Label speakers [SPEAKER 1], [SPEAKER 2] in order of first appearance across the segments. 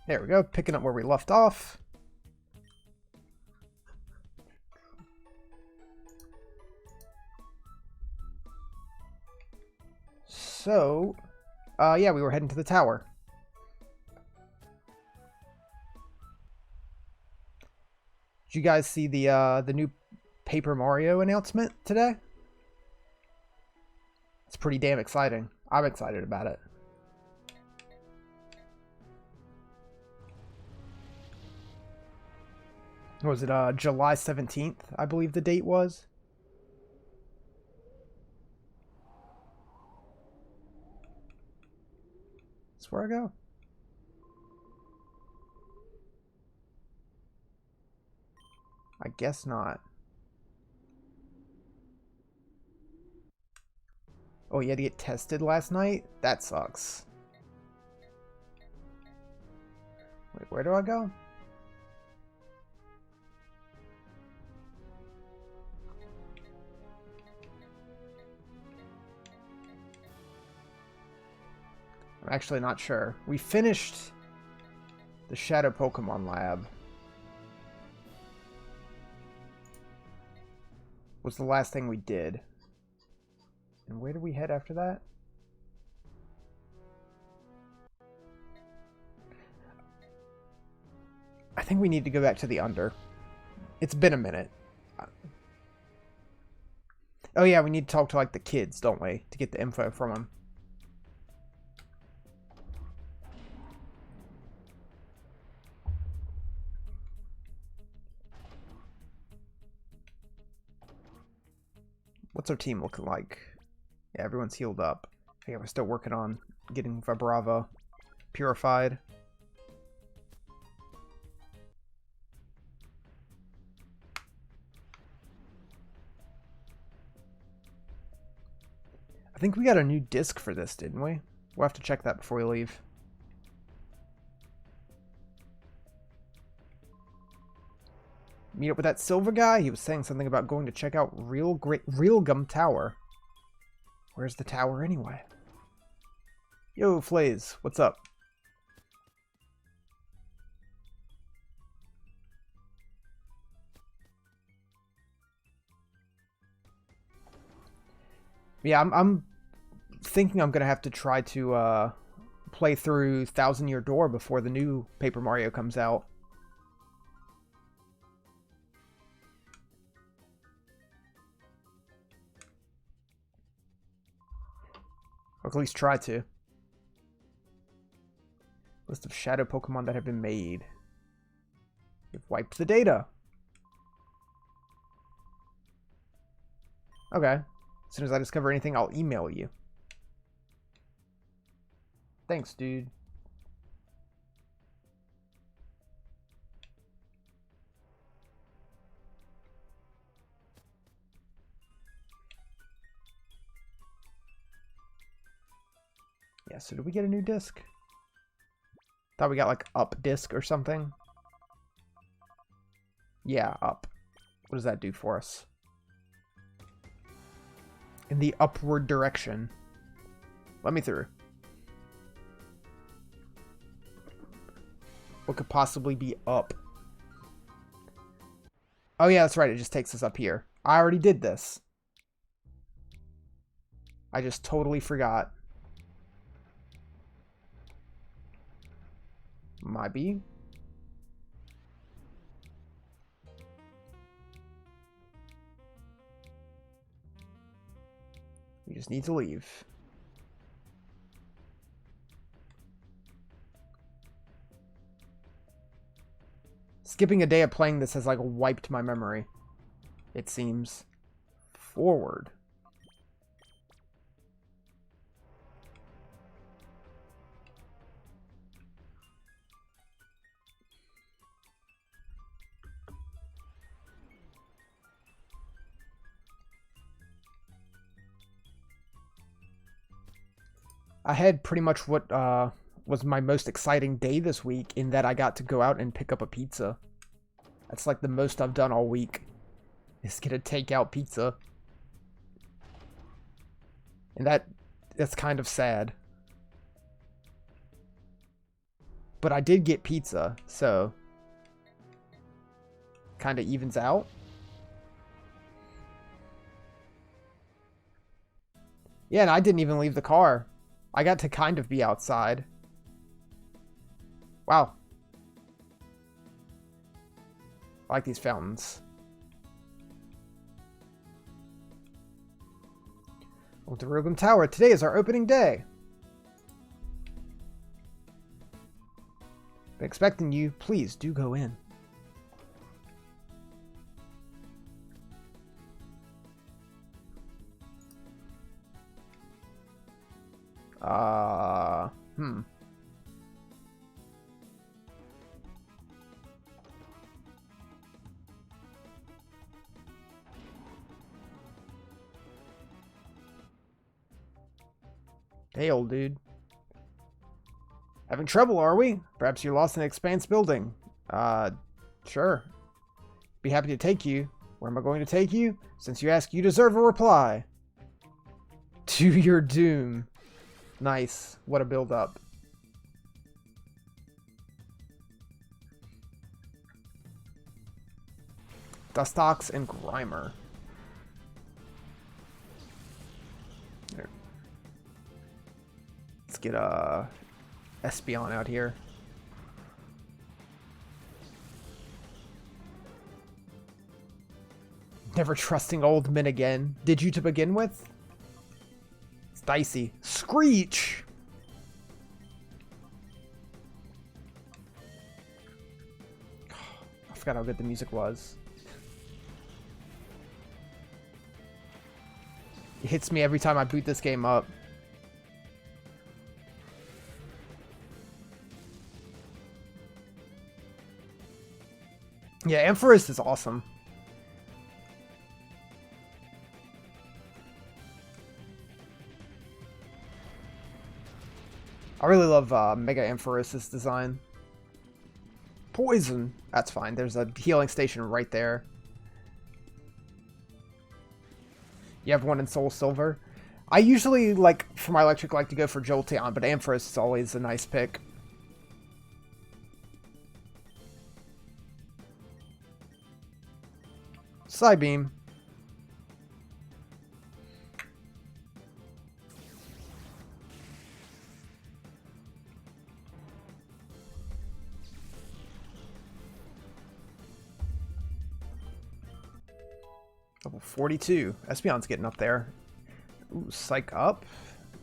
[SPEAKER 1] There we go, picking up where we left off. So, yeah, we were heading to the tower. Did you guys see the new Paper Mario announcement today? It's pretty damn exciting. I'm excited about it. What was it, July 17th, I believe the date was? That's where I go. I guess not. Oh, you had to get tested last night? That sucks. Wait, where do I go? I'm actually not sure. We finished the Shadow Pokemon Lab. Was the last thing we did. And where do we head after that? I think we need to go back to the Under. It's been a minute. Oh yeah, we need to talk to like the kids, don't we? To get the info from them. What's our team looking like? Yeah, everyone's healed up. Yeah, we're still working on getting Vibrava purified. I think we got a new disc for this, didn't we? We'll have to check that before we leave. Meet up with that silver guy? He was saying something about going to check out Realgum Tower. Where's the tower anyway? Yo, Flaze, what's up? Yeah, I'm thinking I'm gonna have to try to play through Thousand Year Door before the new Paper Mario comes out. Or at least try to. List of shadow Pokemon that have been made. You've wiped the data. Okay. As soon as I discover anything, I'll email you. Thanks, dude. Yeah, so did we get a new disc? Thought we got like up disc or something. Yeah, up. What does that do for us? In the upward direction. Let me through. What could possibly be up? Oh yeah, that's right. It just takes us up here. I already did this. I just totally forgot. Might be. We just need to leave. Skipping a day of playing this has like wiped my memory. It seems. Forward. I had pretty much what was my most exciting day this week in that I got to go out and pick up a pizza. That's like the most I've done all week, is get a takeout pizza. And that's kind of sad. But I did get pizza, so kind of evens out. Yeah, and I didn't even leave the car. I got to kind of be outside. Wow. I like these fountains. Welcome to Rogum Tower. Today is our opening day. Been expecting you. Please do go in. Hmm. Hey, old dude. Having trouble, are we? Perhaps you're lost in the Expanse building. Sure. Be happy to take you. Where am I going to take you? Since you ask, you deserve a reply. To your doom. Nice. What a build-up. Dustox and Grimer. There. Let's get Espeon out here. Never trusting old men again. Did you to begin with? It's dicey. Screech! I forgot how good the music was. It hits me every time I boot this game up. Yeah, Ampharos is awesome. I really love Mega Ampharos' design. Poison! That's fine. There's a healing station right there. You have one in Soul Silver. I usually, for my electric, like to go for Jolteon, but Ampharos is always a nice pick. Psybeam. Level 42. Espeon's getting up there. Ooh, Psych up.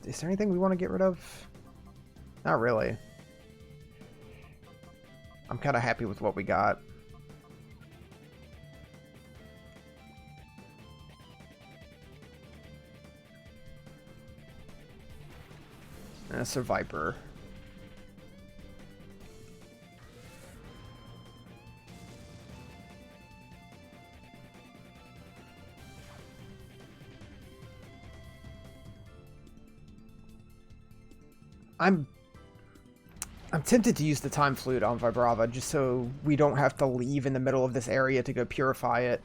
[SPEAKER 1] Is there anything we want to get rid of? Not really. I'm kind of happy with what we got. And it's a Viper. I'm tempted to use the Time Flute on Vibrava just so we don't have to leave in the middle of this area to go purify it.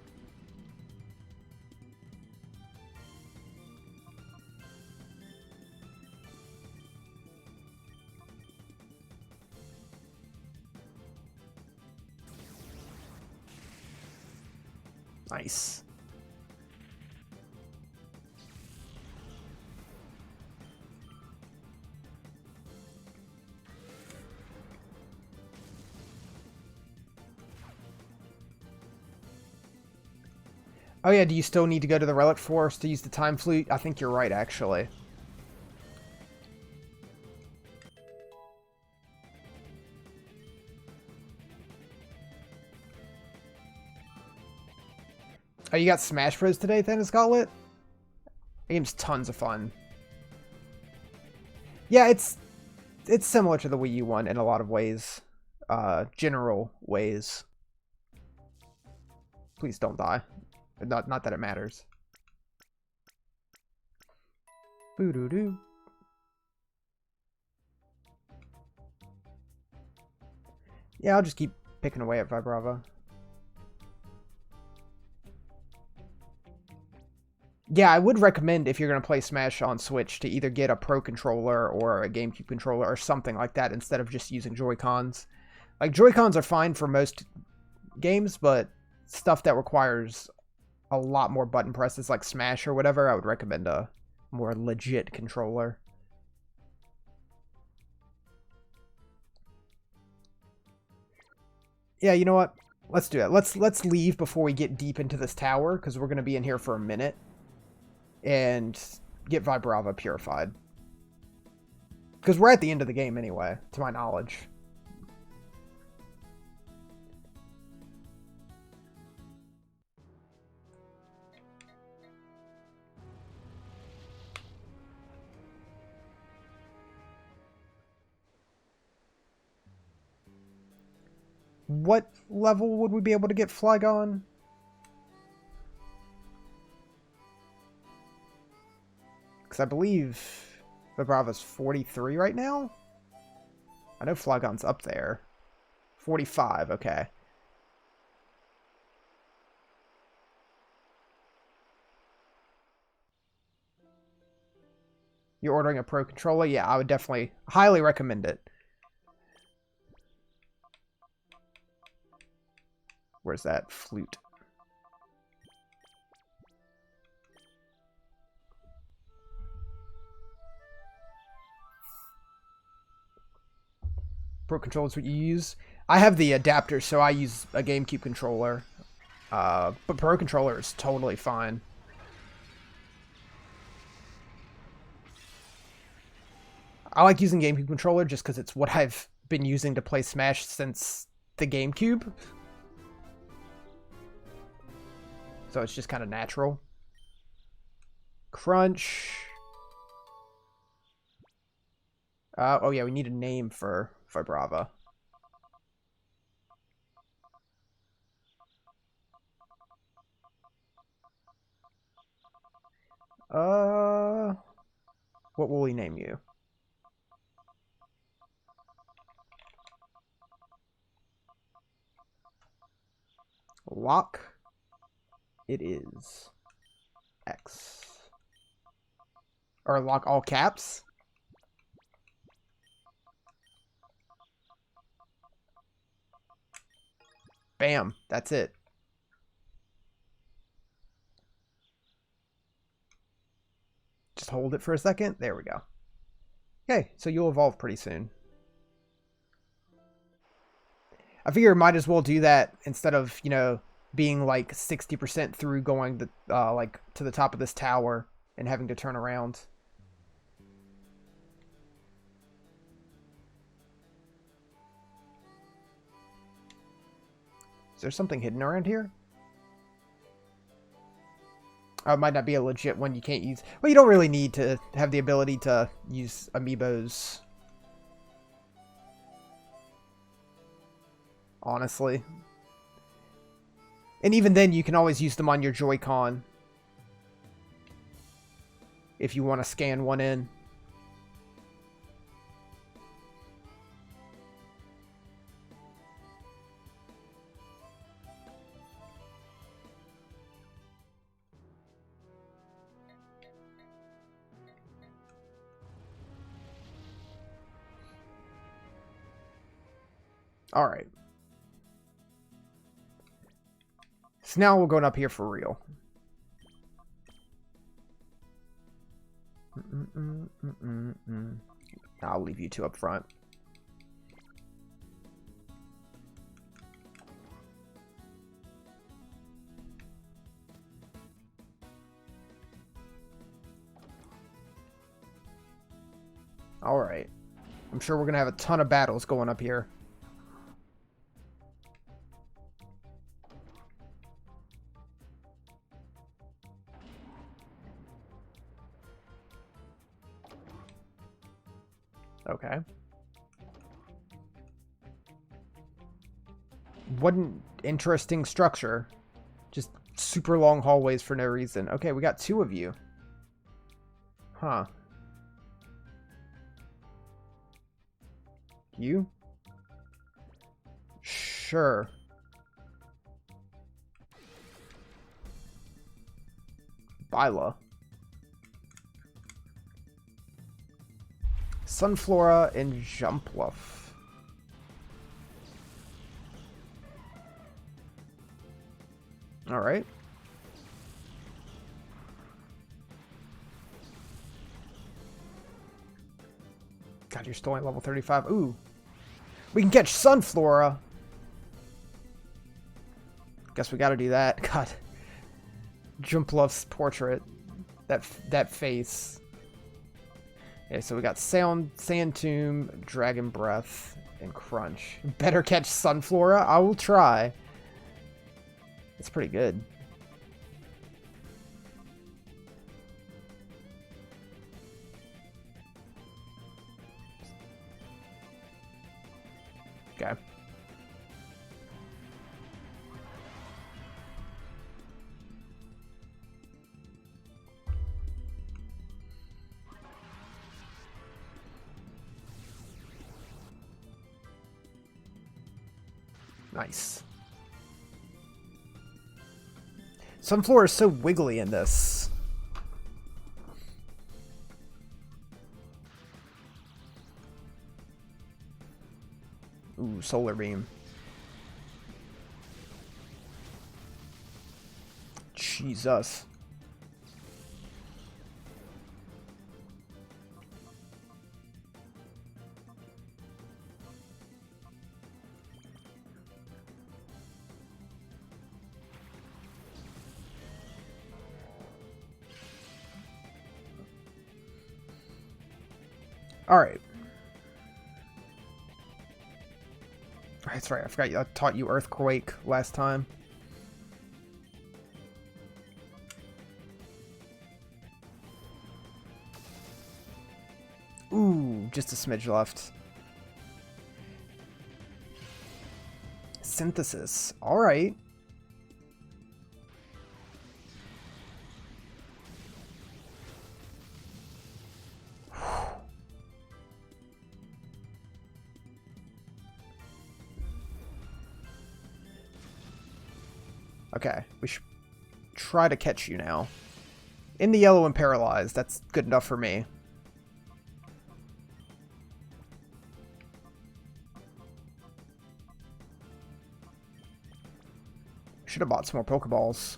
[SPEAKER 1] Nice. Oh yeah, do you still need to go to the Relic Forest to use the Time Flute? I think you're right, actually. Oh, you got Smash Bros today, Thanos Gauntlet? The game's tons of fun. Yeah, it's similar to the Wii U one in a lot of ways. General ways. Please don't die. Not that it matters. Boo-doo-doo. Yeah, I'll just keep picking away at Vibrava. Yeah, I would recommend if you're going to play Smash on Switch to either get a Pro Controller or a GameCube controller or something like that instead of just using Joy-Cons. Like, Joy-Cons are fine for most games, but stuff that requires a lot more button presses like Smash or whatever, I would recommend a more legit controller. Yeah, you know what? Let's do it. Let's leave before we get deep into this tower, because we're going to be in here for a minute. And get Vibrava purified. Because we're at the end of the game anyway, to my knowledge. What level would we be able to get Flygon? Because I believe Vibrava's 43 right now? I know Flygon's up there. 45, okay. You're ordering a Pro Controller? Yeah, I would definitely highly recommend it. Where's that flute? Pro Controller is what you use? I have the adapter, so I use a GameCube controller. But Pro Controller is totally fine. I like using GameCube controller just because it's what I've been using to play Smash since the GameCube. So it's just kind of natural. Crunch. Oh yeah, we need a name for Vibrava. What will we name you? Lock. It is X. Or lock all caps. Bam. That's it. Just hold it for a second. There we go. Okay, so you'll evolve pretty soon. I figure might as well do that instead of, you know, being like 60% through going like to the top of this tower and having to turn around. Is there something hidden around here? Oh, it might not be a legit one you can't use. Well, you don't really need to have the ability to use amiibos. Honestly. And even then, you can always use them on your Joy-Con. If you want to scan one in. Alright. So now we're going up here for real. I'll leave you two up front. Alright. I'm sure we're going to have a ton of battles going up here. Okay. What an interesting structure. Just super long hallways for no reason. Okay, we got two of you. Huh. You? Sure. Byla. Sunflora and Jumpluff. Alright. God, you're still at level 35. Ooh. We can catch Sunflora. Guess we gotta do that. God. Jumpluff's portrait. That face. Okay, so we got Sand Tomb, Dragon Breath, and Crunch. Better catch Sunflora? I will try. It's pretty good. Okay. Nice. Sunflora is so wiggly in this. Ooh, Solar Beam. Jesus. Alright. That's right, I forgot I taught you Earthquake last time. Ooh, just a smidge left. Synthesis. Alright. Okay, we should try to catch you now. In the yellow and paralyzed, that's good enough for me. Should have bought some more Pokeballs.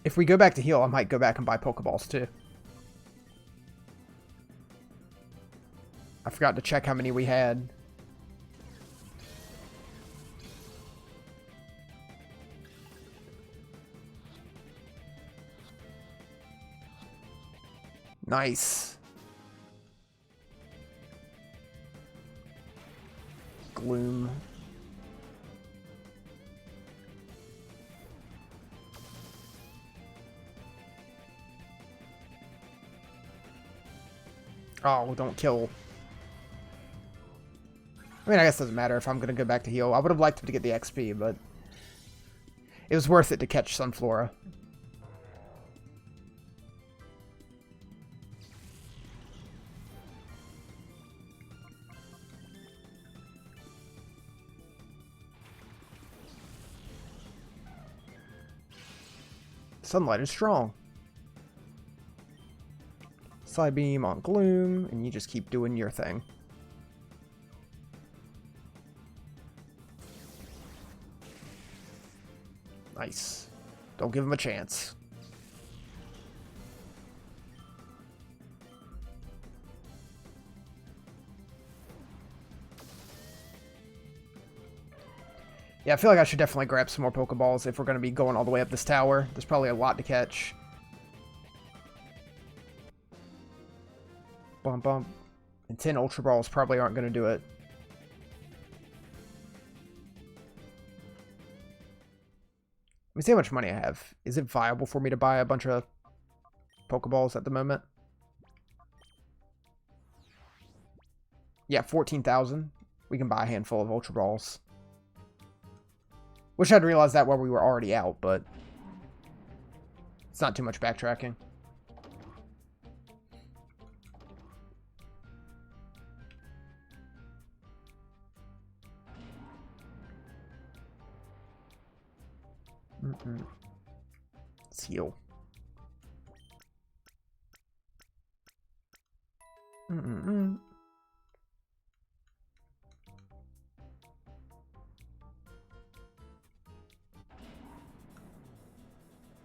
[SPEAKER 1] If we go back to heal, I might go back and buy Pokeballs too. I forgot to check how many we had. Nice. Gloom. Oh, don't kill. I mean, I guess it doesn't matter if I'm going to go back to heal. I would have liked to get the XP, but it was worth it to catch Sunflora. Sunlight is strong. Side beam on Gloom, and you just keep doing your thing. Nice. Don't give him a chance. Yeah, I feel like I should definitely grab some more Pokeballs if we're going to be going all the way up this tower. There's probably a lot to catch. Bump, bump. And 10 Ultra Balls probably aren't going to do it. Let me see how much money I have. Is it viable for me to buy a bunch of Pokeballs at the moment? Yeah, 14,000. We can buy a handful of Ultra Balls. Wish I'd realized that while we were already out, but it's not too much backtracking. Let's heal.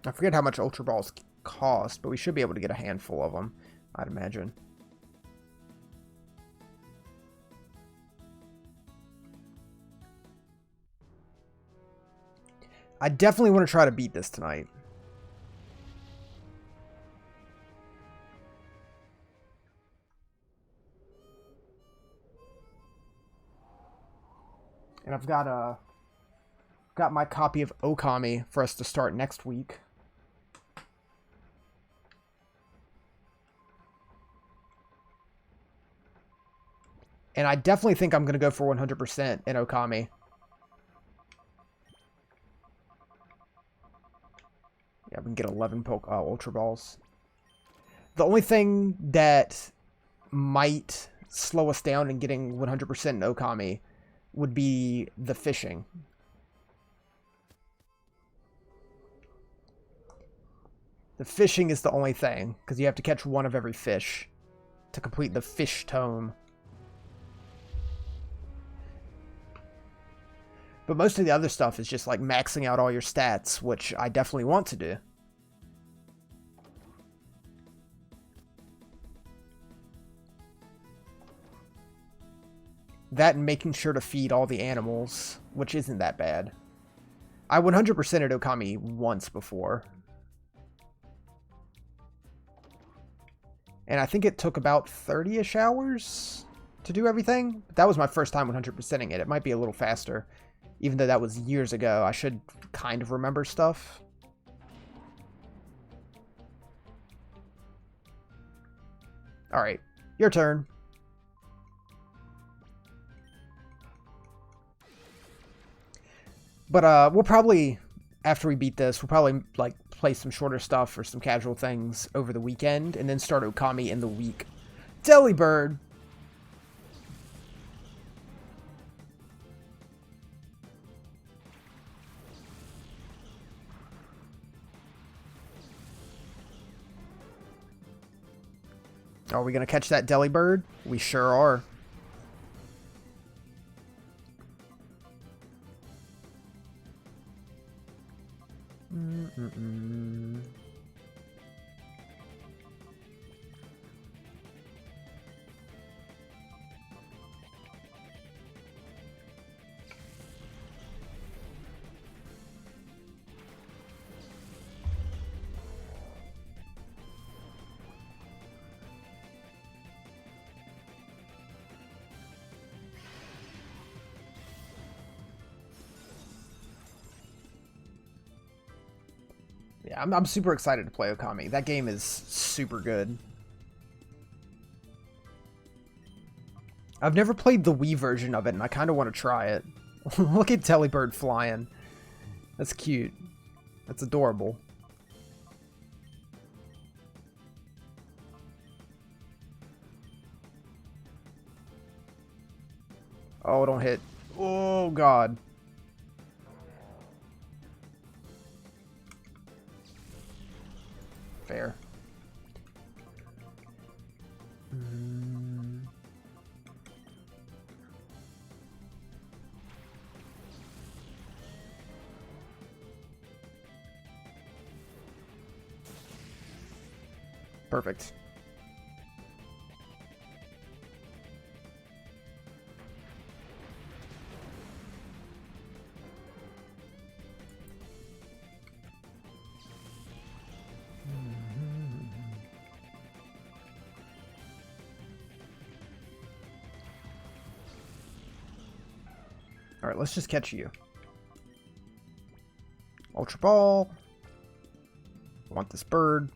[SPEAKER 1] I forget how much Ultra Balls cost, but we should be able to get a handful of them, I'd imagine. I definitely want to try to beat this tonight. And I've got my copy of Okami for us to start next week. And I definitely think I'm going to go for 100% in Okami. Yeah, we can get 11 Ultra Balls. The only thing that might slow us down in getting 100% in Okami would be the fishing. The fishing is the only thing, because you have to catch one of every fish to complete the fish tome. But most of the other stuff is just like maxing out all your stats, which I definitely want to do. That and making sure to feed all the animals, which isn't that bad. I 100%ed Okami once before. And I think it took about 30-ish hours to do everything. That was my first time 100%ing it. It might be a little faster. Even though that was years ago, I should kind of remember stuff. Alright, your turn. But we'll probably, after we beat this, we'll probably like play some shorter stuff or some casual things over the weekend, and then start Okami in the week. Delibird! Are we going to catch that Delibird? We sure are. Yeah, I'm super excited to play Okami. That game is super good. I've never played the Wii version of it, and I kind of want to try it. Look at Delibird flying. That's cute. That's adorable. Oh, don't hit. Oh, God. Fair. Perfect. Alright, let's just catch you. Ultra Ball. I want this bird.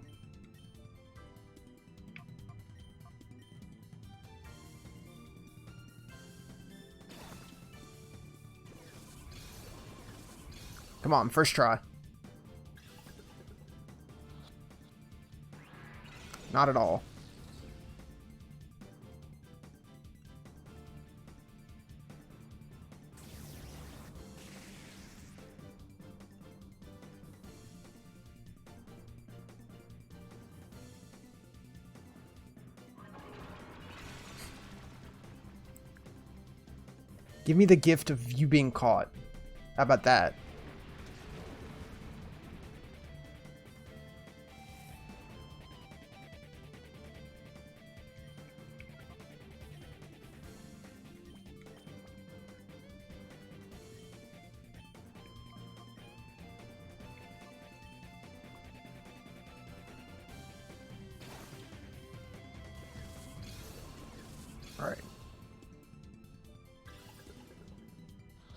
[SPEAKER 1] Come on, first try. Not at all. Give me the gift of you being caught. How about that?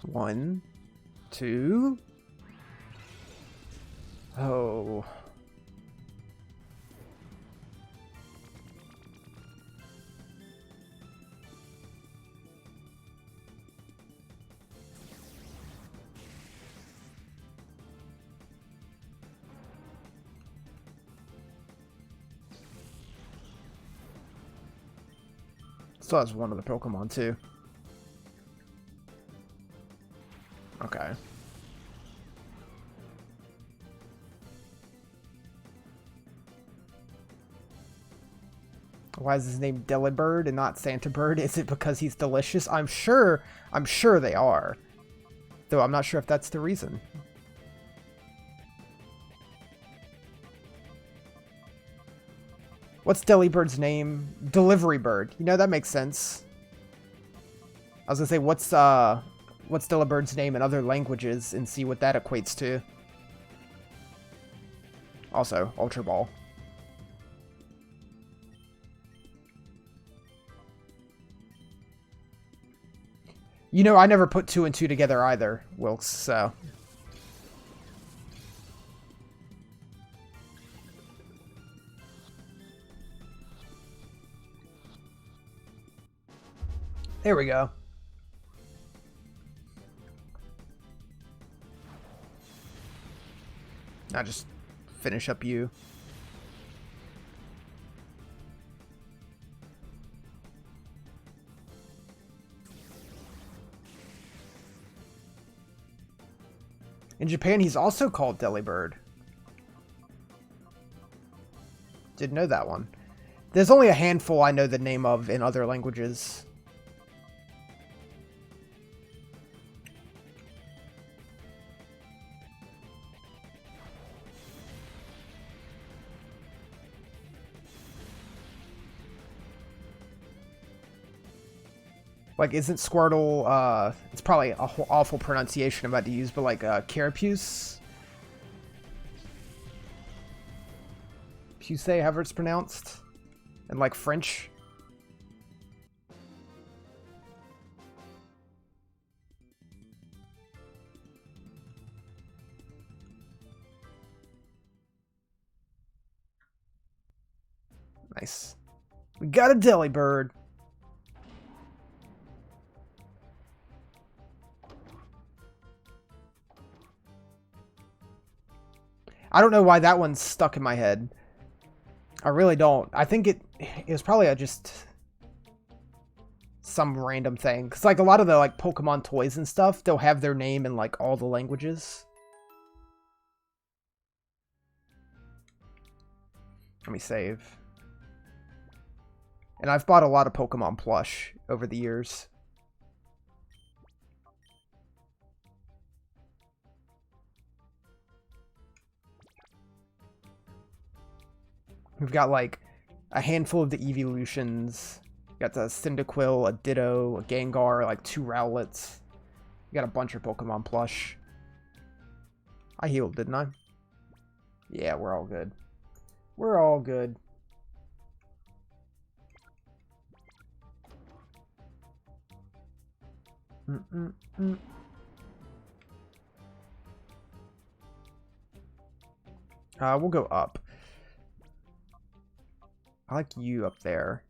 [SPEAKER 1] 1, 2. Oh. Still has one other Pokemon too. Okay. Why is his name Delibird and not Santa Bird? Is it because he's delicious? I'm sure they are. Though I'm not sure if that's the reason. What's Delibird's name? Delivery Bird. You know, that makes sense. I was gonna say, what's Delibird's name in other languages and see what that equates to. Also, Ultra Ball. You know, I never put 2 and 2 together either, Wilkes, so... There we go. Now just finish up you. In Japan, he's also called Delibird. Didn't know that one. There's only a handful I know the name of in other languages. Like, isn't Squirtle, it's probably an awful pronunciation I'm about to use, but like, Carapuce? Puce, however it's pronounced? And like French? Nice. We got a Delibird. I don't know why that one's stuck in my head. I really don't. I think it was probably just some random thing. Because like a lot of the like Pokemon toys and stuff, they'll have their name in like all the languages. Let me save. And I've bought a lot of Pokemon plush over the years. We've got like a handful of the evolutions. Got the Cyndaquil, a Ditto, a Gengar, like 2 Rowlets. We got a bunch of Pokemon plush. I healed, didn't I? Yeah, we're all good. We're all good. We'll go up. I like you up there.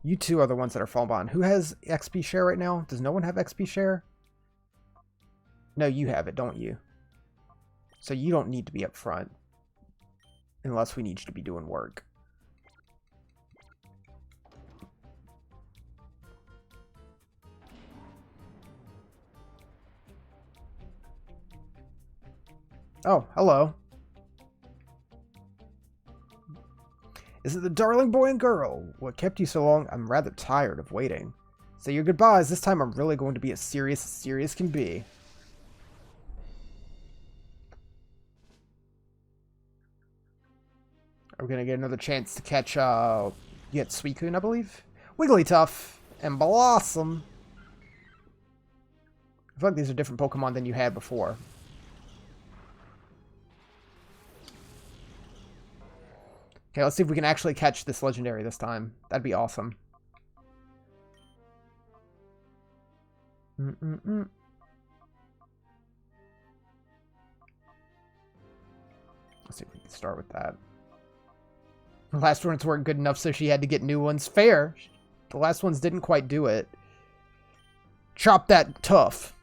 [SPEAKER 1] You two are the ones that are falling behind. Who has XP share right now? Does no one have XP share? No, you have it, don't you? So you don't need to be up front. Unless we need you to be doing work. Oh, hello. Is it the darling boy and girl? What kept you so long? I'm rather tired of waiting. Say your goodbyes. This time I'm really going to be as serious can be. Are we going to get another chance to catch, you get Suicune, I believe? Wigglytuff and Blossom. I feel like these are different Pokemon than you had before. Okay, let's see if we can actually catch this legendary this time. That'd be awesome. start with that. The last ones weren't good enough, so she had to get new ones. Fair. The last ones didn't quite do it. Chop that tough.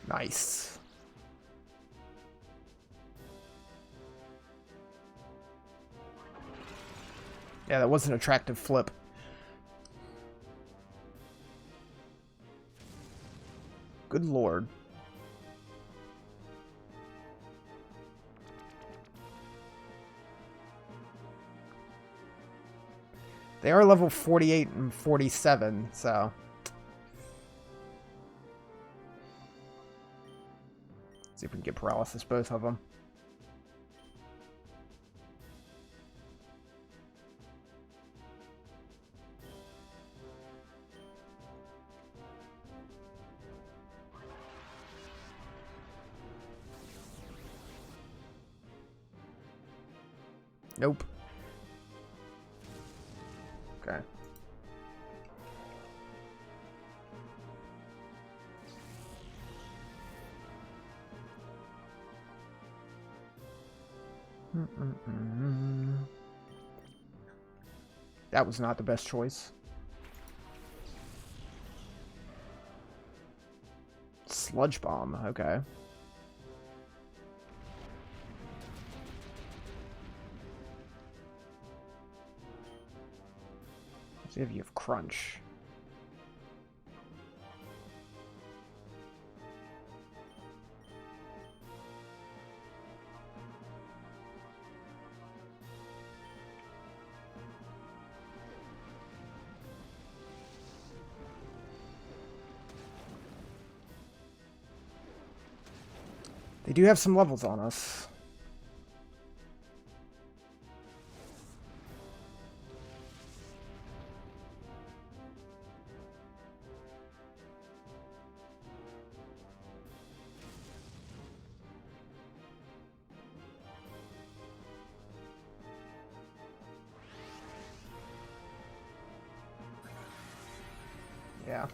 [SPEAKER 1] Nice. Yeah, that was an attractive flip. Good lord. They are level 48 and 47, so... see if we can get paralysis, both of them. Nope. Okay. That was not the best choice. Sludge bomb, okay. See if you have crunch. They do have some levels on us. Yeah.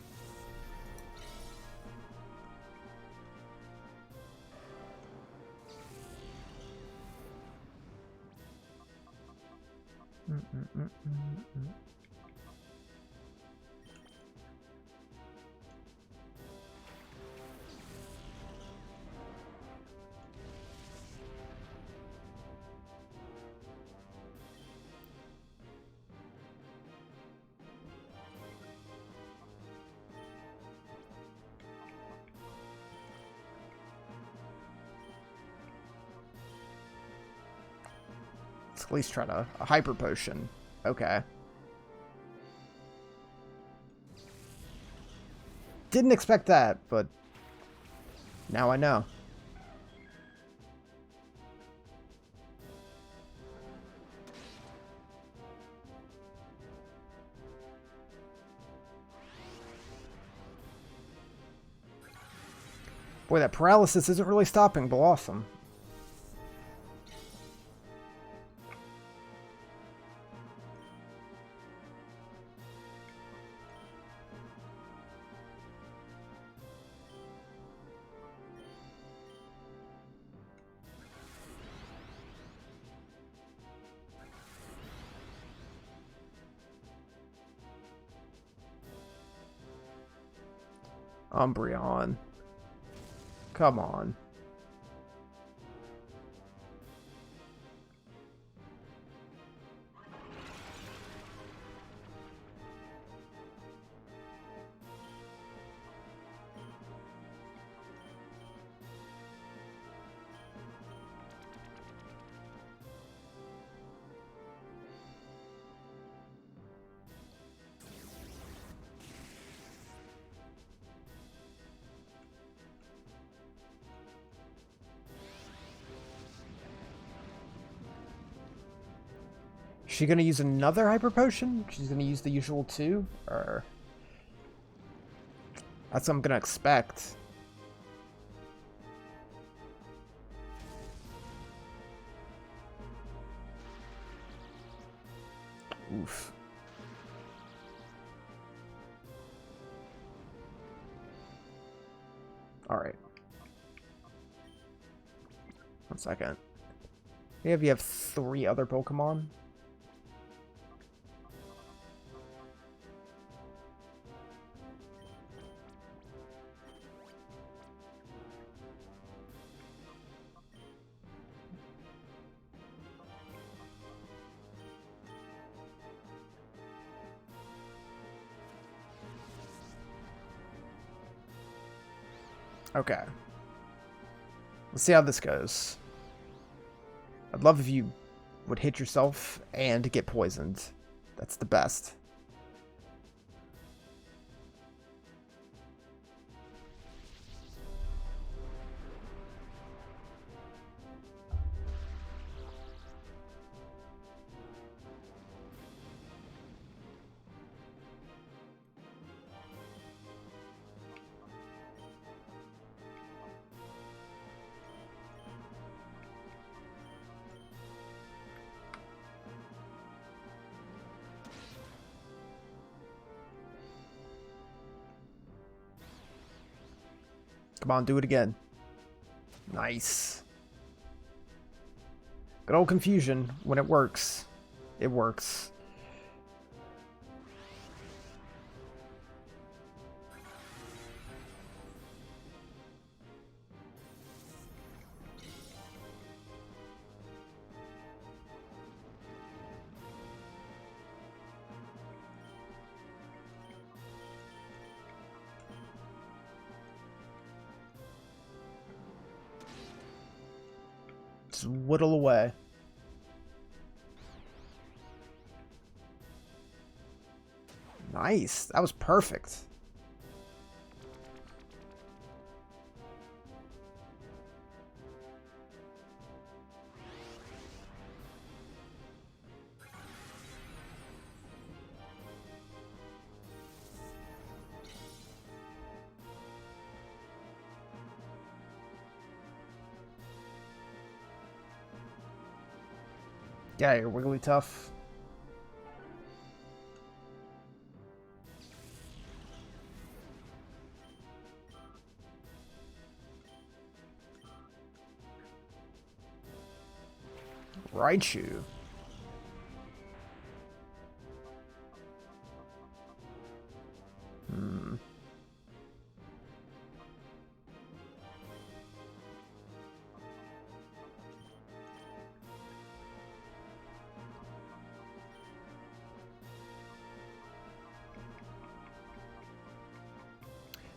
[SPEAKER 1] Let's at least try a hyper potion. Okay. Didn't expect that, but now I know. Boy, that paralysis isn't really stopping Blossom. Umbreon. Come on. Is she gonna use another hyper potion? She's gonna use the usual two? Or... that's what I'm gonna expect. Oof. Alright. 1 second. Maybe you have 3 other Pokemon? Okay. Let's see how this goes. I'd love if you would hit yourself and get poisoned. That's the best. Come on, do it again. Nice. Good old confusion. When it works, it works. Just whittle away. Nice. That was perfect. Yeah, you're wiggly tough. Raichu.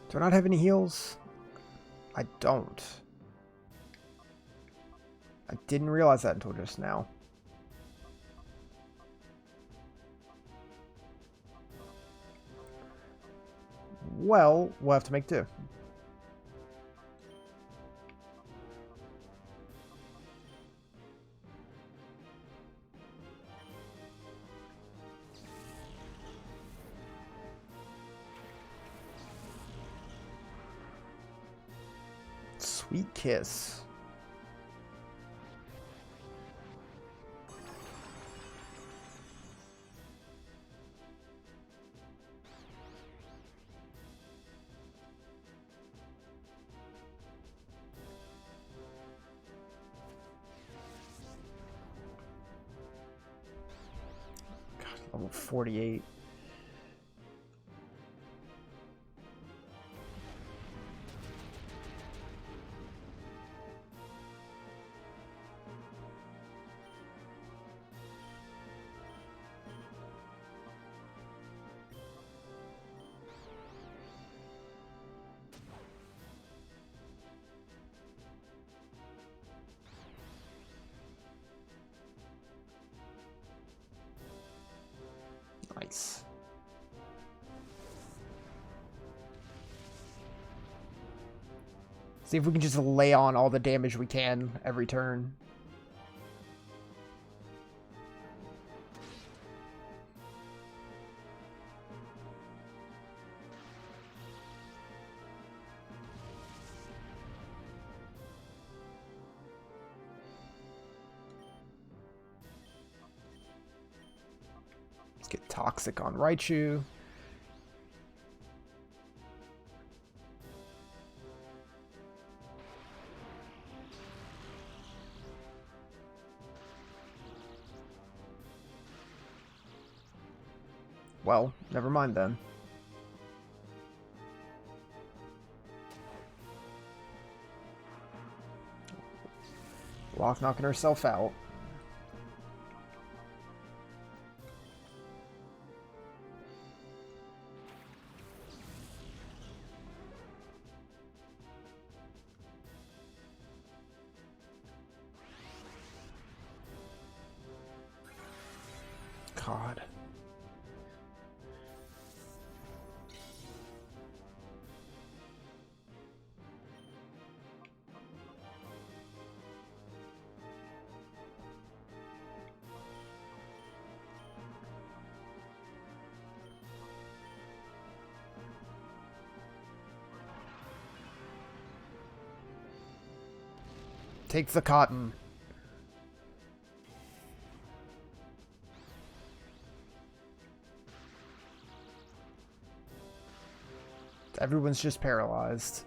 [SPEAKER 1] Do I not have any heals? I don't. I didn't realize that until just now. Well, we'll have to make do. Sweet kiss. God, level 48. Nice. See if we can just lay on all the damage we can every turn. Let's get toxic on Raichu. Well, never mind then. Lock knocking herself out. God. Take the cotton. Everyone's just paralyzed.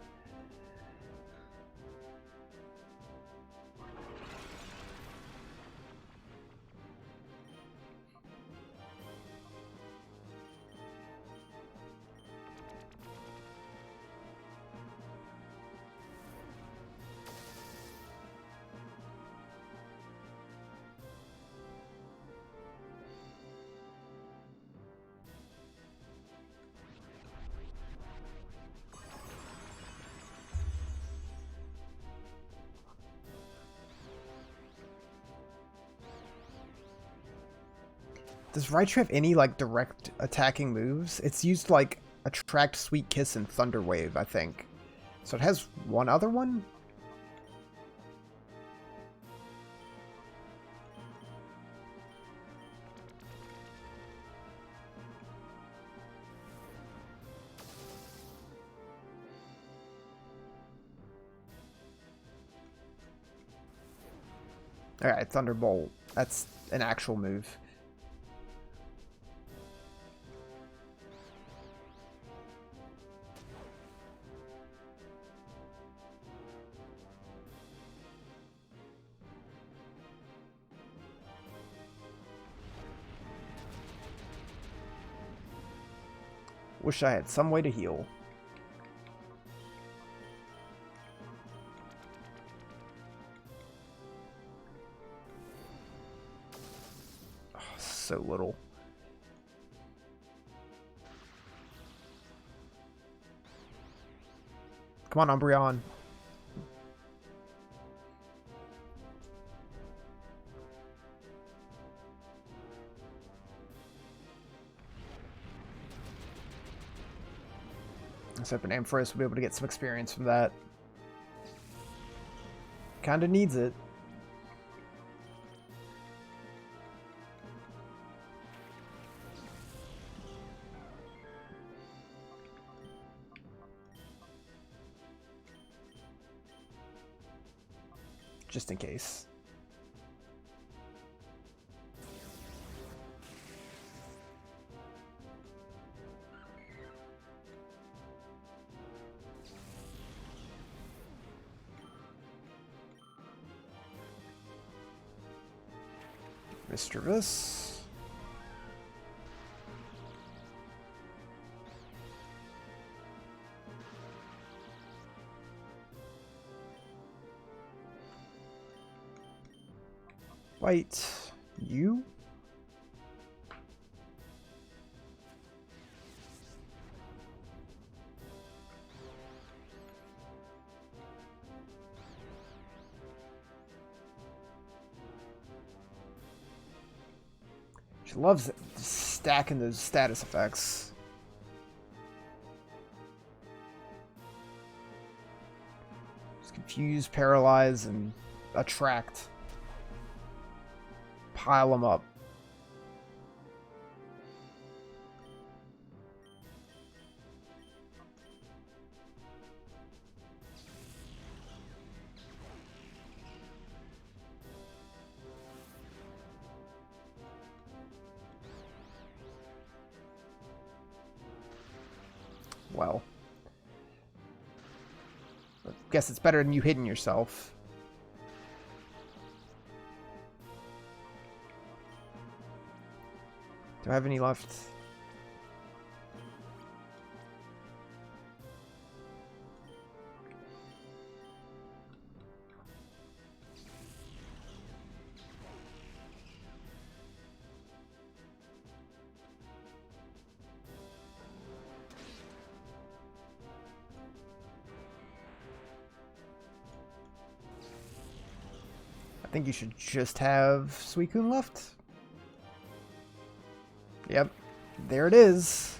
[SPEAKER 1] Does Raichu have any, like, direct attacking moves? It's used, like, Attract, Sweet Kiss, and Thunder Wave, I think. So it has one other one? Alright, Thunderbolt. That's an actual move. Wish I had some way to heal. Oh, so little. Come on, Umbreon. Let's open Ampharos will be able to get some experience from that. Kinda needs it. Just in case. Mischievous. Wait, you? She loves stacking those status effects. Just confuse, paralyze, and attract. Pile them up. Well, I guess it's better than you hitting yourself. Do I have any left? think you should just have Suicune left. Yep. There it is.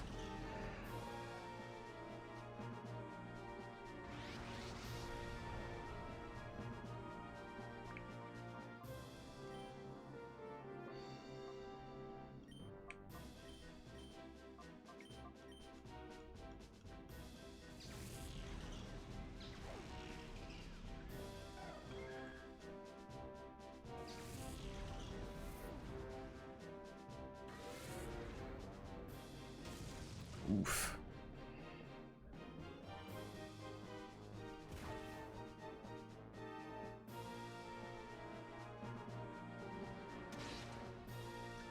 [SPEAKER 1] Oof.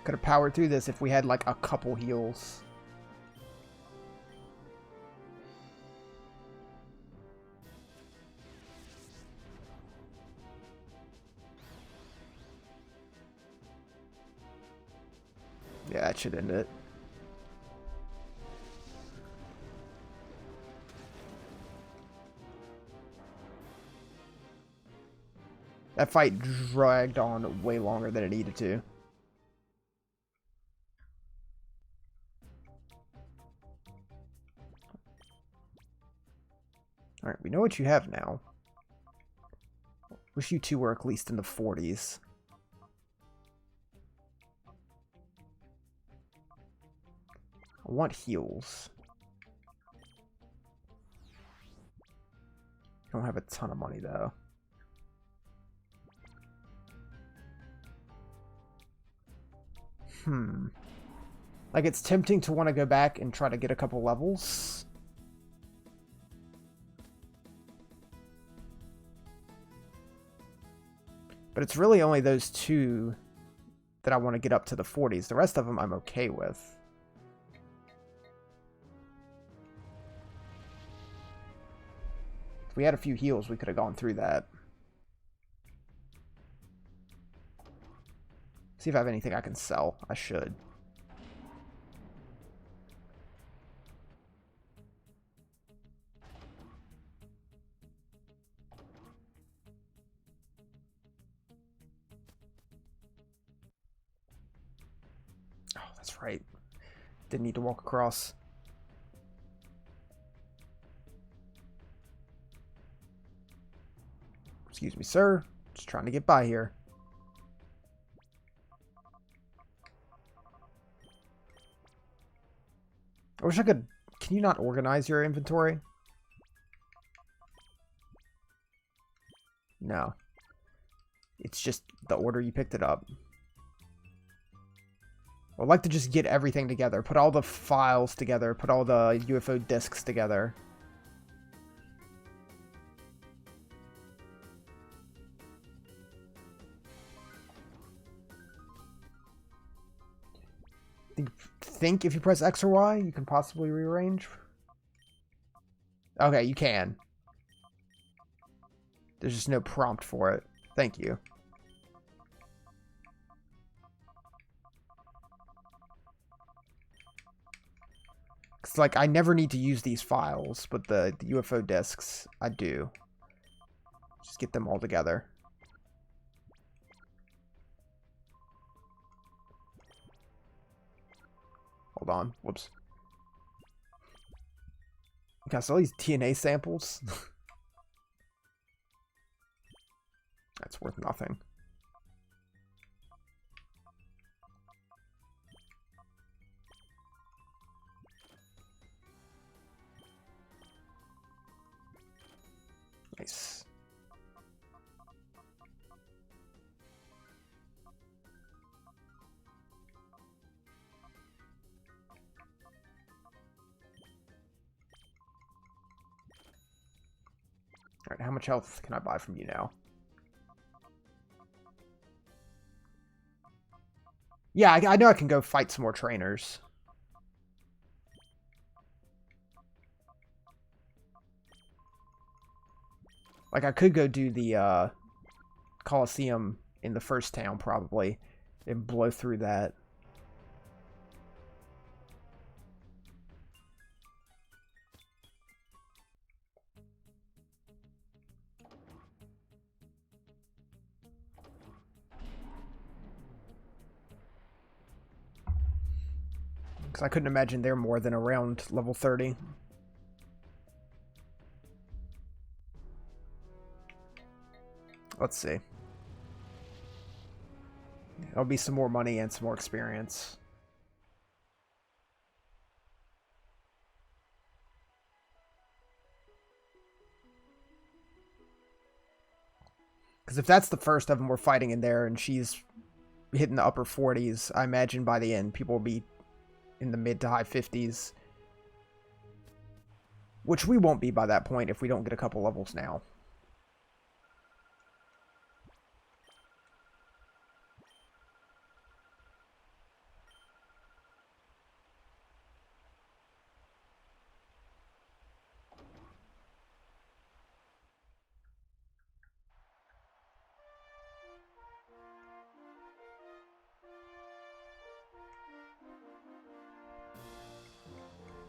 [SPEAKER 1] Could have powered through this if we had like a couple heals. Yeah, that should end it. That fight dragged on way longer than it needed to. Alright, we know what you have now. Wish you two were at least in the 40s. I want heals. Don't have a ton of money though. Like, it's tempting to want to go back and try to get a couple levels. But it's really only those two that I want to get up to the 40s. The rest of them I'm okay with. If we had a few heals, we could have gone through that. See if I have anything I can sell. I should. Oh, that's right. Didn't need to walk across. Excuse me, sir. Just trying to get by here. I wish I could... Can you not organize your inventory? No. It's just the order you picked it up. I'd like to just get everything together. Put all the files together. Put all the UFO discs together. Think if you press X or Y, you can possibly rearrange? Okay, you can. There's just no prompt for it. Thank you. It's like, I never need to use these files, but the UFO discs, I do. Just get them all together. Hold on. Whoops. Can I sell these TNA samples? That's worth nothing. Nice. Alright, how much health can I buy from you now? Yeah, I know I can go fight some more trainers. Like, I could go do the Colosseum in the first town, probably, and blow through that. Because I couldn't imagine they're more than around level 30. Let's see. There'll be some more money and some more experience. Because if that's the first of them we're fighting in there and she's hitting the upper 40s, I imagine by the end people will be in the mid to high 50s. Which we won't be by that point if we don't get a couple levels now.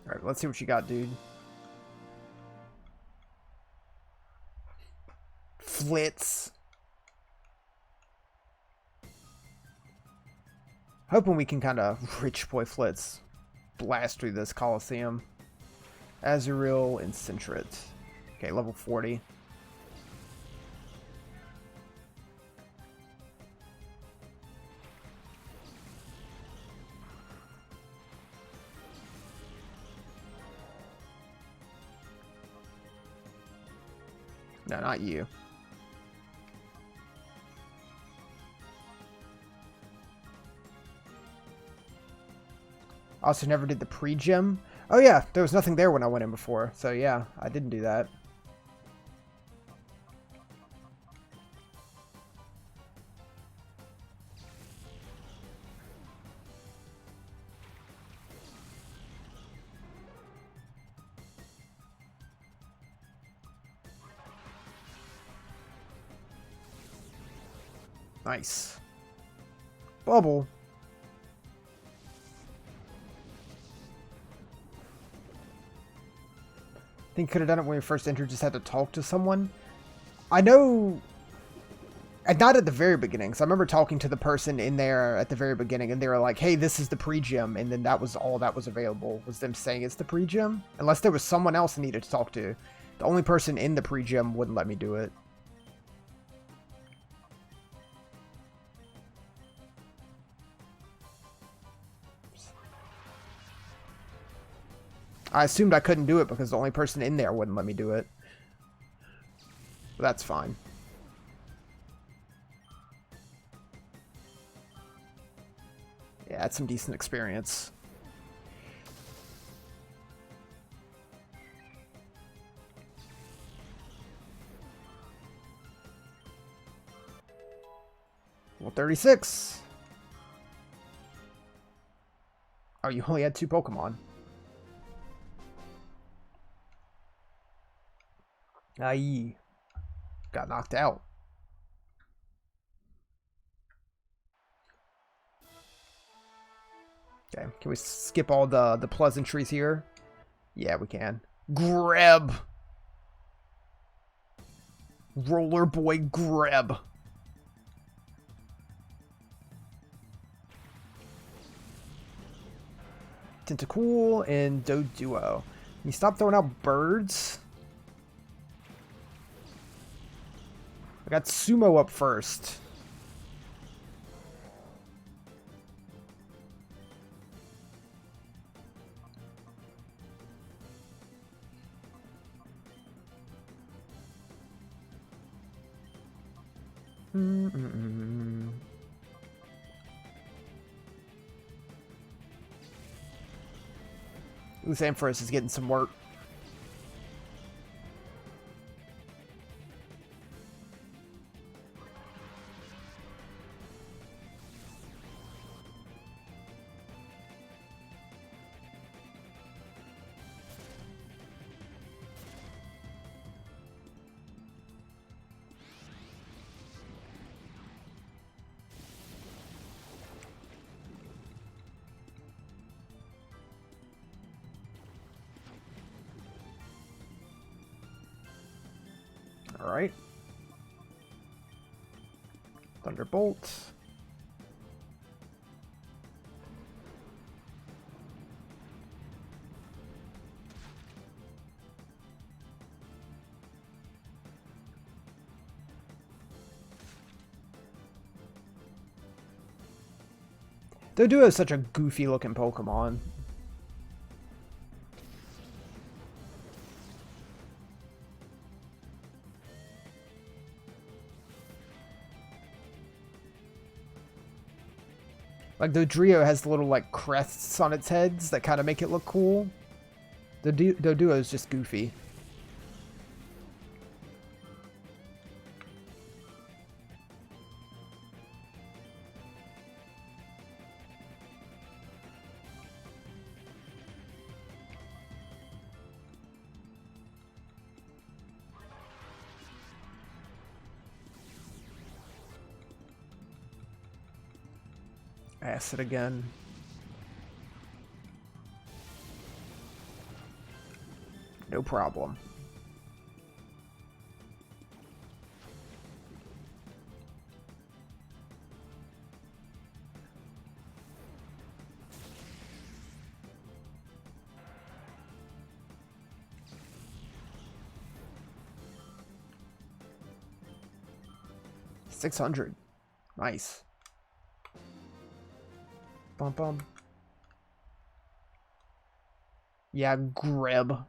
[SPEAKER 1] Alright, let's see what you got, dude. Flitz. Hoping we can kind of rich boy Flitz blast through this Colosseum. Azurill and Centret. Okay, level 40. No, not you. Also never did the pre-gym. Oh yeah, there was nothing there when I went in before. So yeah, I didn't do that. Nice. Bubble. I think could have done it when we first entered, just had to talk to someone. I know, and not at the very beginning, because I remember talking to the person in there at the very beginning, and they were like, hey, this is the pre-gym, and then that was all that was available, was them saying it's the pre-gym. Unless there was someone else I needed to talk to. The only person in the pre-gym wouldn't let me do it. I assumed I couldn't do it because the only person in there wouldn't let me do it. But that's fine. Yeah, that's some decent experience. Well, 36. Oh, you only had 2 Pokemon. Aye. Got knocked out. Okay, can we skip all the pleasantries here? Yeah, we can. Greb! Roller Boy Greb. Tentacool and Doduo. Can you stop throwing out birds? I got Sumo up first. Ooh, Samphorus is getting some work. Alright. Thunderbolt. Doduo is such a goofy looking Pokemon. Like, Dodrio has the little, like, crests on its heads that kind of make it look cool. Doduo is just goofy. Acid again. No problem. $600. Nice. Bum bum. Yeah, Greb.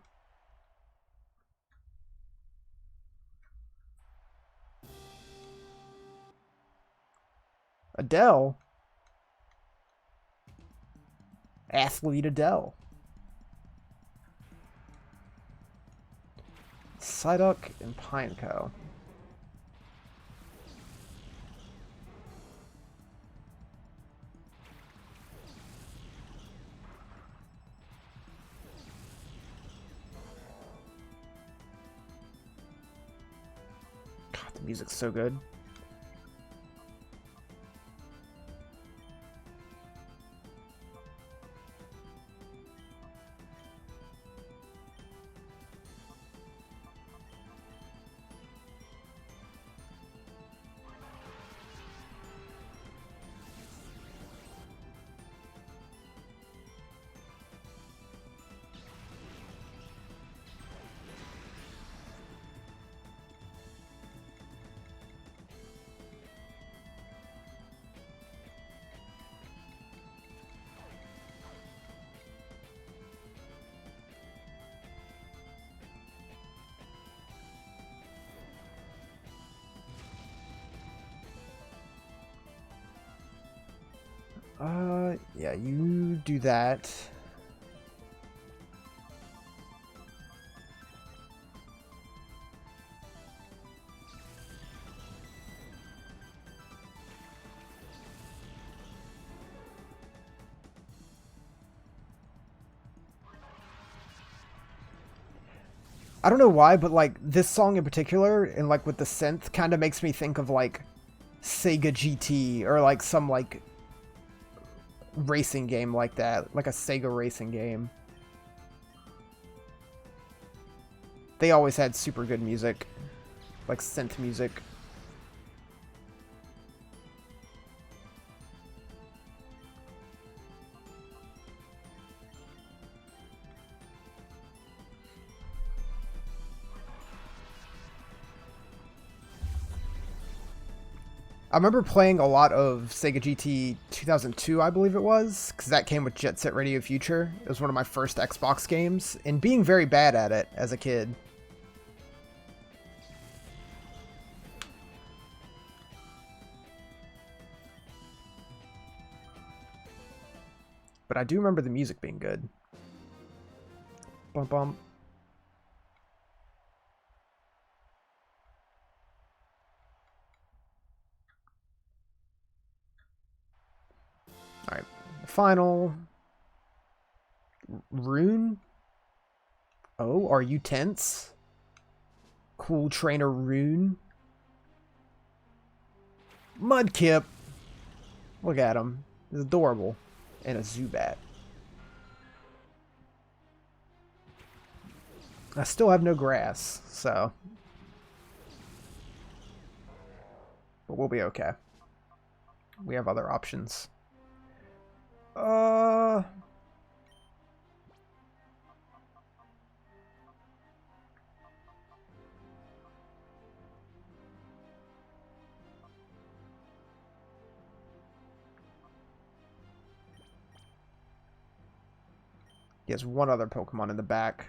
[SPEAKER 1] Adele. Athlete Adele. Psyduck and Pineco. God, the music's so good. Yeah, you do that. I don't know why, but like this song in particular, and like with the synth, kind of makes me think of like Sega GT or like some like racing game like that, like a Sega racing game. They always had super good music, like synth music. I remember playing a lot of Sega GT 2002, I believe it was, because that came with Jet Set Radio Future. It was one of my first Xbox games, and being very bad at it as a kid. But I do remember the music being good. Bum bum. Alright, final rune. Oh, are you tense? Cool trainer rune. Mudkip. Look at him. He's adorable. And a Zubat. I still have no grass, so. But we'll be okay. We have other options. He has one other Pokemon in the back.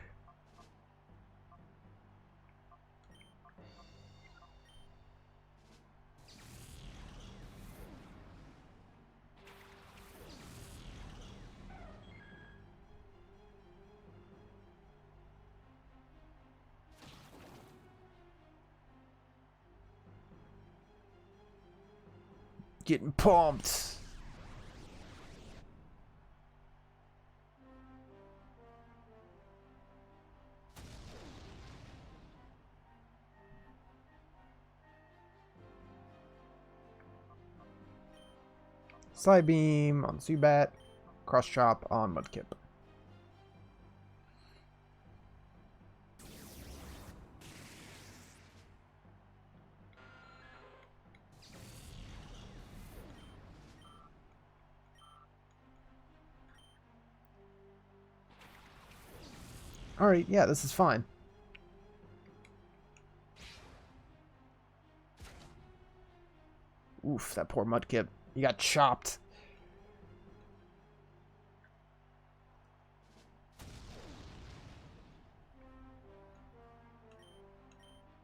[SPEAKER 1] Getting pumped. Side Beam on Zubat. Cross Chop on Mudkip. Alright, yeah, this is fine. Oof, that poor Mudkip. He got chopped.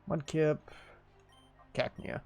[SPEAKER 1] Mudkip. Cacnea.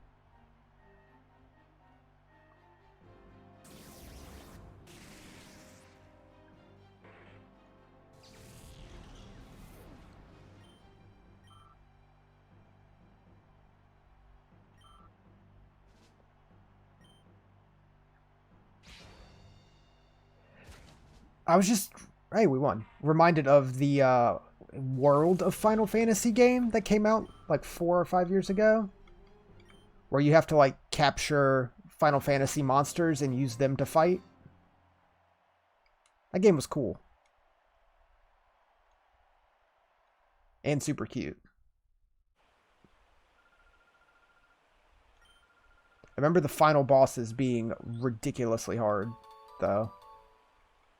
[SPEAKER 1] I was just, hey, we won. Reminded of the World of Final Fantasy game that came out like 4 or 5 years ago, where you have to like capture Final Fantasy monsters and use them to fight. That game was cool. And super cute. I remember the final bosses being ridiculously hard, though.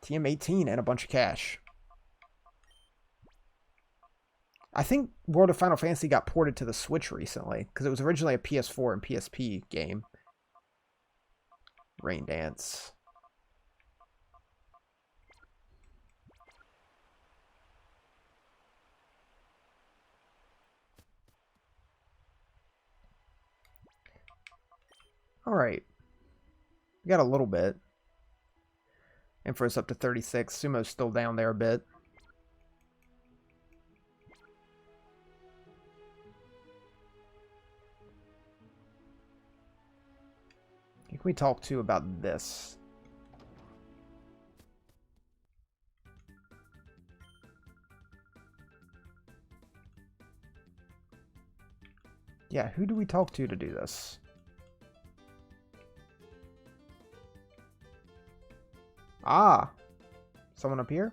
[SPEAKER 1] TM18 and a bunch of cash. I think World of Final Fantasy got ported to the Switch recently, because it was originally a PS4 and PSP game. Rain Dance. Alright. We got a little bit. Info's up to 36. Sumo's still down there a bit. Who can we talk to about this? Yeah, who do we talk to do this? Ah, someone up here?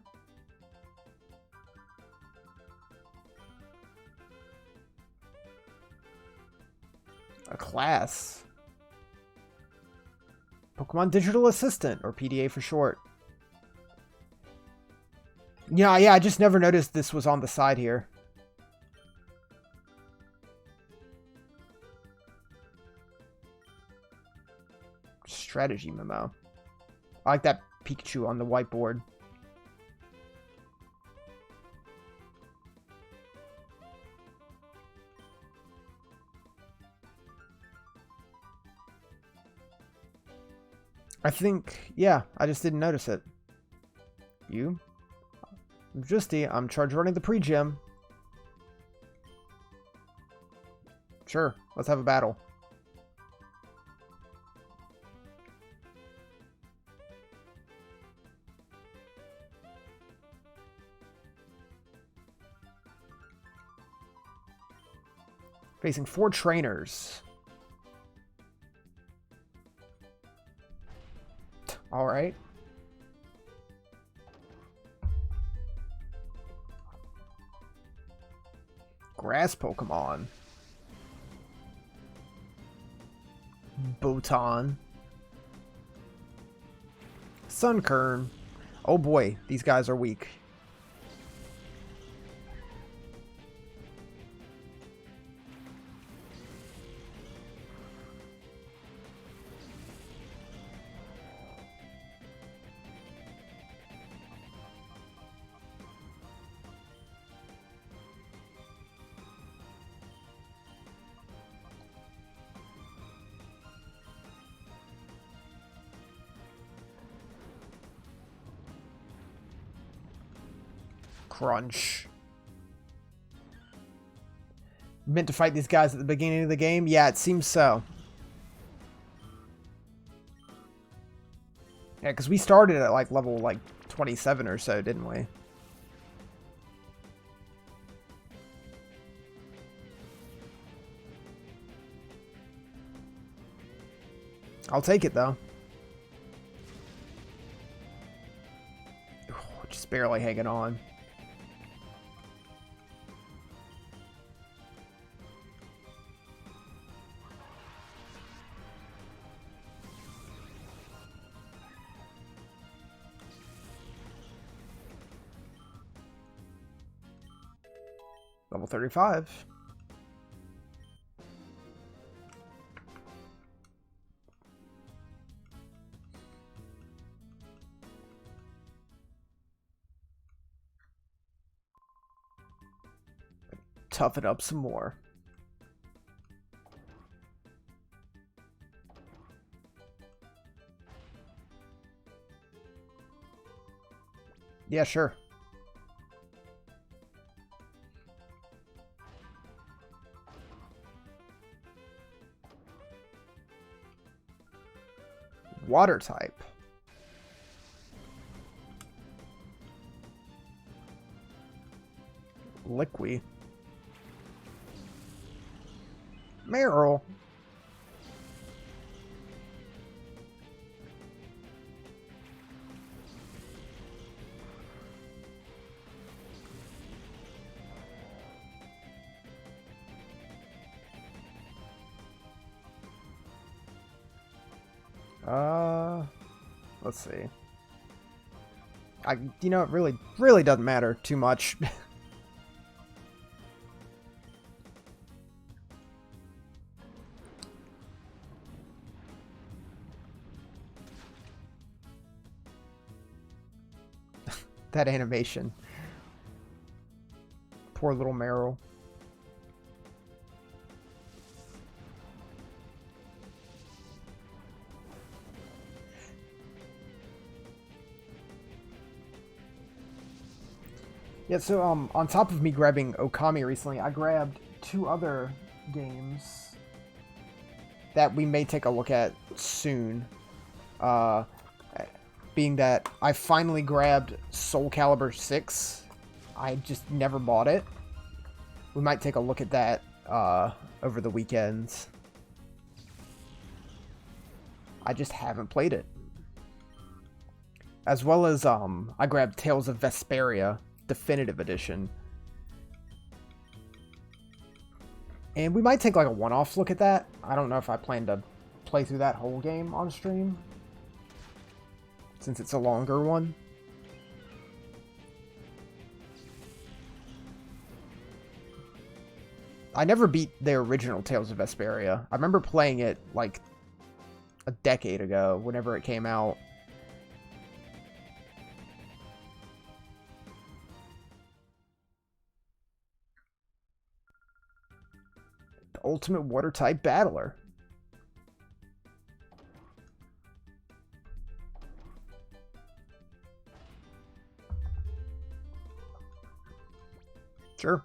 [SPEAKER 1] A class. Pokemon Digital Assistant, or PDA for short. Yeah, I just never noticed this was on the side here. Strategy memo. I like that Pikachu on the whiteboard. I think, yeah, I just didn't notice it. You? I'm Justy. I'm charge running the pre-gym. Sure, let's have a battle. Facing 4 trainers. All right. Grass Pokemon. Botan. Sunkern. Oh boy, these guys are weak. Crunch. Meant to fight these guys at the beginning of the game? Yeah, it seems so. Yeah, because we started at like level like 27 or so, didn't we? I'll take it though. Just barely hanging on. Level 35. Toughen up some more. Yeah, sure. Water type. Liquid. Meryl. Let's see. You know, it really doesn't matter too much. That animation. Poor little Meryl. Yeah, so on top of me grabbing Okami recently, I grabbed 2 other games that we may take a look at soon. Being that I finally grabbed Soul Calibur 6. I just never bought it. We might take a look at that over the weekends. I just haven't played it. As well as I grabbed Tales of Vesperia Definitive Edition. And we might take like a one-off look at that. I don't know if I plan to play through that whole game on stream, since it's a longer one. I never beat the original Tales of Vesperia. I remember playing it like a decade ago, whenever it came out. The Ultimate Water Type Battler. Sure,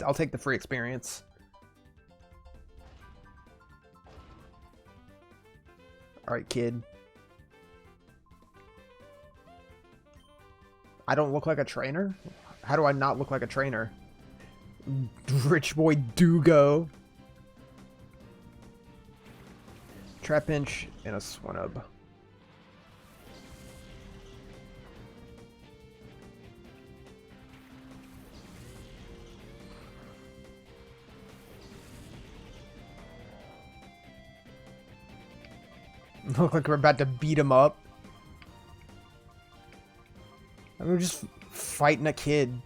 [SPEAKER 1] I'll take the free experience. Alright, kid. I don't look like a trainer? How do I not look like a trainer? Rich boy Dugo. Trapinch and a Swinub. Look like we're about to beat him up. I mean, we're just fighting a kid.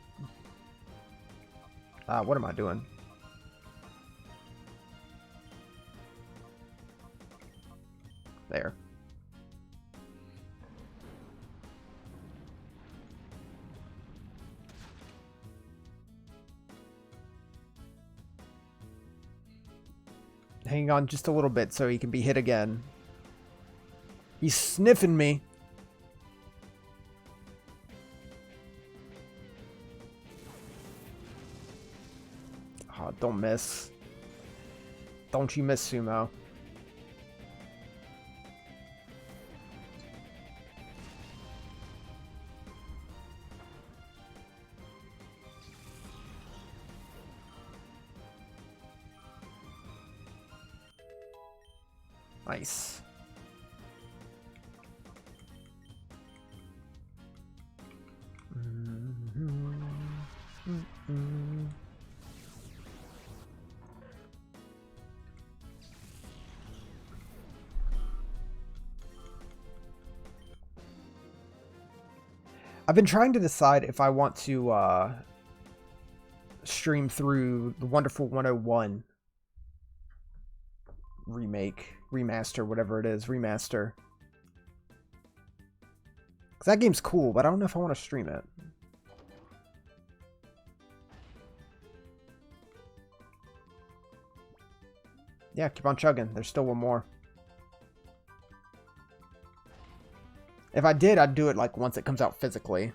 [SPEAKER 1] What am I doing? There. Hang on just a little bit so he can be hit again. He's sniffing me. don't miss. Don't you miss, Sumo. Nice. I've been trying to decide if I want to stream through the Wonderful 101 remake, remaster, whatever it is, remaster. Because that game's cool, but I don't know if I want to stream it. Yeah, keep on chugging. There's still one more. If I did, I'd do it like once it comes out physically,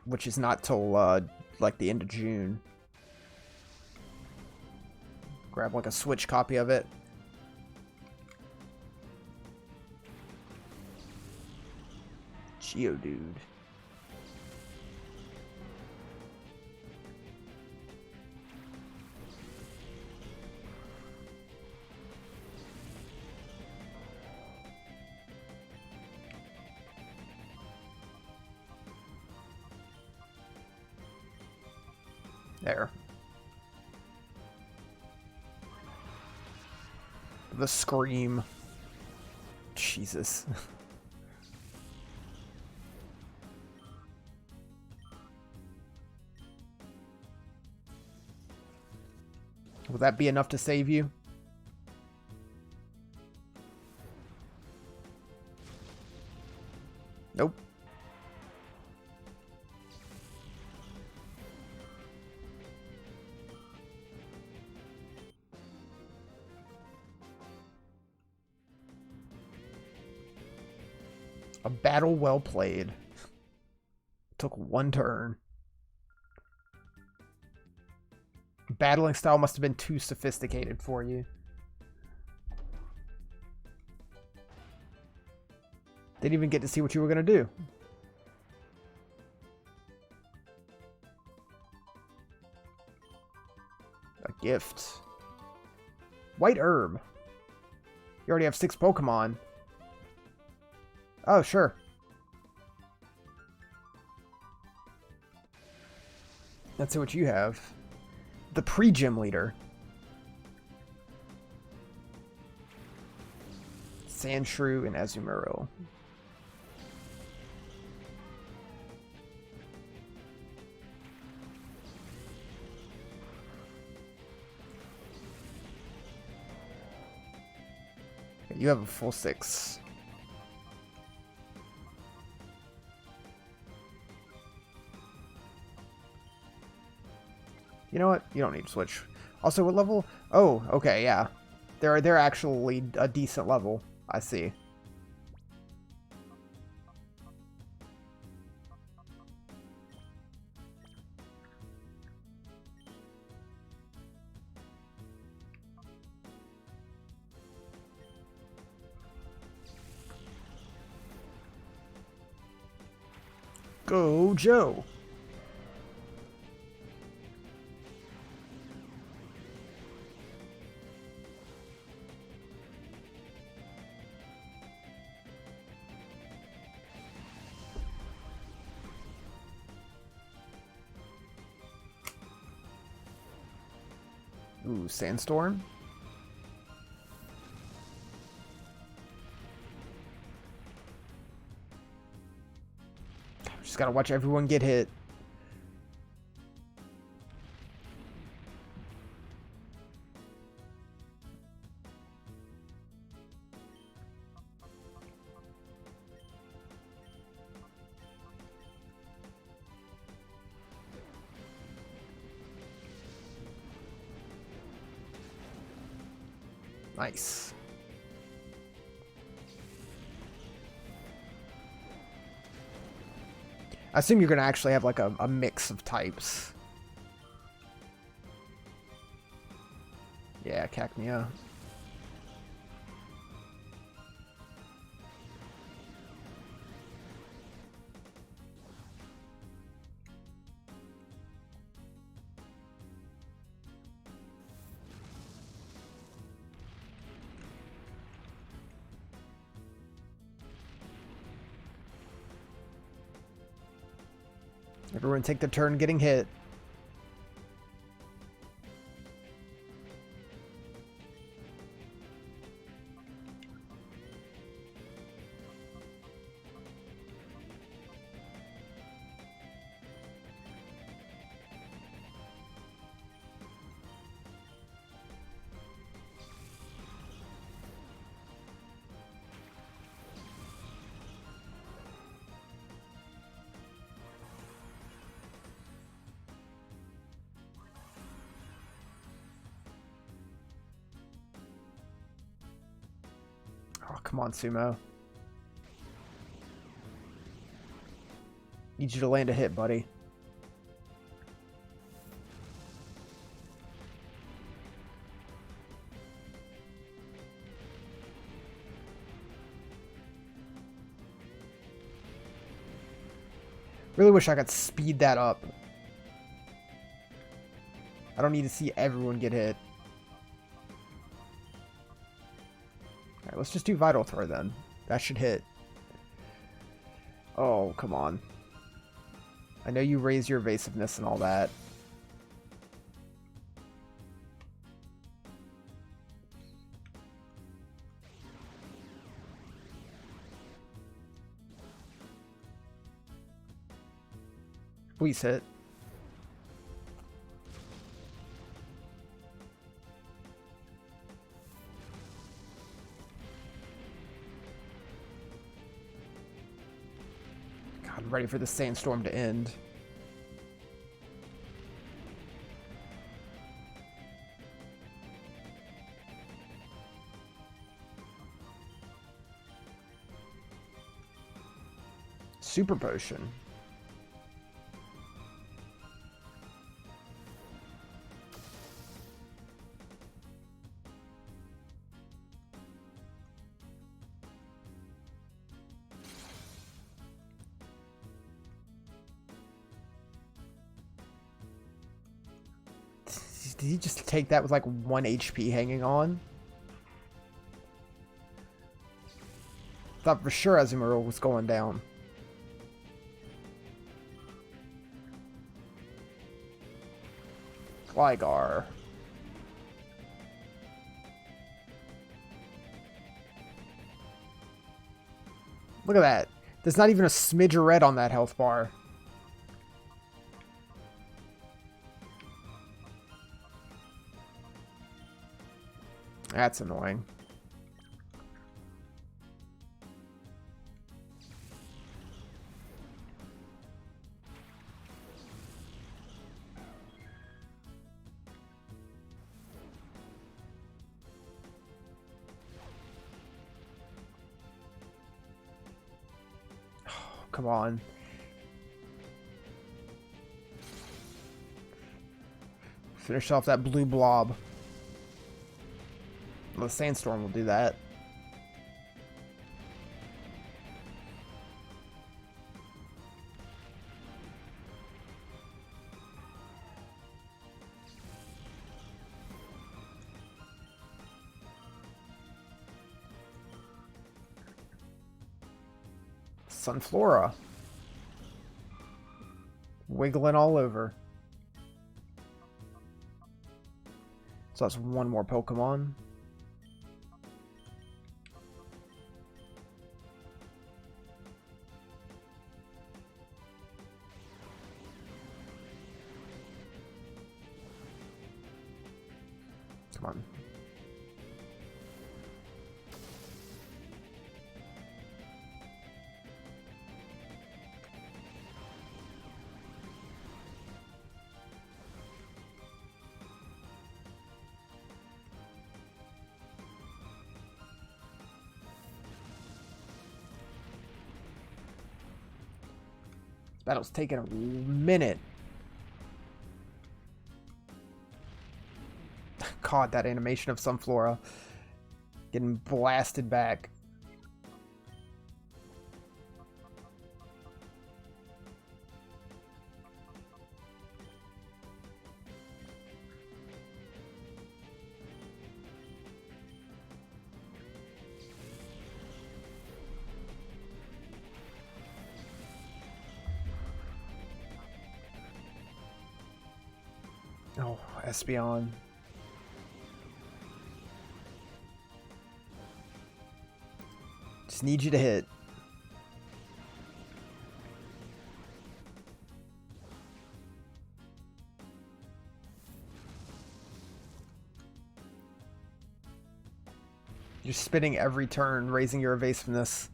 [SPEAKER 1] which is not till like the end of June. Grab like a Switch copy of it. Geodude. There. The scream. Jesus. Will that be enough to save you? Nope. A battle well played. Took one turn. Battling style must have been too sophisticated for you. Didn't even get to see what you were going to do. A gift. White herb. You already have 6 Pokemon. Oh, sure. Let's see what you have. The pre-gym leader. Sandshrew and Azumarill. You have a full 6. You know what? You don't need to switch. Also, what level? Oh, okay, yeah. They're actually a decent level. I see. Go, Joe. Ooh, Sandstorm. Just gotta watch everyone get hit. Nice. I assume you're going to actually have like a mix of types. Yeah, Cacnea. Everyone take their turn getting hit. Oh, come on, Sumo. Need you to land a hit, buddy. Really wish I could speed that up. I don't need to see everyone get hit. Alright, let's just do Vital Throw then. That should hit. Oh, come on. I know you raise your evasiveness and all that. Please hit. God, I'm ready for the sandstorm to end. Super Potion. Did he just take that with like 1 HP hanging on? Thought for sure Azumarill was going down. Gligar. Look at that. There's not even a smidge of red on that health bar. That's annoying. Come on. Finish off that blue blob. Well, the sandstorm will do that. Sunflora. Wiggling all over. So that's one more Pokemon. Come on. This battle's taking a minute. God, that animation of Sunflora getting blasted back. Oh, Espeon. Just need you to hit. You're spinning every turn, raising your evasiveness.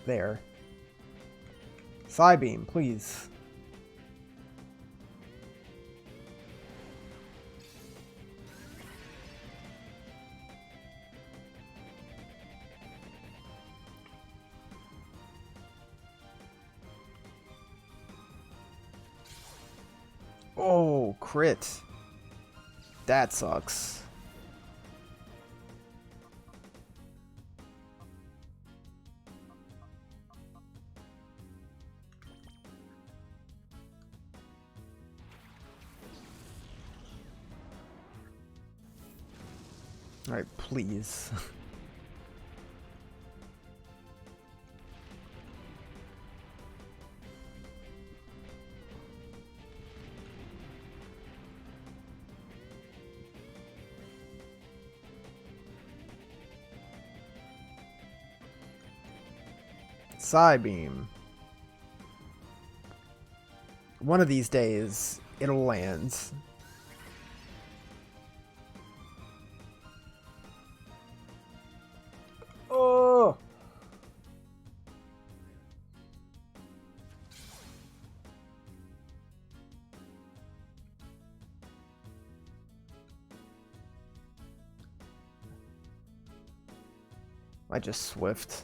[SPEAKER 1] There. Psybeam, please. Oh, crit. That sucks. Alright, please. Psybeam. One of these days, it'll land. Oh! I just Swift.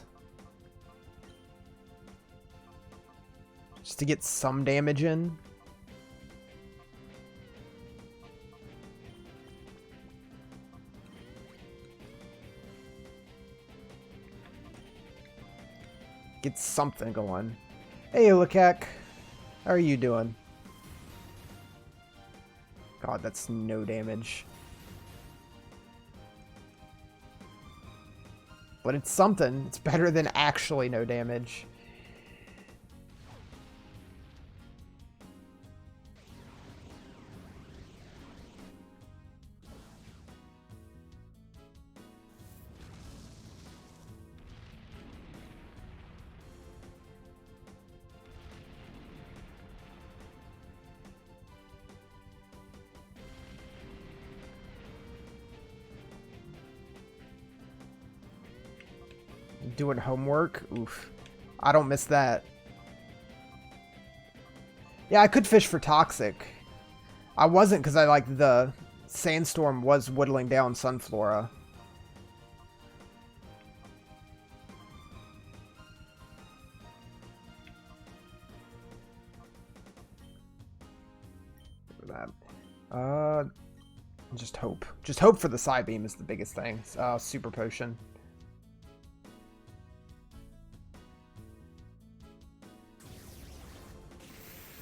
[SPEAKER 1] Just to get some damage in. Get something going. Hey, Ulakek. How are you doing? God, that's no damage. But it's something. It's better than actually no damage. Doing homework? Oof. I don't miss that. Yeah, I could fish for Toxic. I wasn't because I like the Sandstorm was whittling down Sunflora. Just hope. Just hope for the Psybeam is the biggest thing. Super Potion.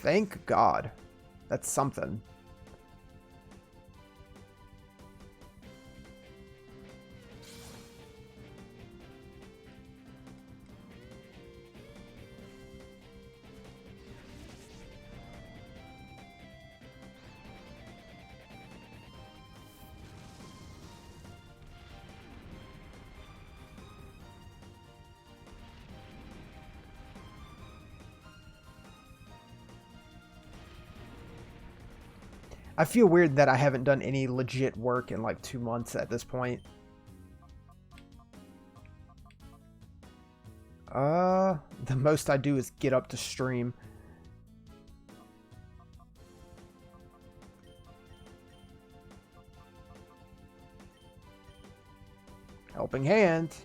[SPEAKER 1] Thank God. That's something. I feel weird that I haven't done any legit work in like 2 months at this point. The most I do is get up to stream. Helping hand.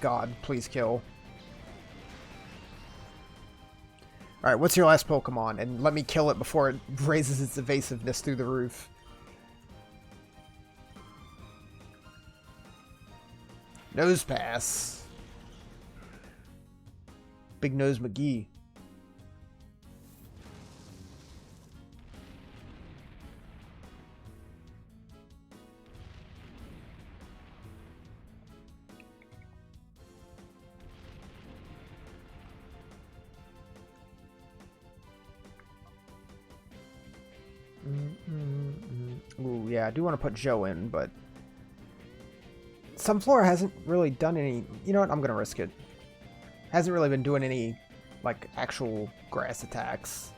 [SPEAKER 1] god, please kill. Alright, what's your last Pokemon? And let me kill it before it raises its evasiveness through the roof. Nose Pass. Big Nose McGee. Ooh, yeah, I do want to put Joe in, but Sunflora hasn't really done any... You know what? I'm going to risk it. Hasn't really been doing any, like, actual grass attacks.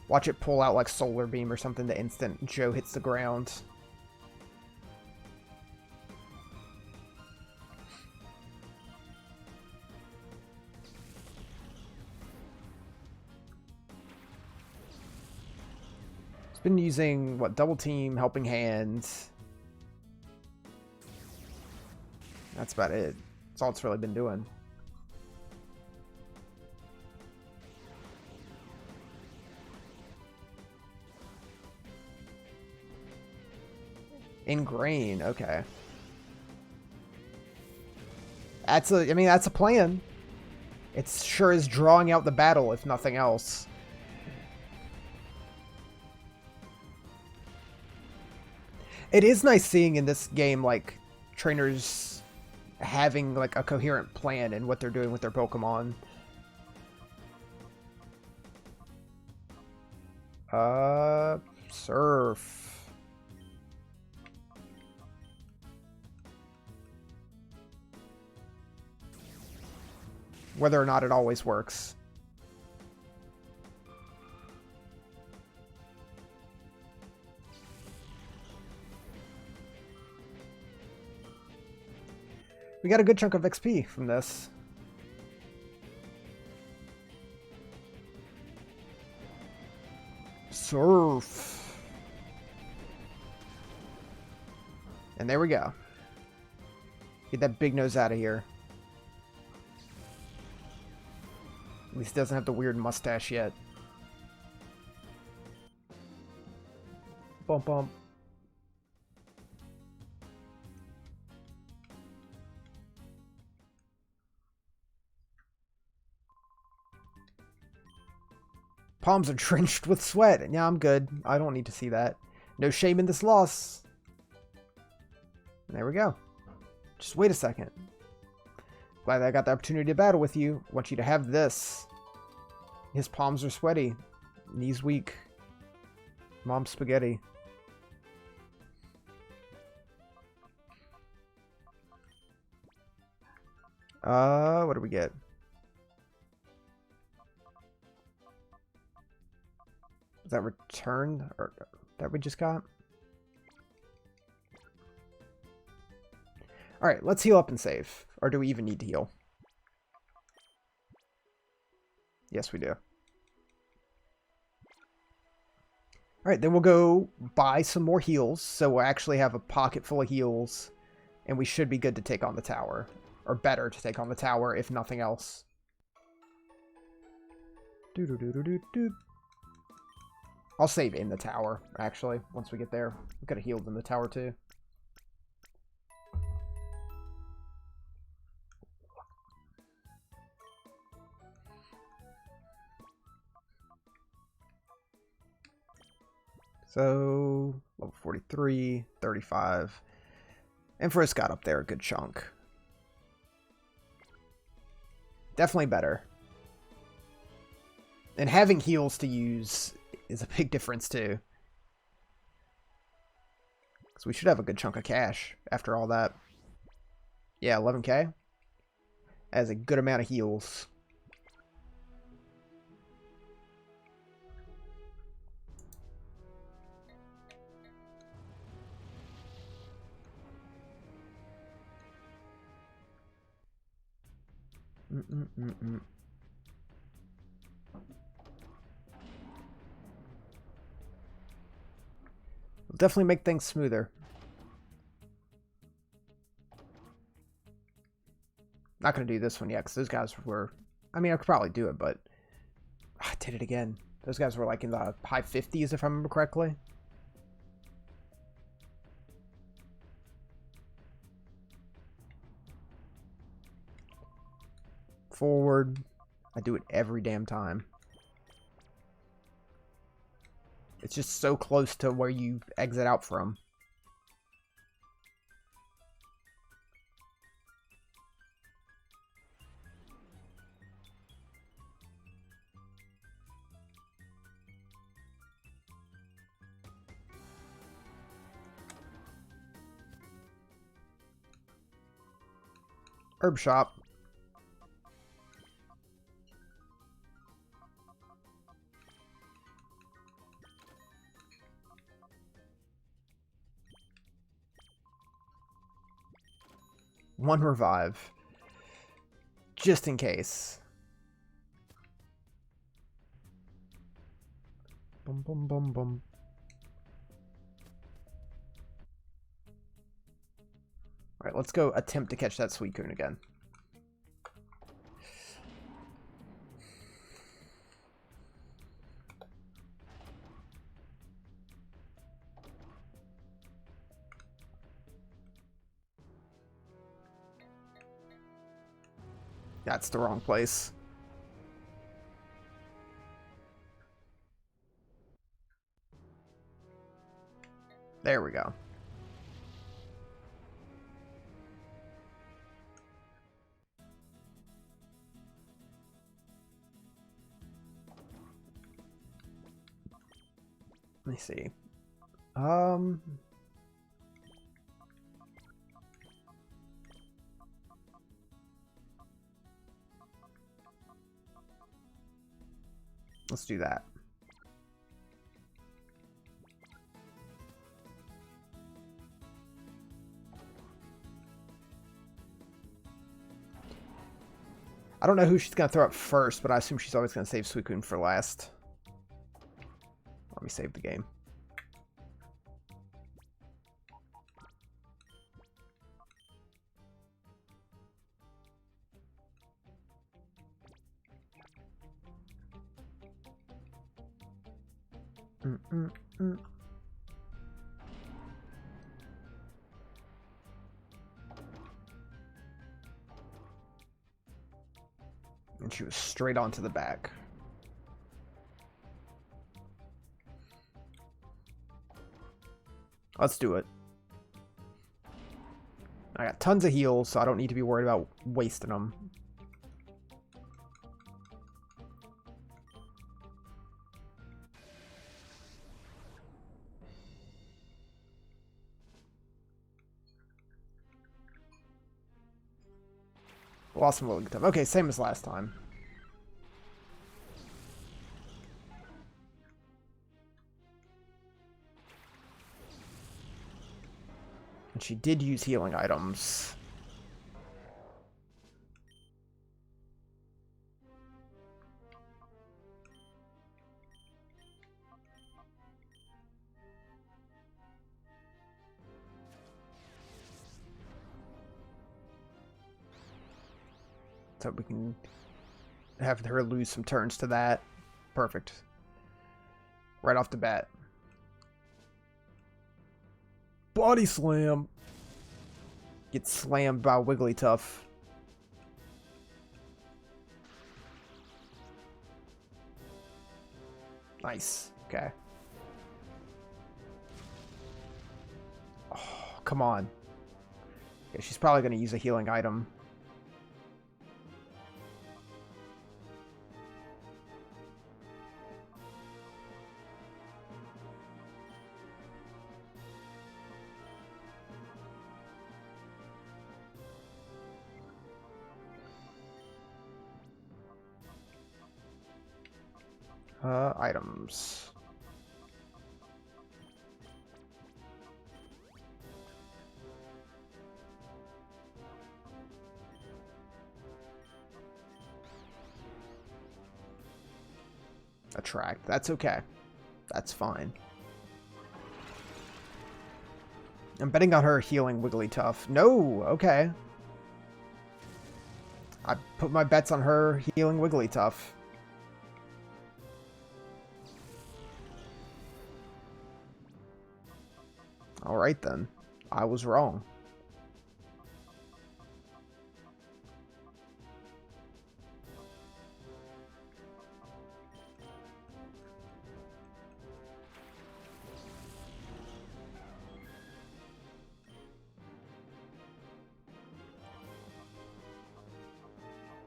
[SPEAKER 1] Watch it pull out, like, Solar Beam or something the instant Joe hits the ground. It's been using, what, Double Team, Helping Hand. That's about it. That's all it's really been doing. Ingrain, okay. I mean, that's a plan. It sure is drawing out the battle, if nothing else. It is nice seeing in this game, like, trainers having, like, a coherent plan in what they're doing with their Pokemon. Surf. Whether or not it always works. We got a good chunk of XP from this. Surf. And there we go. Get that big nose out of here. At least he doesn't have the weird mustache yet. Bump bump. Palms are drenched with sweat. Yeah, I'm good. I don't need to see that. No shame in this loss. There we go. Just wait a second. Glad that I got the opportunity to battle with you. I want you to have this. His palms are sweaty. Knees weak. Mom's spaghetti. What do we get? Is that return or that we just got? Alright, let's heal up and save. Or do we even need to heal? Yes, we do. Alright, then we'll go buy some more heals. So we'll actually have a pocket full of heals. And we should be good to take on the tower. Or better to take on the tower, if nothing else. I'll save in the tower, actually, once we get there. We could have healed in the tower, too. So, level 43, 35. And Frisk got up there a good chunk. Definitely better. And having heals to use is a big difference, too. So we should have a good chunk of cash after all that. Yeah, 11k. That is a good amount of heals. Will definitely make things smoother. Not going to do this one yet, because those guys were... I mean, I could probably do it, but... I did it again. Those guys were like in the high 50s, if I remember correctly. Forward. I do it every damn time. It's just so close to where you exit out from. Herb shop. One revive. Just in case. Boom, boom, boom, boom. Alright, let's go attempt to catch that Suicune again. That's the wrong place. There we go. Let me see. Let's do that. I don't know who she's going to throw up first, but I assume she's always going to save Suicune for last. Let me save the game. And she was straight onto the back. Let's do it. I got tons of heals, so I don't need to be worried about wasting them. Lost some loading time. Okay, same as last time. And she did use healing items. So we can have her lose some turns to that. Perfect. Right off the bat. Body slam. Get slammed by Wigglytuff. Nice. Okay. Oh, come on. Yeah, she's probably going to use a healing item. Items. Attract. That's okay. That's fine. I'm betting on her healing Wigglytuff. No! Okay. I put my bets on her healing Wigglytuff. Alright then. I was wrong.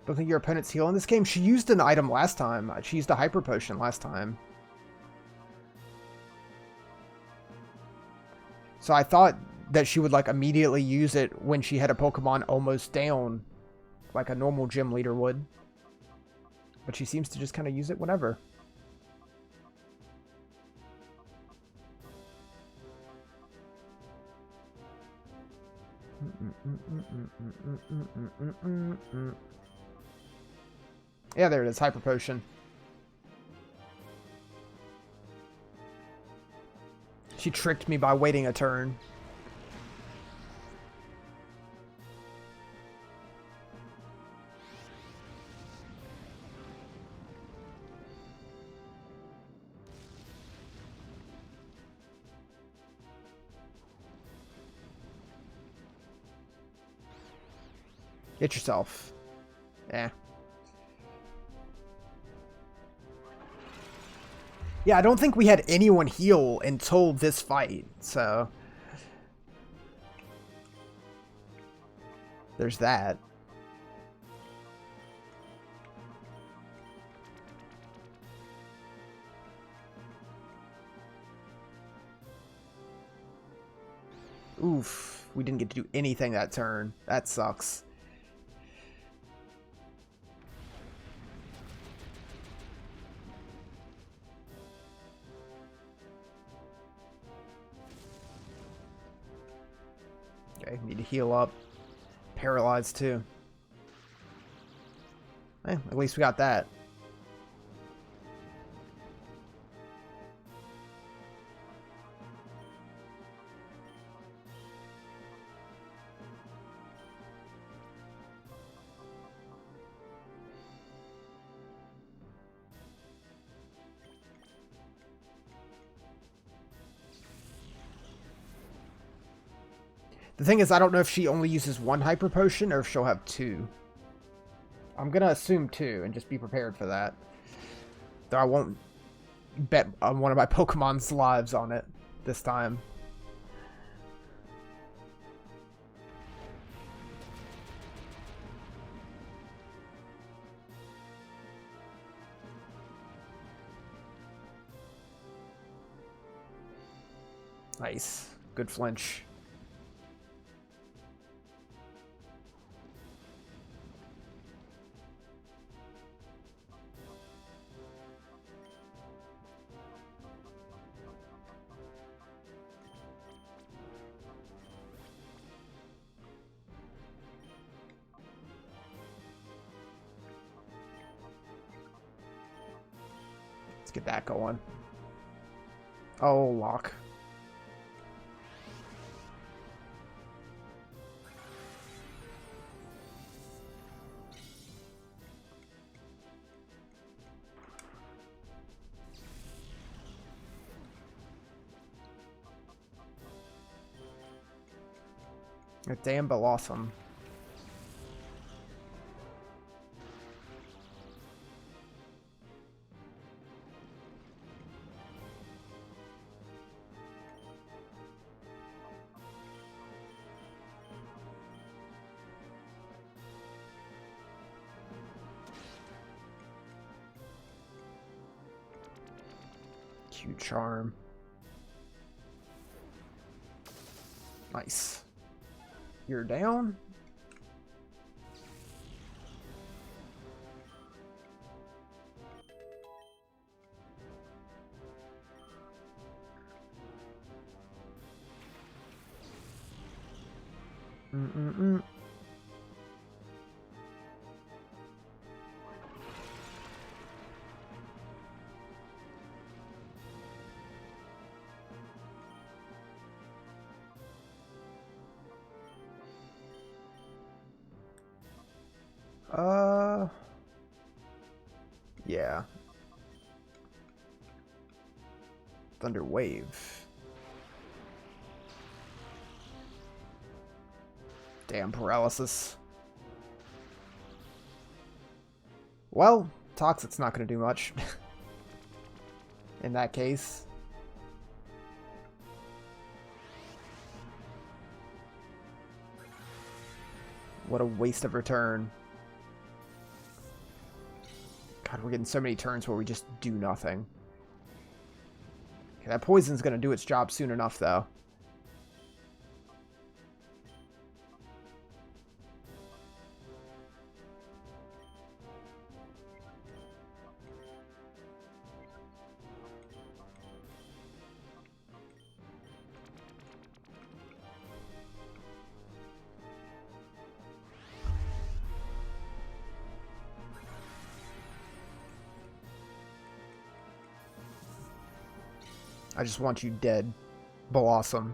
[SPEAKER 1] Don't think your opponent's heal in this game? She used an item last time. She used a Hyper Potion last time. So I thought that she would like immediately use it when she had a Pokemon almost down, like a normal gym leader would. But she seems to just kind of use it whenever. Yeah, there it is, Hyper Potion. She tricked me by waiting a turn. Get yourself. Yeah. Yeah, I don't think we had anyone heal until this fight, so... There's that. Oof, we didn't get to do anything that turn. That sucks. Okay, need to heal up. Paralyzed too. At least we got that. The thing is, I don't know if she only uses one Hyper Potion or if she'll have two. I'm gonna assume two and just be prepared for that. Though I won't bet on one of my Pokemon's lives on it this time. Nice. Good flinch. Let's get that going. Oh, lock. A damn Blossom. Cute charm. Nice. You're down. Mm-mm-mm. Yeah. Thunder Wave. Damn paralysis. Well, Toxic's not going to do much. In that case. What a waste of return. God, we're getting so many turns where we just do nothing. Okay, that poison's going to do its job soon enough, though. I just want you dead. Blossom.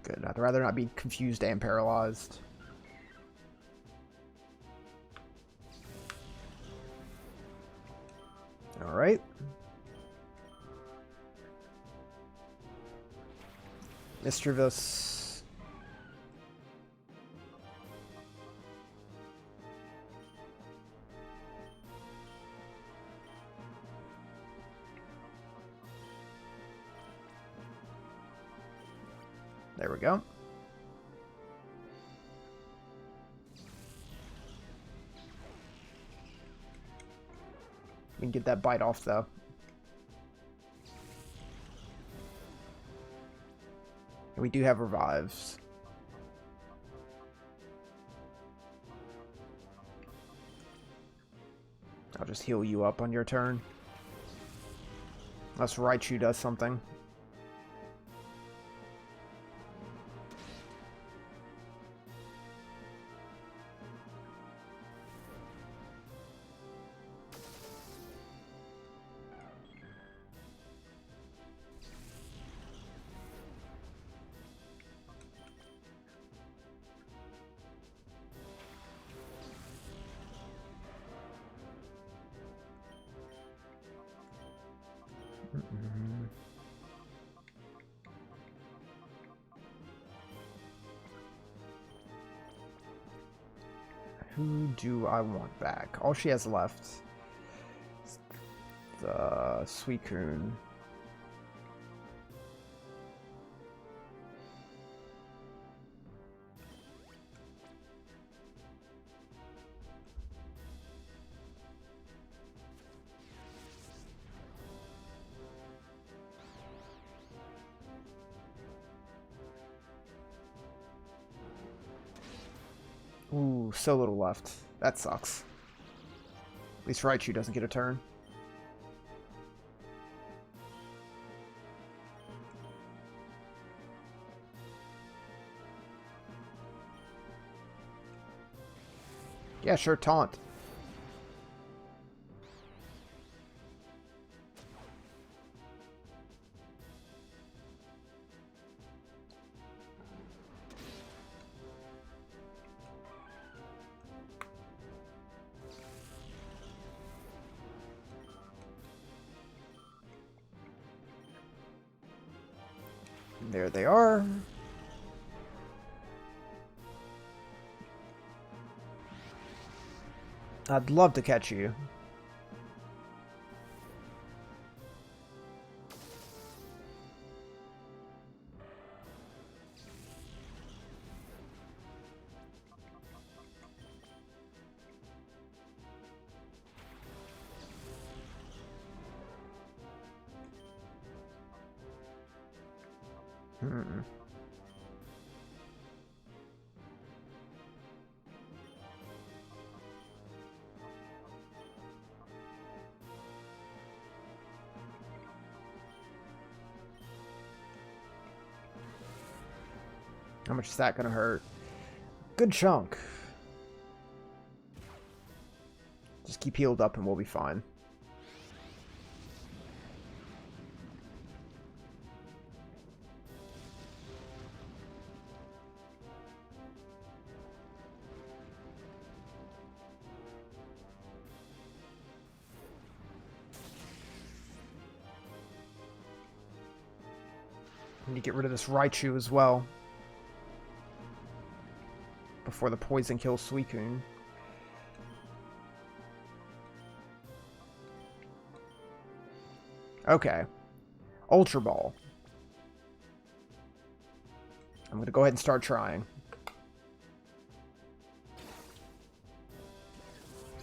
[SPEAKER 1] Good. I'd rather not be confused and paralyzed. Alright. Mischievous. There we go. We can get that bite off, though. And we do have revives. I'll just heal you up on your turn. Unless Raichu does something. Who do I want back? All she has left is the Suicune. Ooh, so little left. That sucks. At least Raichu doesn't get a turn. Yeah, sure, taunt. There they are. I'd love to catch you. How much is that gonna hurt? Good chunk. Just keep healed up and we'll be fine. I need to get rid of this Raichu as well. Before the poison kills Suicune. Okay. Ultra Ball. I'm going to go ahead and start trying.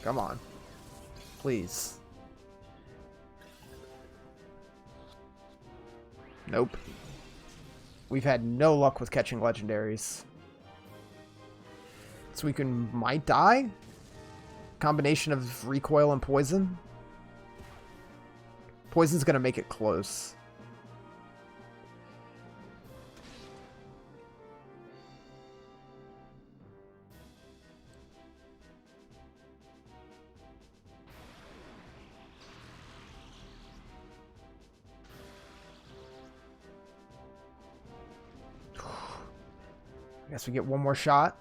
[SPEAKER 1] Come on. Please. Nope. We've had no luck with catching legendaries. Suicune might die? Combination of recoil and poison? Poison's gonna make it close. I guess we get one more shot.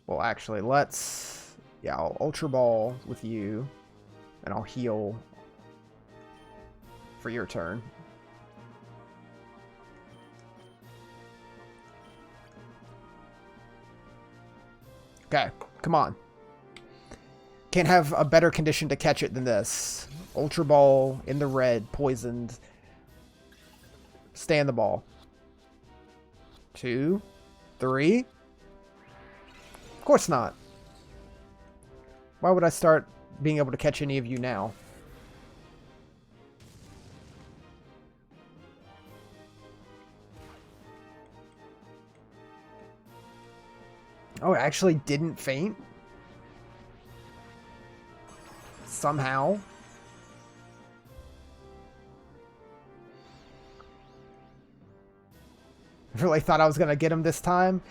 [SPEAKER 1] Well, actually, let's... Yeah, I'll Ultra Ball with you. And I'll heal for your turn. Okay, come on. Can't have a better condition to catch it than this. Ultra Ball in the red, poisoned. Stay in the ball. 2, 3. Of course not. Why would I start being able to catch any of you now? Oh, it actually didn't faint? Somehow. I really thought I was going to get him this time.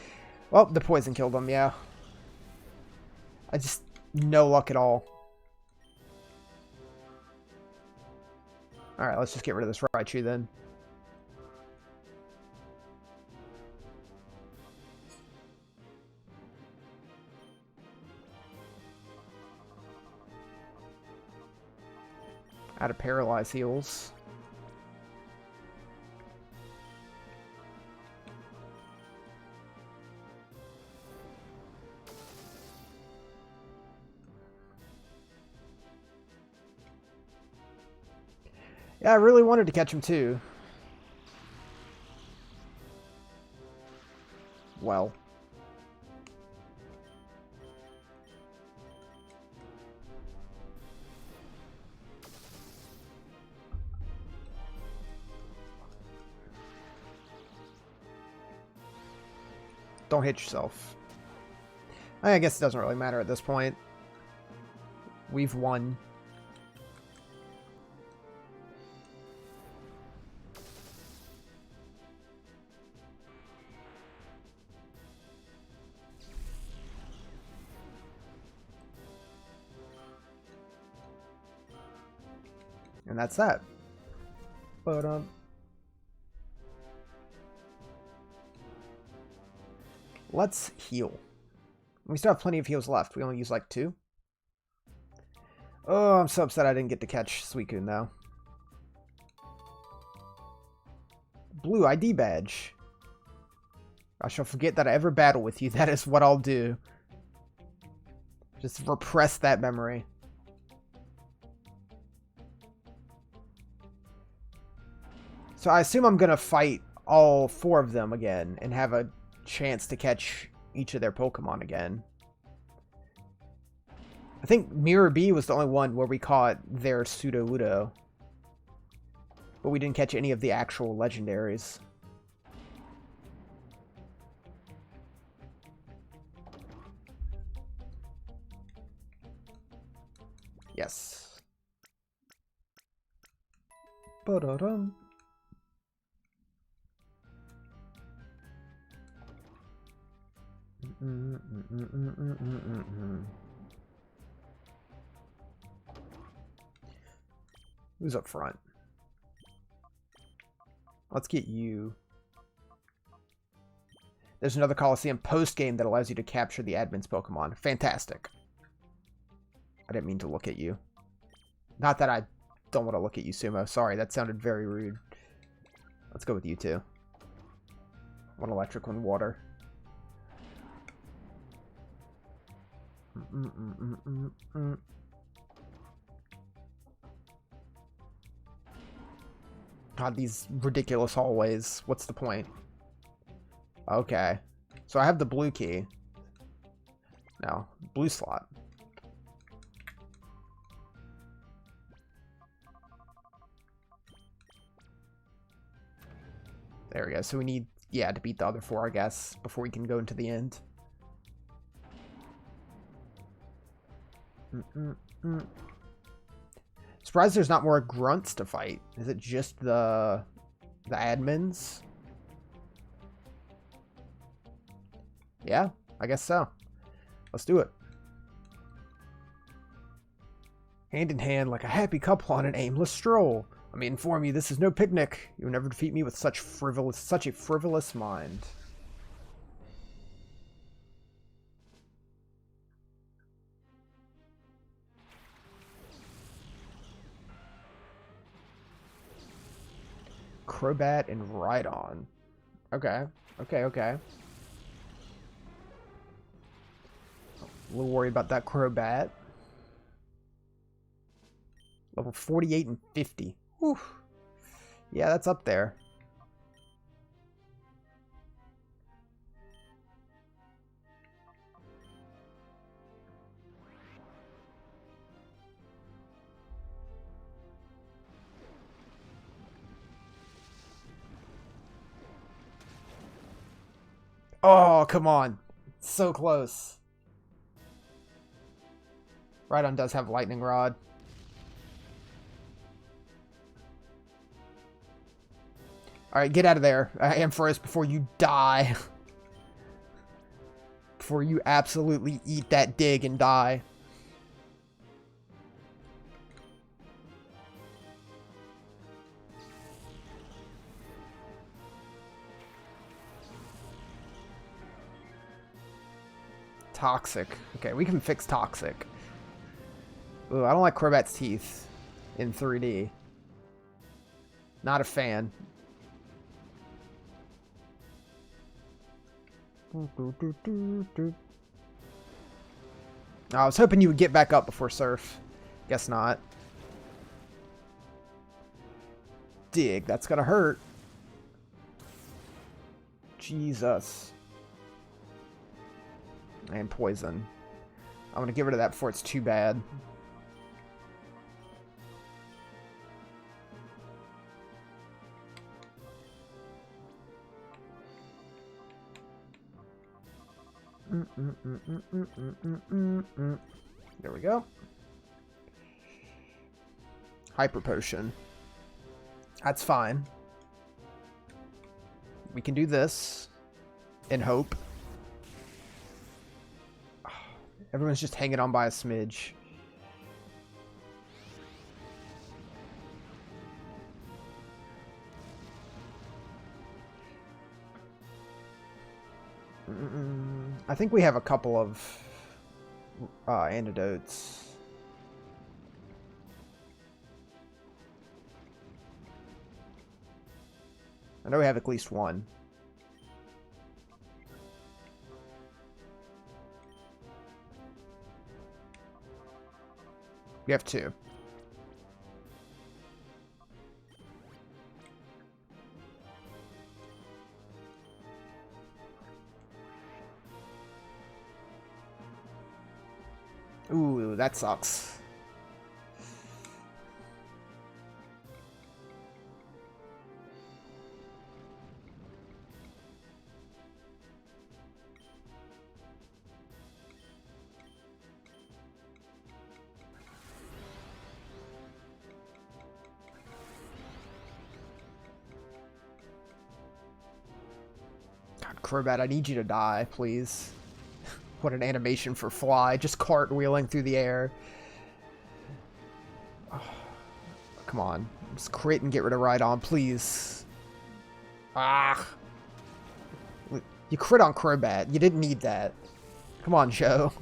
[SPEAKER 1] Well, the poison killed him, yeah. I just... no luck at all. Alright, let's just get rid of this Raichu then. Out of Paralyze heals. Yeah, I really wanted to catch him too. Well. Don't hit yourself. I guess it doesn't really matter at this point. We've won. And that's that. But, let's heal. We still have plenty of heals left. We only use like 2. Oh, I'm so upset I didn't get to catch Suicune, though. Blue ID badge. I shall forget that I ever battle with you. That is what I'll do. Just repress that memory. So I assume I'm going to fight all 4 of them again and have a chance to catch each of their Pokemon again. I think Mirror B was the only one where we caught their Sudowoodo. But we didn't catch any of the actual legendaries. Yes. Ba-da-dum. Who's up front? Let's get you. There's another Colosseum post-game that allows you to capture the admin's Pokemon. Fantastic. I didn't mean to look at you. Not that I don't want to look at you, Sumo. Sorry, that sounded very rude. Let's go with you two. One electric, one water. God, these ridiculous hallways. What's the point? Okay. So I have the blue key. No, blue slot. There we go. So we need, yeah, to beat the other 4, I guess, before we can go into the end. Surprised there's not more grunts to fight. Is it just the admins? Yeah, I guess so. Let's do it. Hand in hand like a happy couple on an aimless stroll. Let me inform you, this is no picnic. You will never defeat me with such a frivolous mind. Crobat and Rhydon. Okay. Okay. A little worried about that Crobat. Level 48 and 50. Whew. Yeah, that's up there. Oh, come on. So close. Rhydon does have Lightning Rod. Alright, get out of there. Ampharos, before you die. Before you absolutely eat that dig and die. Toxic. Okay, we can fix Toxic. Ooh, I don't like Crobat's teeth in 3D. Not a fan. I was hoping you would get back up before Surf. Guess not. Dig, that's gonna hurt. Jesus. And poison. I'm gonna get rid of that before it's too bad. There we go. Hyper Potion. That's fine. We can do this. In hope. Everyone's just hanging on by a smidge. I think we have a couple of antidotes. I know we have at least one. We have 2. Ooh, that sucks. God, Crobat, I need you to die, please. What an animation for Fly, just cartwheeling through the air. Oh, come on. Just crit and get rid of Rhydon, please. Ah. You crit on Crobat. You didn't need that. Come on, Joe.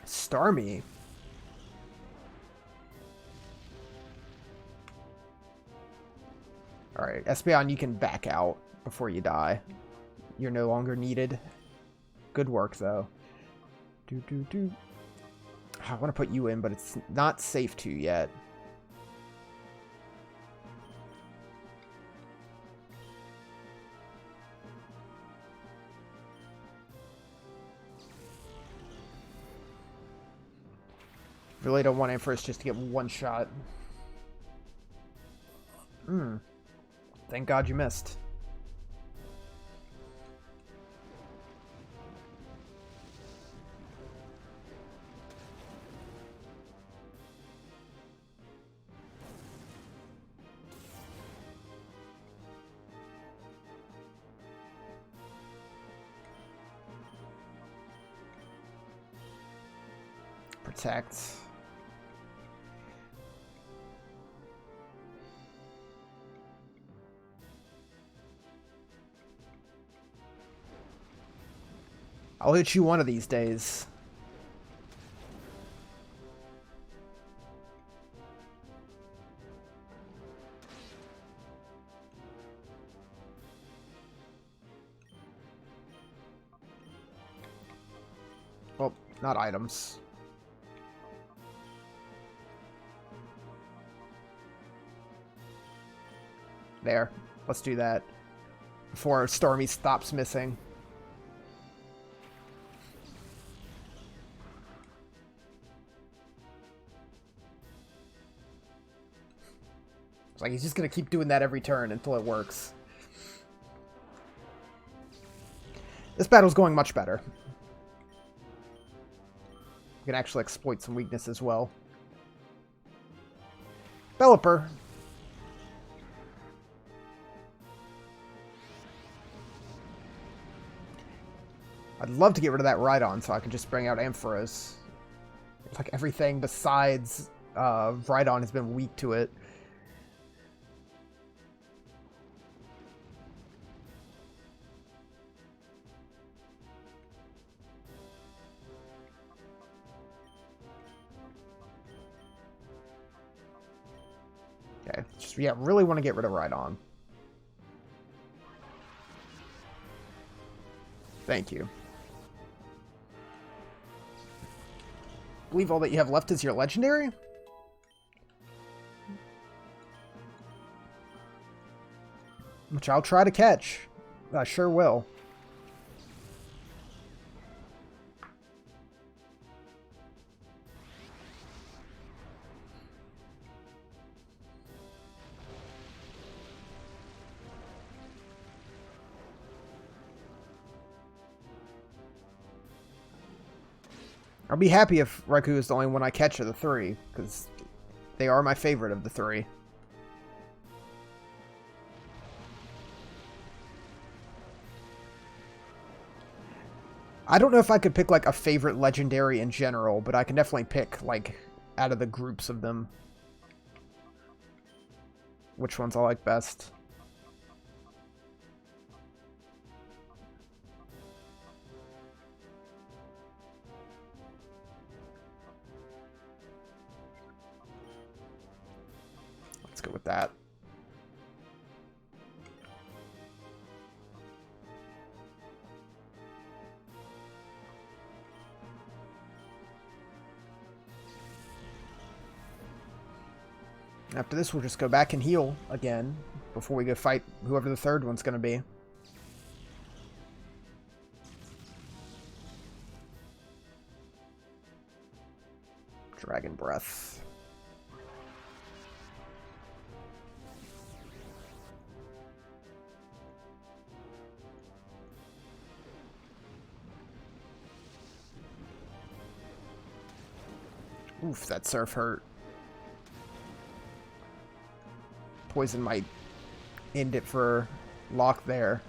[SPEAKER 1] Starmie. Alright, Espeon, you can back out before you die. You're no longer needed. Good work, though. I want to put you in, but it's not safe to yet. Really don't want Ampharos just to get one shot. Thank God you missed. Protect. I'll hit you one of these days. Well, not items. There. Let's do that. Before Stormy stops missing. It's like he's just going to keep doing that every turn until it works. This battle's going much better. We can actually exploit some weakness as well. Pelipper. I'd love to get rid of that Rhydon so I could just bring out Ampharos. It's like everything besides Rhydon has been weak to it. Okay, just, yeah, really want to get rid of Rhydon. Thank you. I believe all that you have left is your legendary? Which I'll try to catch. I sure will. I'll be happy if Raikou is the only one I catch of the three, because they are my favorite of the three. I don't know if I could pick, like, a favorite legendary in general, but I can definitely pick, like, out of the groups of them, which ones I like best. Let's go with that. After this, we'll just go back and heal again before we go fight whoever the third one's going to be. Dragon Breath. Oof, that surf hurt. Poison might end it for Locke there.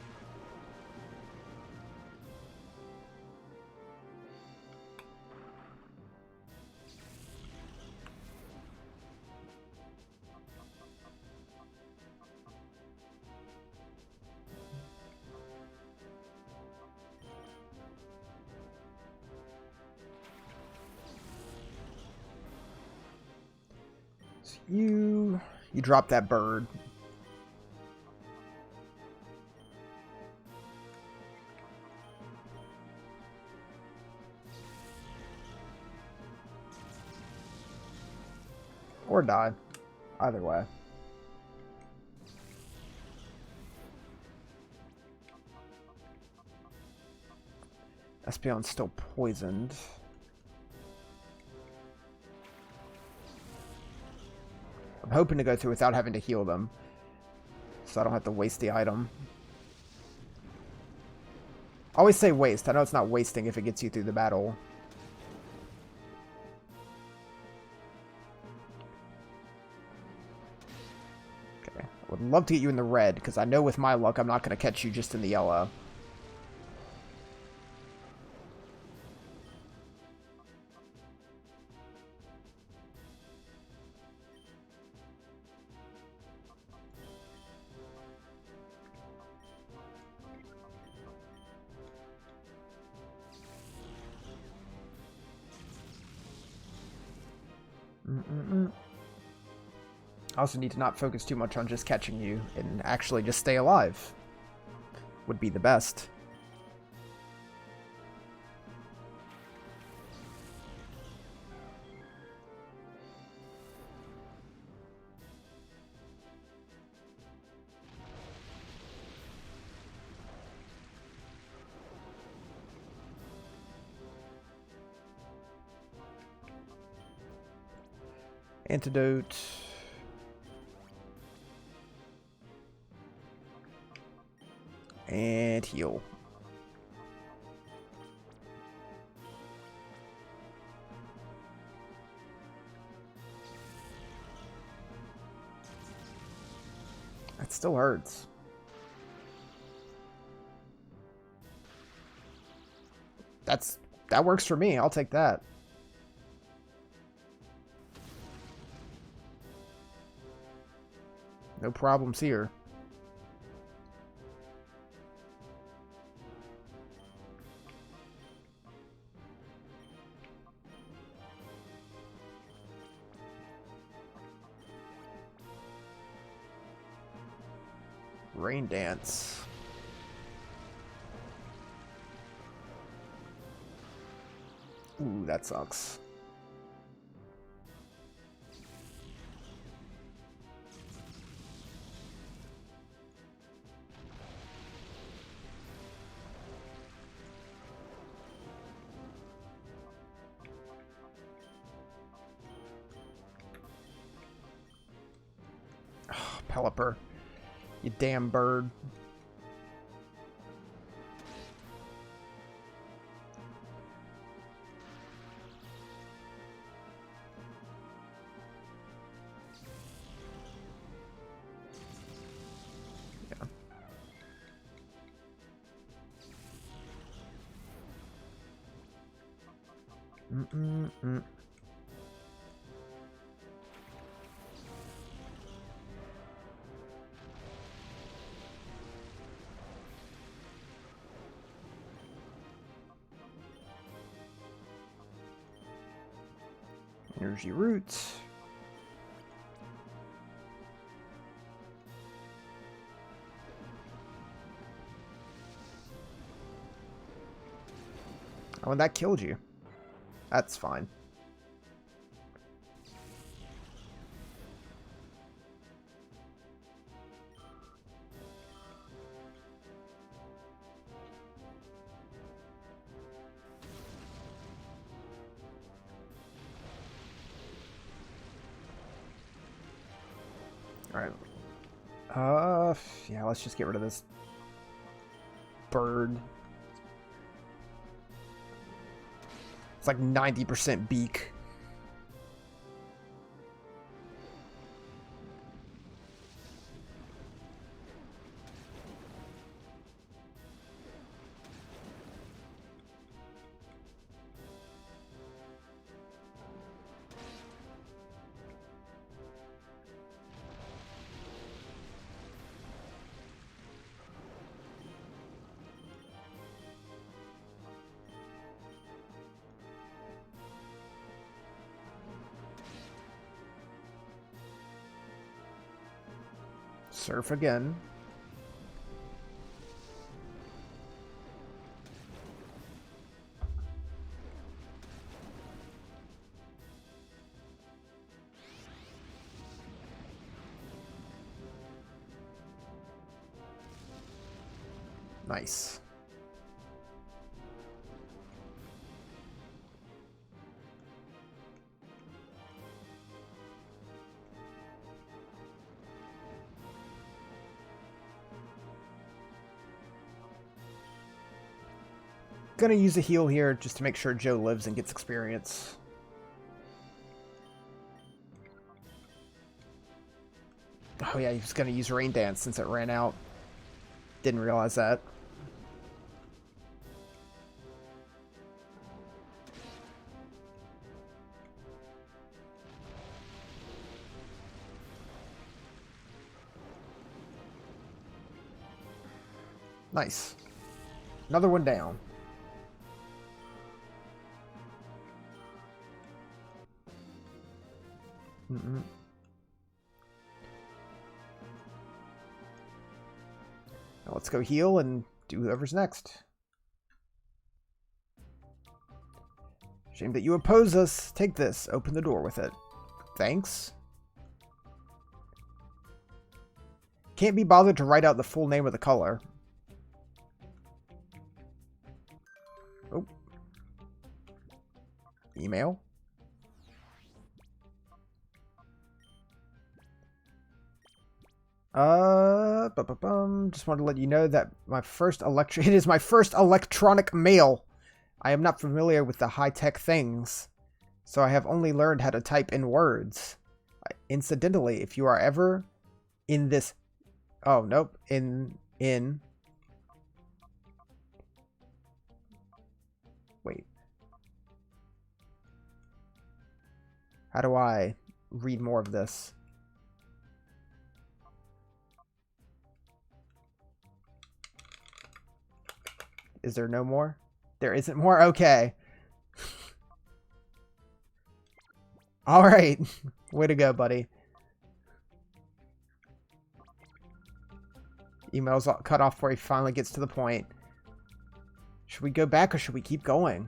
[SPEAKER 1] So you drop that bird. or die. Either way. Espeon's still poisoned. I'm hoping to go through without having to heal them, so I don't have to waste the item. I always say waste. I know it's not wasting if it gets you through the battle. Okay. I would love to get you in the red, because I know with my luck I'm not going to catch you just in the yellow. I also need to not focus too much on just catching you and actually just stay alive. Would be the best. Antidote. And heal. That still hurts. That works for me. I'll take that. No problems here. Rain Dance. Ooh, that sucks. Oh, Pelipper. You damn bird. Yeah. Mm-mm-mm. Energy roots. Oh, and that killed you. That's fine. Alright. Yeah, let's just get rid of this bird. It's like 90% beak. Surf again. Nice. Gonna use a heal here just to make sure Joe lives and gets experience. Oh yeah, he was gonna use Rain Dance since it ran out. Didn't realize that. Nice. Another one down. Mm-mm. Now let's go heal and do whoever's next. Shame that you oppose us. Take this. Open the door with it. Thanks. Can't be bothered to write out the full name of the color. Oh. Email. Just wanted to let you know that it is my first electronic mail. I am not familiar with the high-tech things, so I have only learned how to type in words. Incidentally, if you are ever in this... Oh, nope. Wait. How do I read more of this? Is there no more? There isn't more? Okay. Alright. Way to go, buddy. Email's cut off before he finally gets to the point. Should we go back or should we keep going?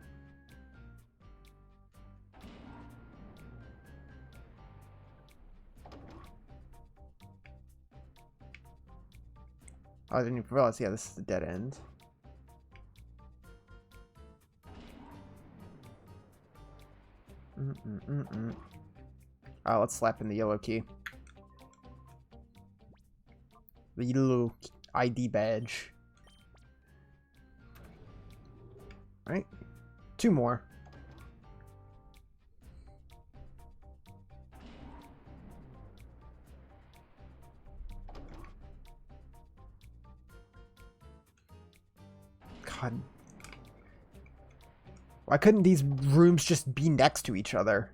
[SPEAKER 1] Oh, I didn't even realize. Yeah, this is the dead end. Let's slap in the yellow key. The yellow ID badge. Right? 2 more. God. Why couldn't these rooms just be next to each other?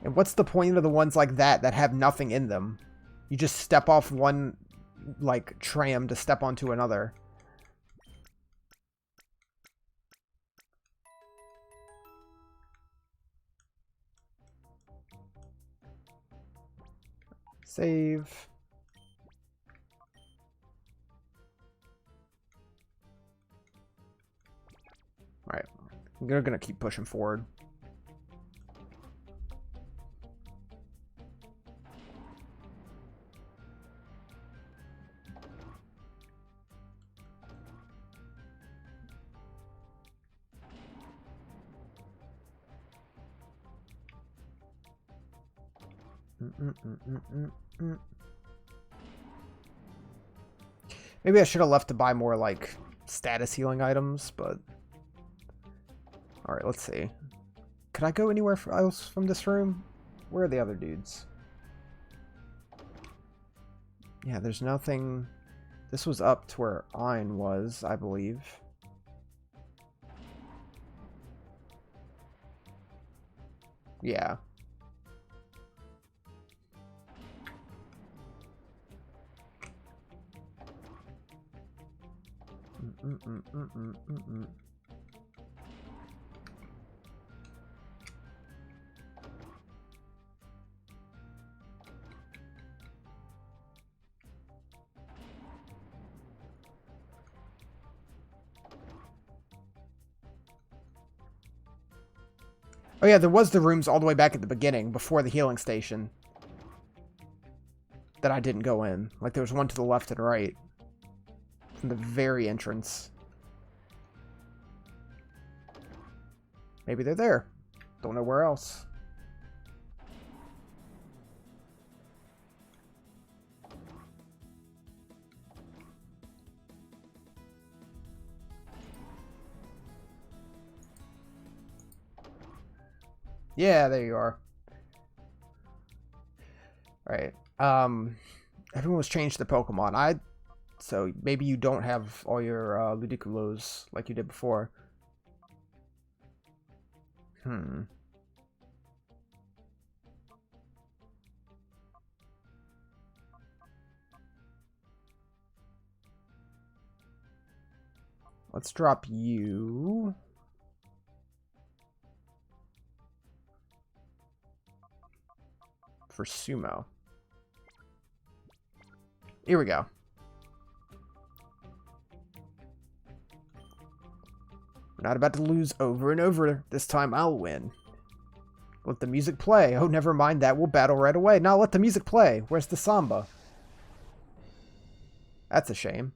[SPEAKER 1] And what's the point of the ones like that have nothing in them? You just step off one, like, tram to step onto another. Save. Alright. We're gonna keep pushing forward. Maybe I should have left to buy more, like, status healing items, but... Alright, let's see. Could I go anywhere else from this room? Where are the other dudes? Yeah, there's nothing... This was up to where Ein was, I believe. Yeah. Oh yeah, there was the rooms all the way back at the beginning, before the healing station. that I didn't go in. Like, there was one to the left and right. From the very entrance. Maybe they're there. Don't know where else. Yeah, there you are. Alright. Everyone's changed the Pokemon. So maybe you don't have all your Ludicrolos like you did before. Let's drop you. For Sumo. Here we go. We're not about to lose over and over. This time I'll win. Let the music play. Oh, never mind that. We'll battle right away. Now let the music play. Where's the samba? That's a shame.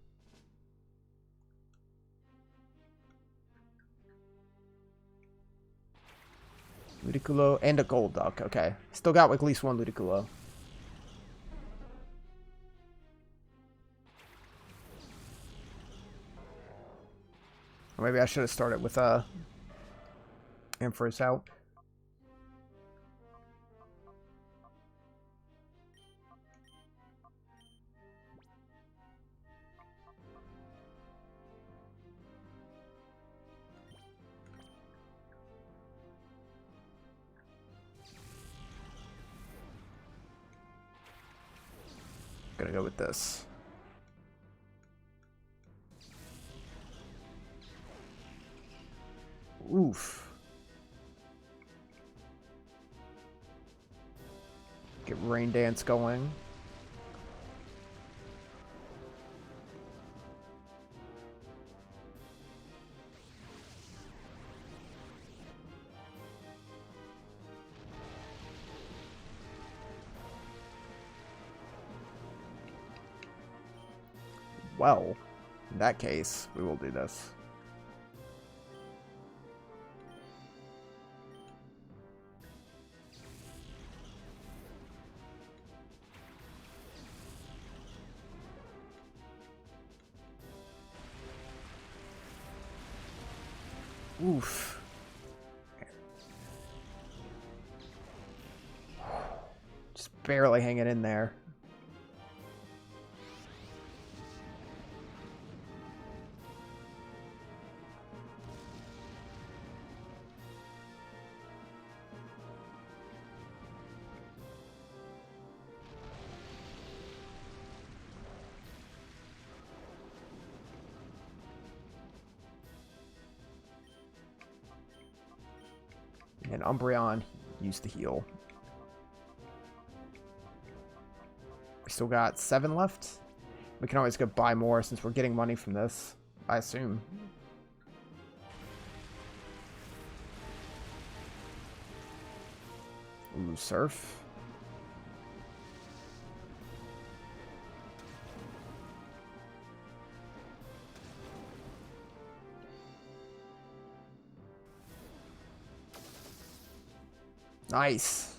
[SPEAKER 1] Ludicolo and a gold duck. Okay. Still got at least one Ludicolo. Or maybe I should have started with Empress out. Gonna go with this. Oof. Get Rain Dance going. Well, in that case, we will do this. Oof. Just barely hanging in there. And Umbreon used the heal. We still got 7 left. We can always go buy more since we're getting money from this, I assume. Ooh, Surf. Nice.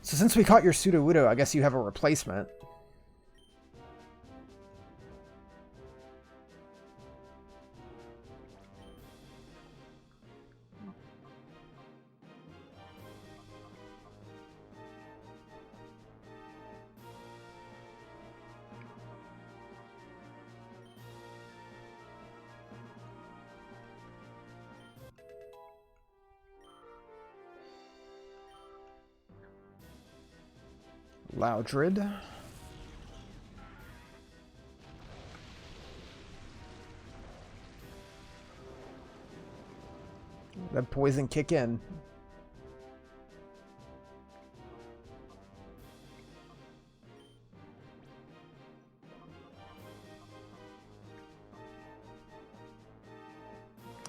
[SPEAKER 1] So since we caught your Sudowoodo, I guess you have a replacement. Loudred. That poison kick in.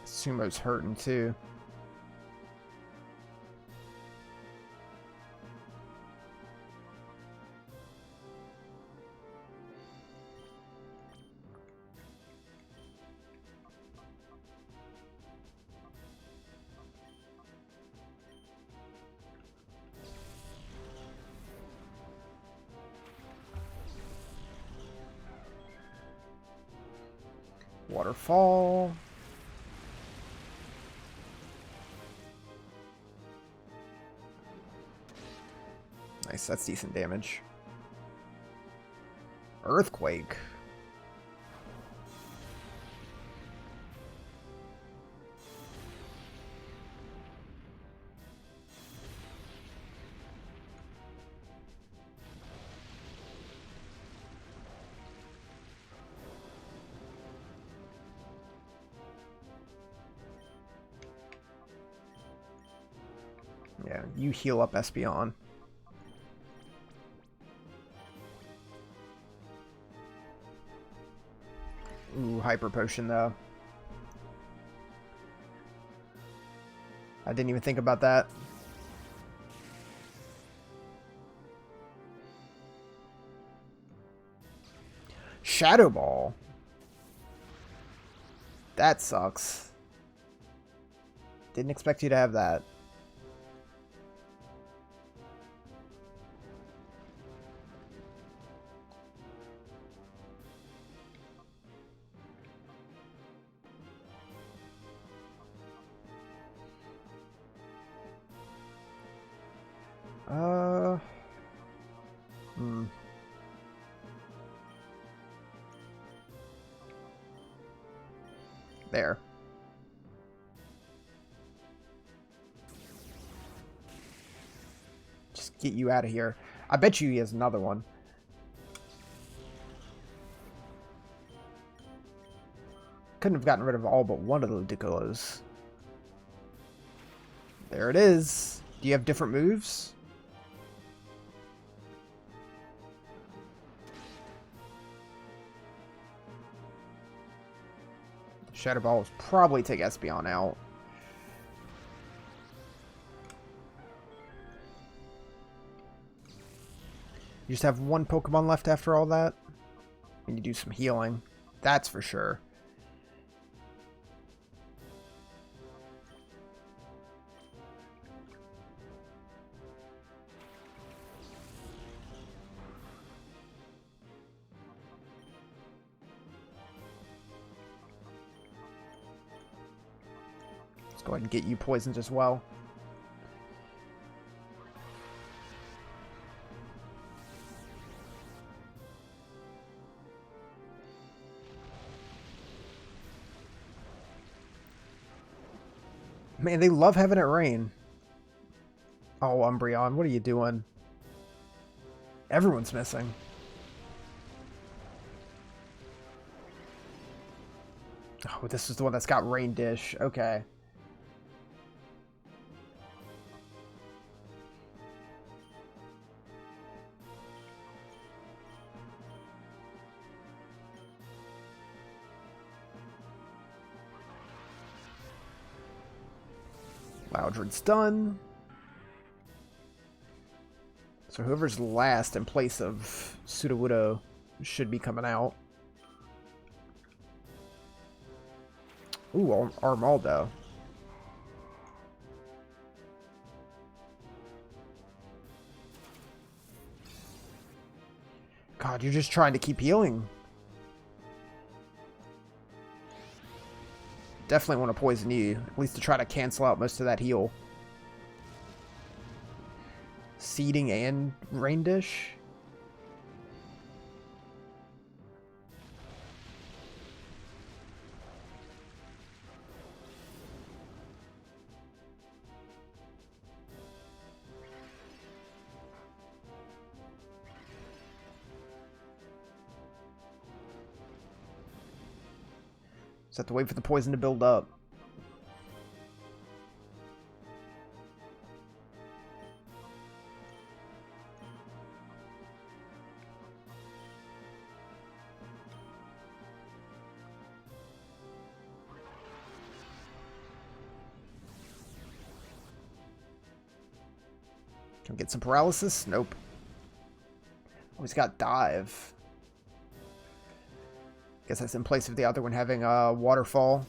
[SPEAKER 1] Sumo's hurting too. Waterfall. Nice, that's decent damage. Earthquake. Yeah, you heal up Espeon. Ooh, Hyper Potion, though. I didn't even think about that. Shadow Ball. That sucks. Didn't expect you to have that. There. Just get you out of here. I bet you he has another one. Couldn't have gotten rid of all but one of the Ludicrolos. There it is. Do you have different moves? Shadow Ball will probably take Espeon out. You just have one Pokemon left after all that? And you do some healing. That's for sure. Let's go ahead and get you poisoned as well. Man, they love having it rain. Oh, Umbreon, what are you doing? Everyone's missing. Oh, this is the one that's got Rain Dish. Okay. Loudred's done. So whoever's last in place of Sudowoodo should be coming out. Ooh, Armaldo. God, you're just trying to keep healing. Definitely want to poison you, at least to try to cancel out most of that heal. Seeding and Rain Dish? Just have to wait for the poison to build up. Can we get some paralysis? Nope. Oh, he's got dive. Guess that's in place of the other one having a waterfall.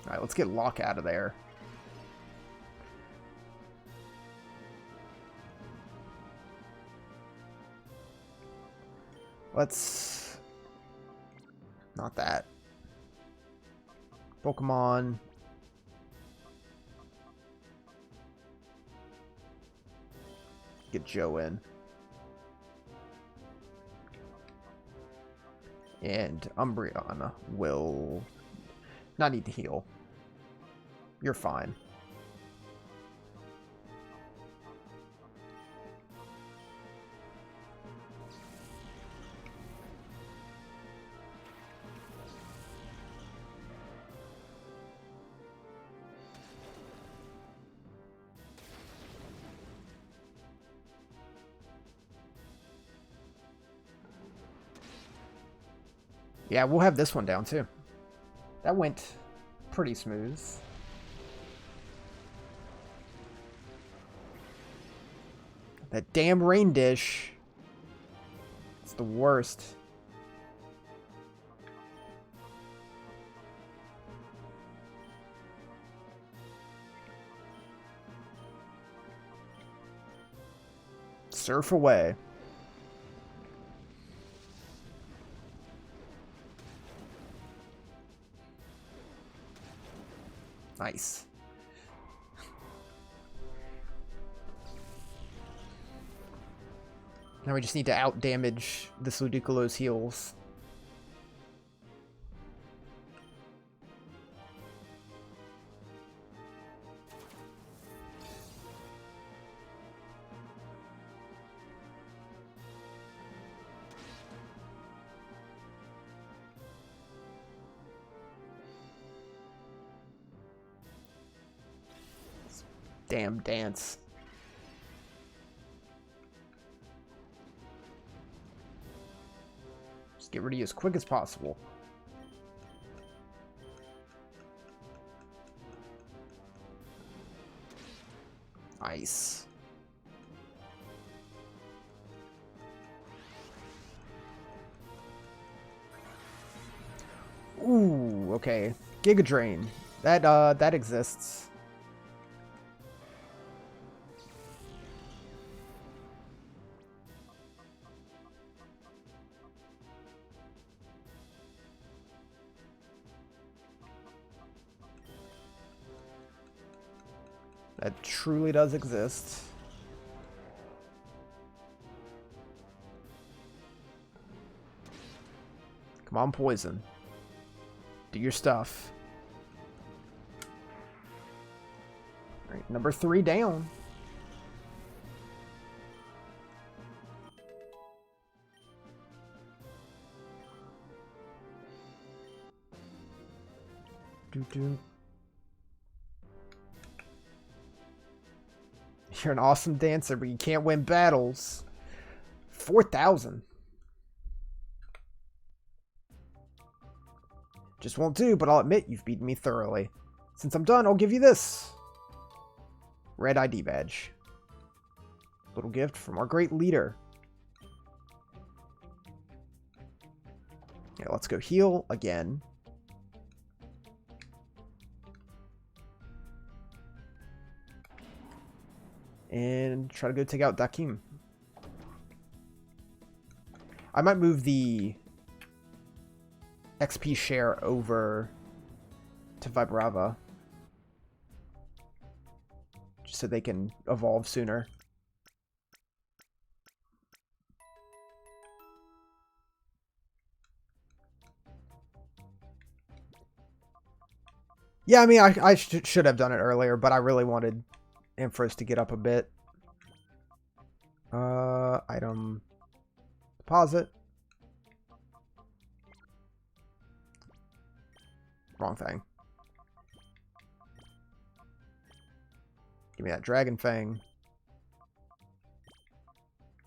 [SPEAKER 1] Alright, let's get Locke out of there. Let's... Not that. Pokemon. Get Joe in. And Umbreon will not need to heal. You're fine. Yeah, we'll have this one down too. That went pretty smooth. That damn rain dish. It's the worst. Surf away. Nice. Now we just need to out-damage this Ludicolo's heals. Damn dance. Just get rid of you as quick as possible. Nice. Ooh, okay. Giga Drain. That exists. That truly does exist. Come on, Poison. Do your stuff. Alright, number 3 down. Doo-doo. You're an awesome dancer, but you can't win battles. 4,000. Just won't do, but I'll admit you've beaten me thoroughly. Since I'm done, I'll give you this. Red ID badge. Little gift from our great leader. Yeah, let's go heal again. And try to go take out Dakim. I might move the XP share over to Vibrava. Just so they can evolve sooner. Yeah, I mean, I should have done it earlier, but I really wanted Ampharos to get up a bit. Item deposit. Wrong thing. Give me that Dragon Fang.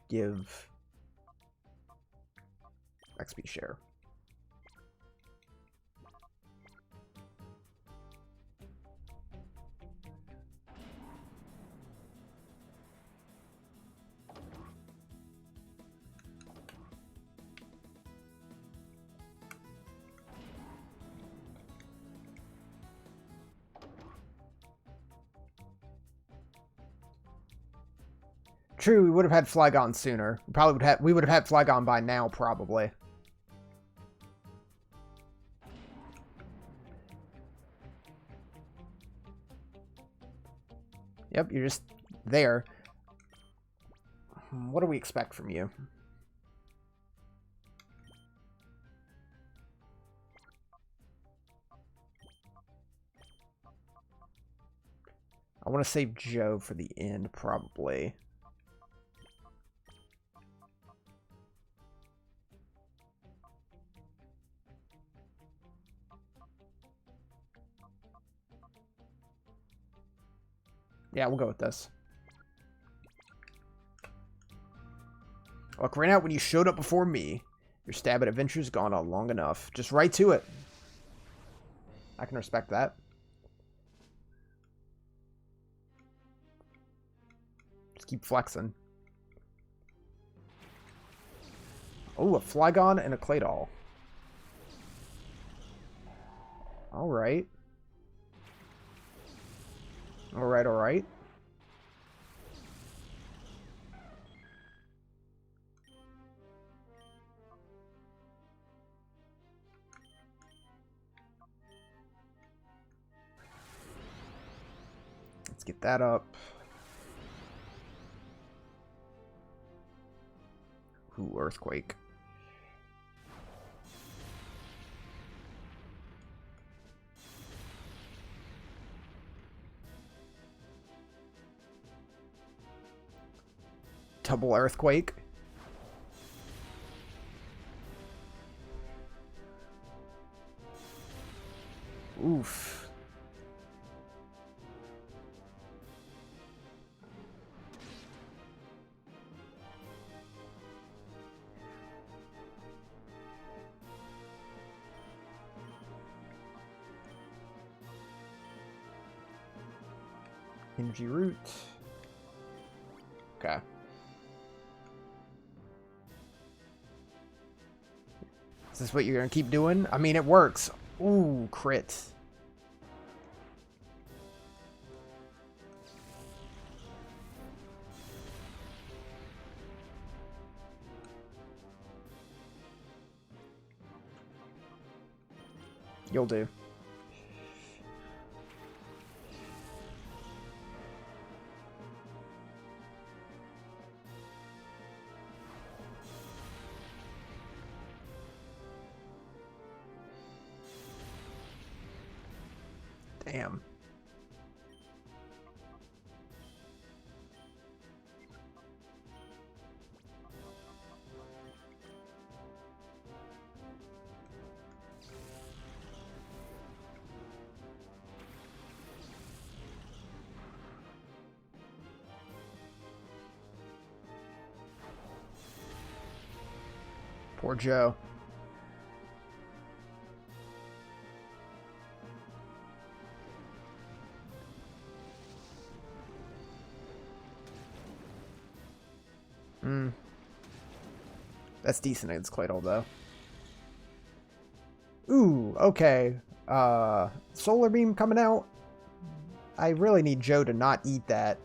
[SPEAKER 1] Give XP share. True, we would have had Flygon sooner. We would have had Flygon by now, probably. Yep, you're just there. What do we expect from you? I want to save Joe for the end, probably. Yeah, we'll go with this. Look, right out when you showed up before me. Your stab at adventure's gone on long enough. Just right to it. I can respect that. Just keep flexing. Oh, a Flygon and a Claydol. Alright. Alright, alright. Let's get that up. Ooh, Earthquake. Double Earthquake. Oof. Energy Root. Okay. Is this what you're going to keep doing? I mean, it works. Ooh, crit. You'll do. Damn. Poor Joe. That's decent against Claydol, though. Ooh, okay. Solar Beam coming out. I really need Joe to not eat that.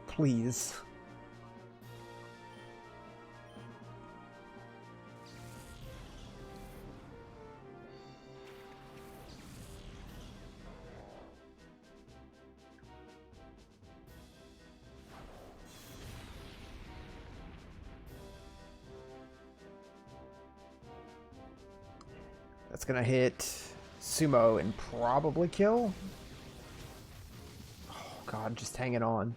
[SPEAKER 1] Please. That's gonna hit Sumo and probably kill. Oh god, just hanging on.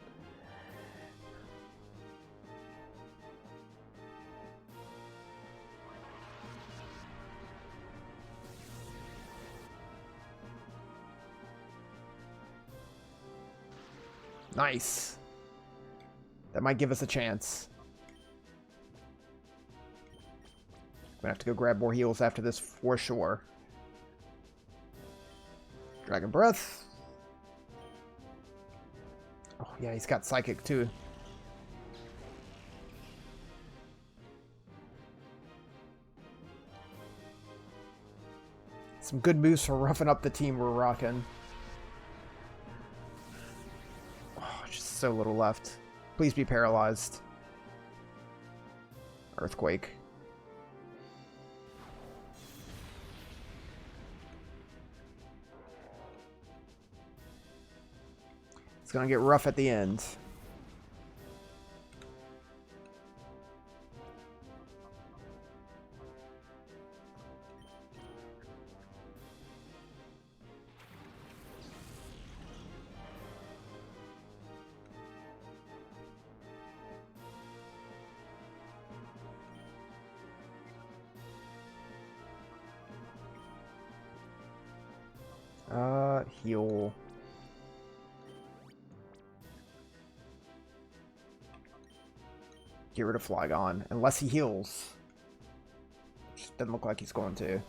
[SPEAKER 1] Nice. That might give us a chance. I'm gonna have to go grab more heals after this for sure. Dragon Breath. Oh yeah, he's got Psychic too. Some good moves for roughing up the team we're rocking. Oh, just so little left. Please be paralyzed. Earthquake. It's gonna get rough at the end. Heal. Get rid of Flygon, unless he heals. Which doesn't look like he's going to.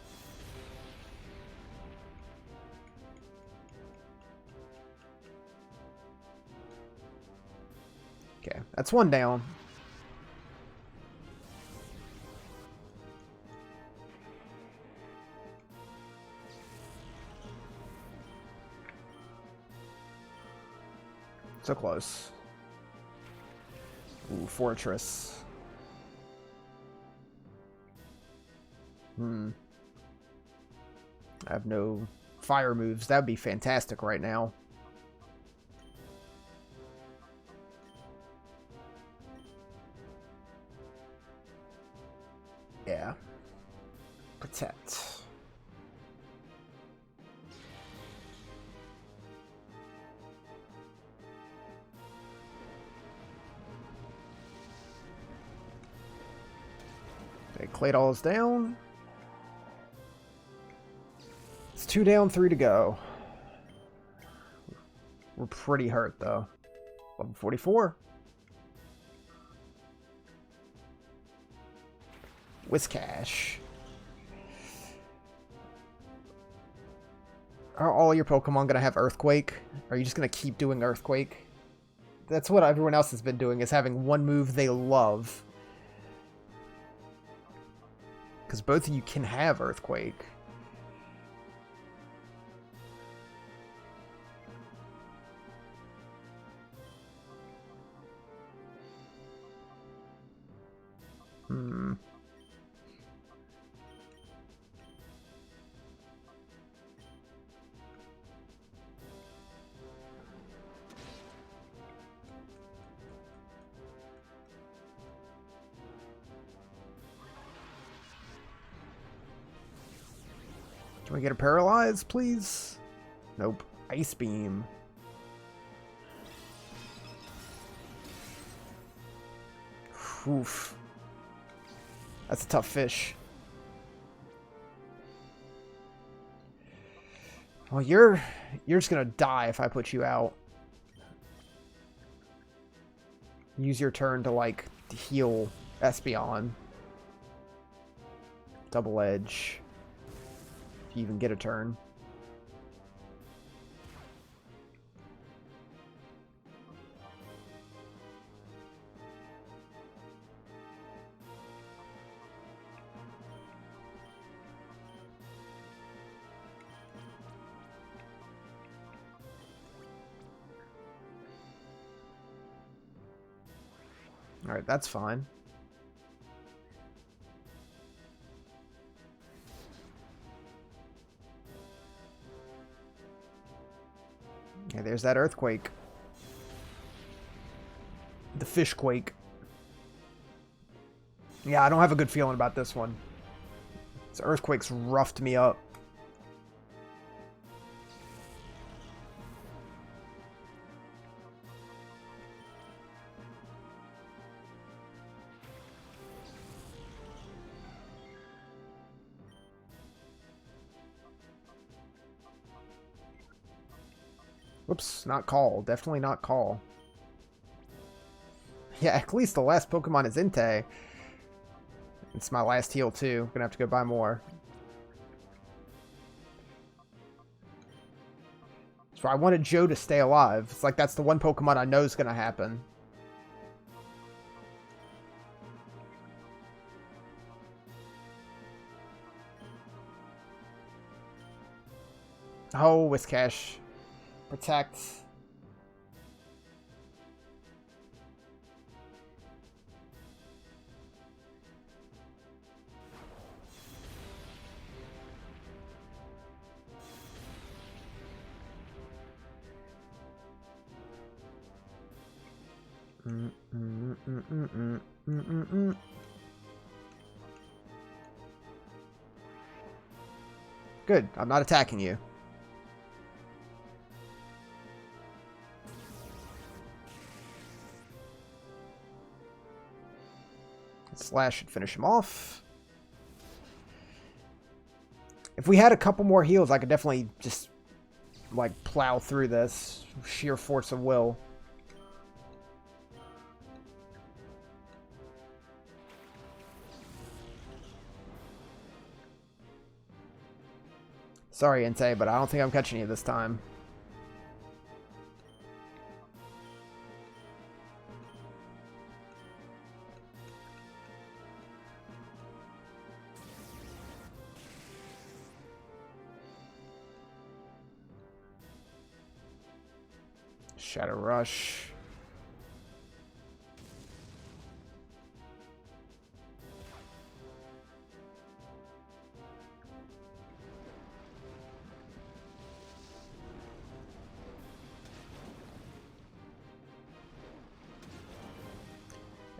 [SPEAKER 1] Okay, that's one down. So close. Ooh, Fortress. I have no fire moves. That would be fantastic right now. Yeah. Protect. Okay, Claydol's down. It's 2 down, 3 to go. We're pretty hurt, though. Level 44. Whiscash. Are all your Pokemon gonna have Earthquake? Are you just gonna keep doing Earthquake? That's what everyone else has been doing, is having one move they love. Because both of you can have Earthquake. Can we get a Paralyze, please? Nope. Ice Beam. Oof. That's a tough fish. Well, you're just gonna die if I put you out. Use your turn to, like, heal Espeon. Double Edge. If you even get a turn. Alright, that's fine. Okay, there's that Earthquake. The Fishquake. Yeah, I don't have a good feeling about this one. This Earthquake's roughed me up. Whoops, not Call. Definitely not Call. Yeah, at least the last Pokemon is Entei. It's my last heal, too. Gonna have to go buy more. So I wanted Joe to stay alive. It's like that's the one Pokemon I know is gonna happen. Oh, Whiscash. Protect. Good. I'm not attacking you. Slash should finish him off. If we had a couple more heals, I could definitely just, like, plow through this. Sheer force of will. Sorry, Entei, but I don't think I'm catching you this time. Shadow Rush.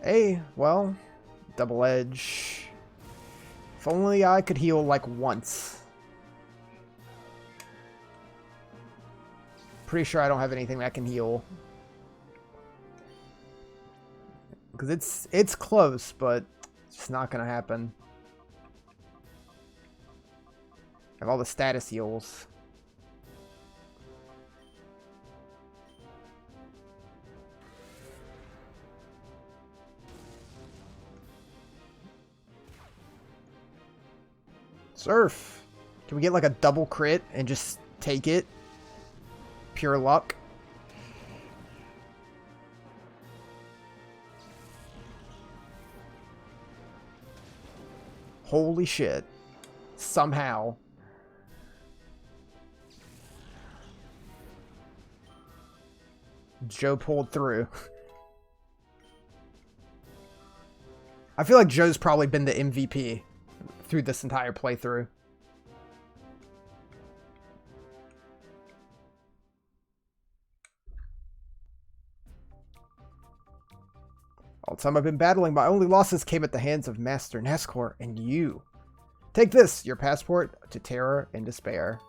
[SPEAKER 1] Hey, well, double edge. If only I could heal like once. Pretty sure I don't have anything that can heal. Because it's close, but it's not going to happen. I have all the status heals. Surf. Can we get like a double crit and just take it? Pure luck. Holy shit. Somehow. Joe pulled through. I feel like Joe's probably been the MVP through this entire playthrough. All the time I've been battling, my only losses came at the hands of Master Nascor and you. Take this, your passport to terror and despair.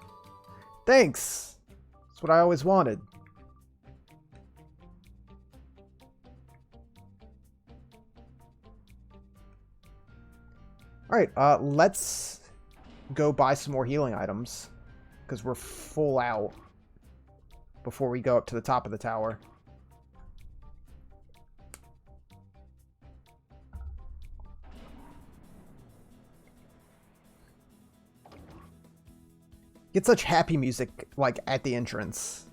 [SPEAKER 1] Thanks! That's what I always wanted. Alright, let's go buy some more healing items. Because we're full out before we go up to the top of the tower. Get such happy music, like, at the entrance.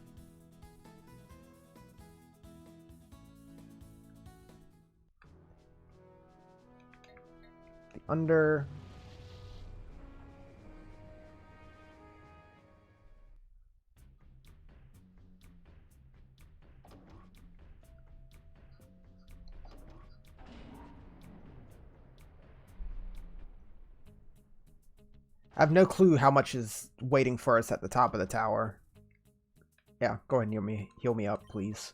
[SPEAKER 1] The under... I have no clue how much is waiting for us at the top of the tower. Yeah, go ahead and heal me up, please.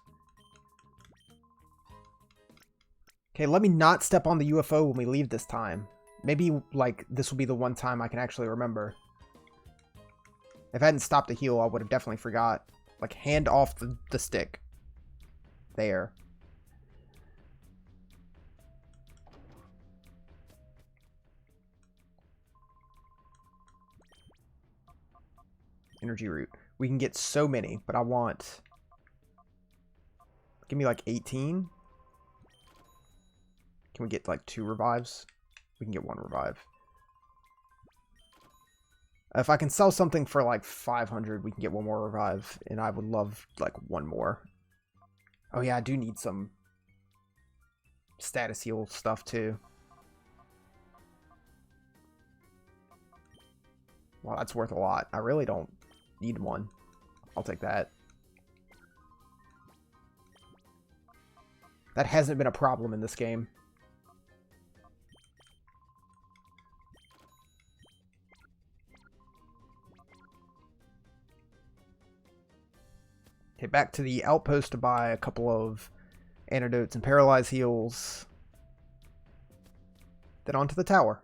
[SPEAKER 1] Okay, let me not step on the UFO when we leave this time. Maybe, like, this will be the one time I can actually remember. If I hadn't stopped to heal, I would have definitely forgot. Like, hand off the stick. There. Energy root. We can get so many, but I want... Give me like 18. Can we get like 2 revives? We can get 1 revive. If I can sell something for like 500, we can get 1 more revive. And I would love like 1 more. Oh yeah, I do need some status heal stuff too. Well, that's worth a lot. I really don't need one. I'll take that. That hasn't been a problem in this game. Okay, back to the outpost to buy a couple of antidotes and paralyze heals. Then onto the tower.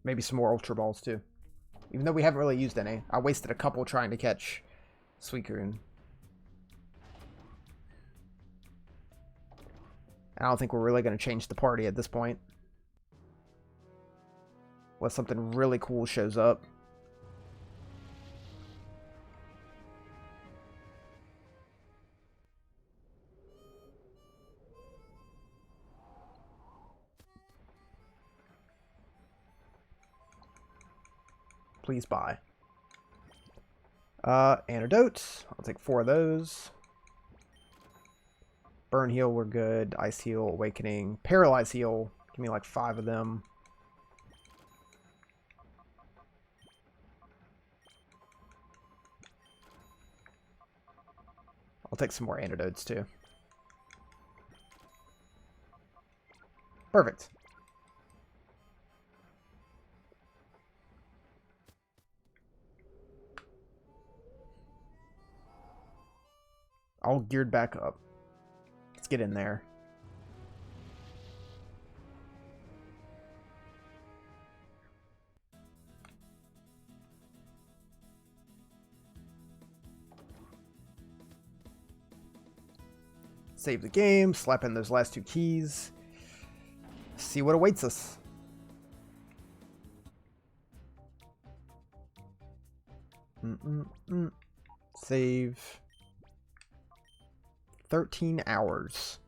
[SPEAKER 1] Maybe some more Ultra Balls too. Even though we haven't really used any. I wasted a couple trying to catch Suicune. I don't think we're really going to change the party at this point. Unless something really cool shows up. Please buy. Antidotes. I'll take 4 of those. Burn heal, we're good. Ice heal, awakening. Paralyze heal. Give me like 5 of them. I'll take some more antidotes too. Perfect. All geared back up. Let's get in there. Save the game, slap in those last 2 keys. See what awaits us. Save. 13 hours.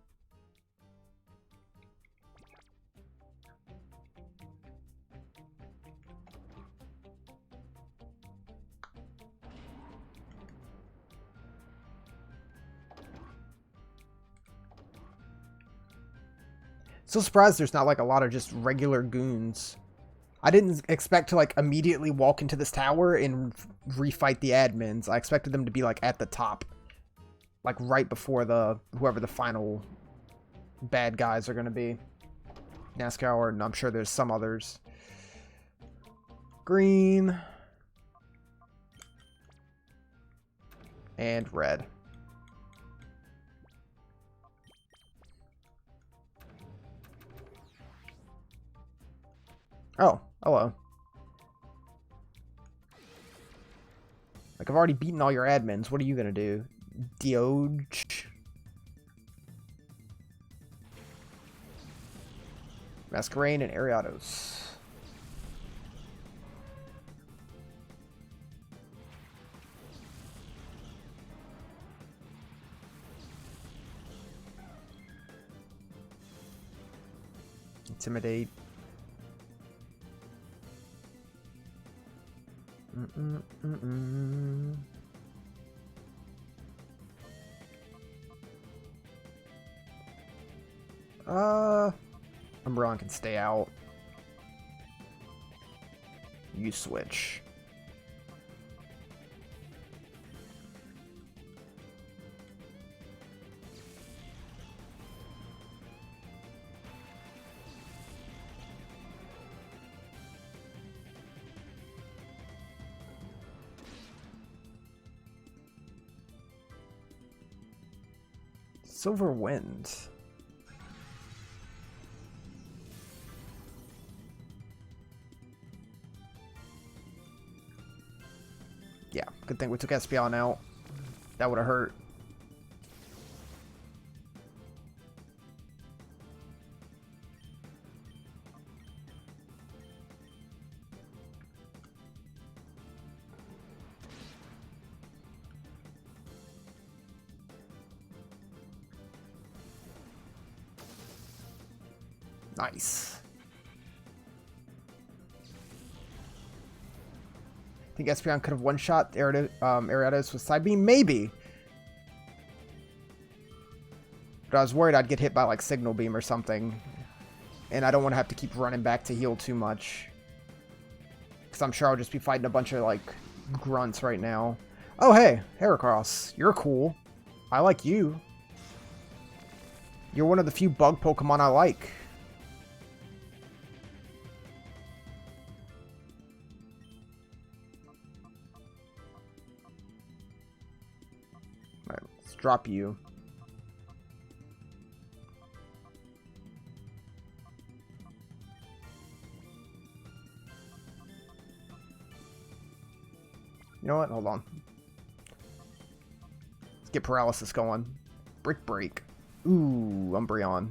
[SPEAKER 1] So surprised there's not like a lot of just regular goons. I didn't expect to like immediately walk into this tower and refight the admins. I expected them to be like at the top. Like right before the whoever the final bad guys are going to be. NASCAR, and I'm sure there's some others. Green. And red. Oh, hello. Like, I've already beaten all your admins. What are you going to do? Dioge. Masquerain and Ariados. Intimidate. Umbreon can stay out. You switch. Silver Wind. Yeah, good thing we took Espeon out. That would have hurt. Nice. I think Espeon could have one-shot Ariados with Side Beam? Maybe. But I was worried I'd get hit by, like, Signal Beam or something. And I don't want to have to keep running back to heal too much. Because I'm sure I'll just be fighting a bunch of, like, grunts right now. Oh, hey, Heracross. You're cool. I like you. You're one of the few bug Pokemon I like. Alright, let's drop you. You know what? Hold on. Let's get paralysis going. Brick break. Ooh, Umbreon.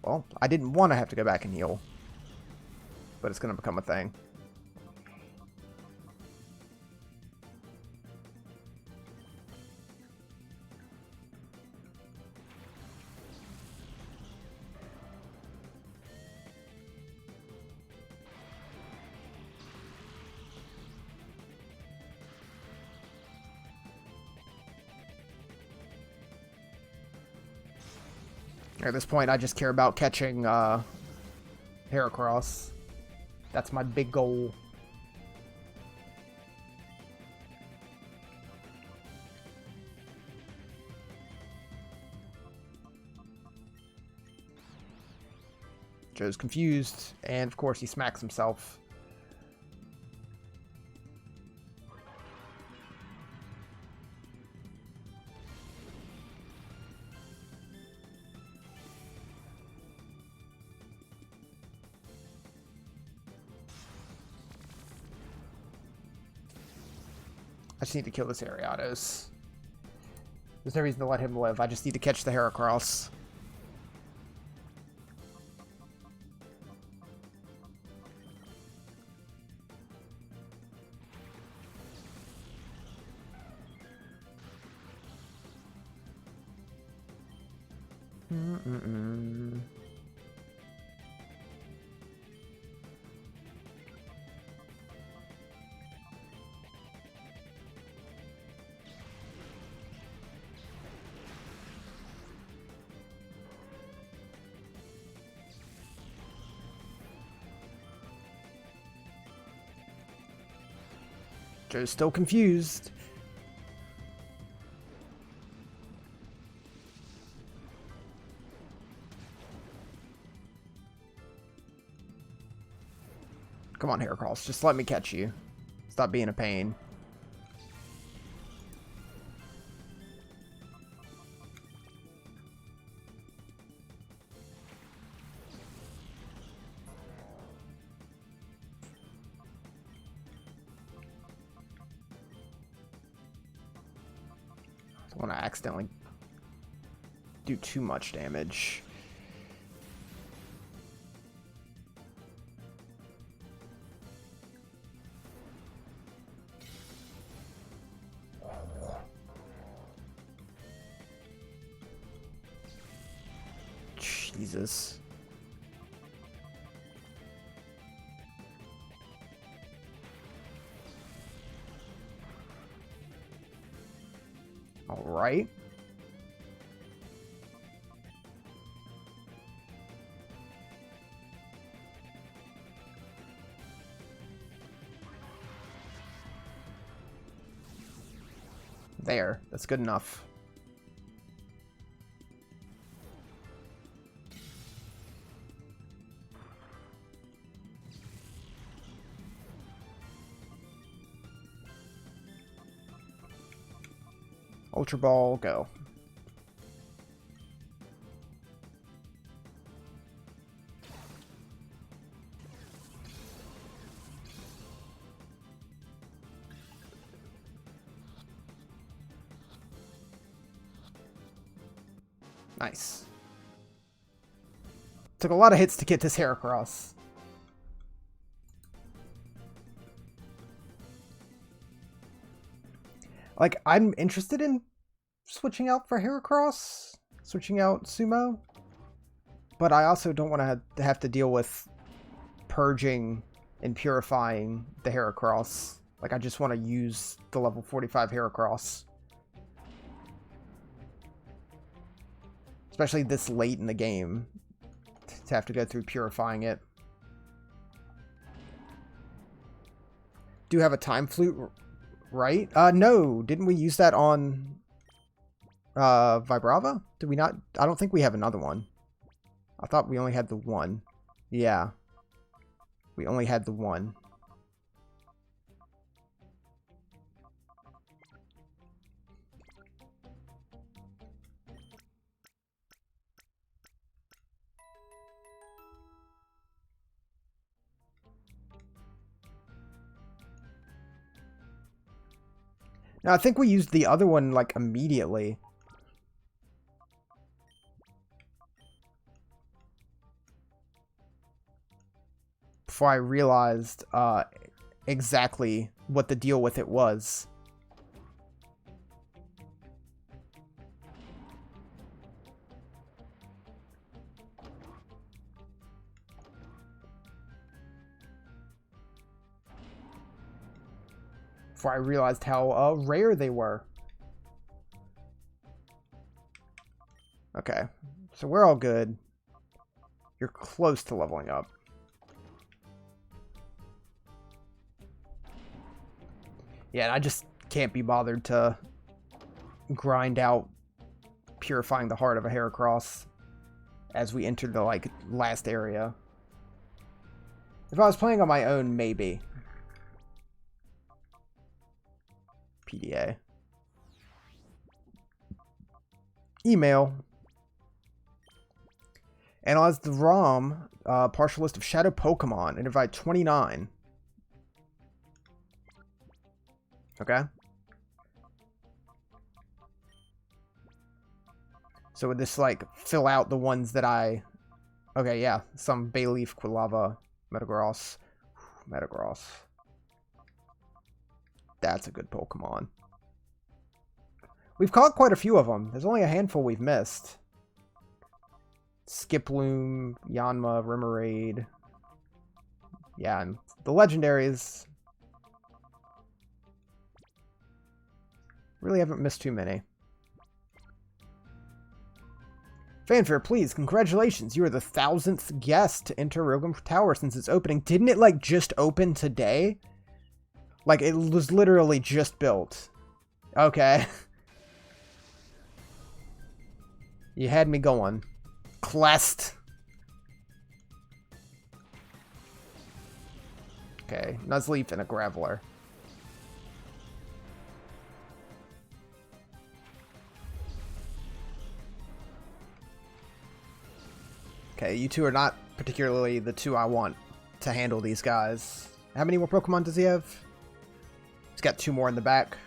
[SPEAKER 1] Well, I didn't want to have to go back and heal. But it's going to become a thing. At this point, I just care about catching Heracross. That's my big goal. Joe's confused, and of course he smacks himself. I just need to kill this Ariados. There's no reason to let him live. I just need to catch the Heracross. Joe's still confused. Come on, Heracross. Just let me catch you. Stop being a pain. I don't want to accidentally do too much damage. Jesus. All right. There. That's good enough. Ultra Ball, go. Nice. Took a lot of hits to get this Heracross. Like, I'm interested in switching out for Heracross, switching out Sumo, but I also don't want to have to deal with purging and purifying the Heracross. Like, I just want to use the level 45 Heracross. Especially this late in the game. to have to go through purifying it. Do have a time flute, right? No. Didn't we use that on Vibrava? Did we not? I don't think we have another one. I thought we only had the one. Yeah. We only had the one. Now, I think we used the other one, like, immediately. Before I realized exactly what the deal with it was. Before I realized how rare they were. Okay, so we're all good. You're close to leveling up. Yeah, I just can't be bothered to grind out purifying the heart of a Heracross as we enter the, like, last area. If I was playing on my own, maybe. PDA. Email. Analyze the ROM, partial list of shadow Pokemon, and invite 29. Okay. So would this, like, fill out the ones that I... Okay, yeah. Some Bayleaf, Quilava, Metagross. Metagross. That's a good Pokemon. We've caught quite a few of them. There's only a handful we've missed. Skiploom, Yanma, Remoraid. Yeah, and the legendaries... Really haven't missed too many. Fanfare, please. Congratulations. You are the 1000th guest to enter Realgam Tower since its opening. Didn't it, like, just open today? Like, it was literally just built. Okay. You had me going. Clest. Okay, Nuzleaf and a Graveler. Okay, you two are not particularly the two I want to handle these guys. How many more Pokemon does he have? He's got 2 more in the back.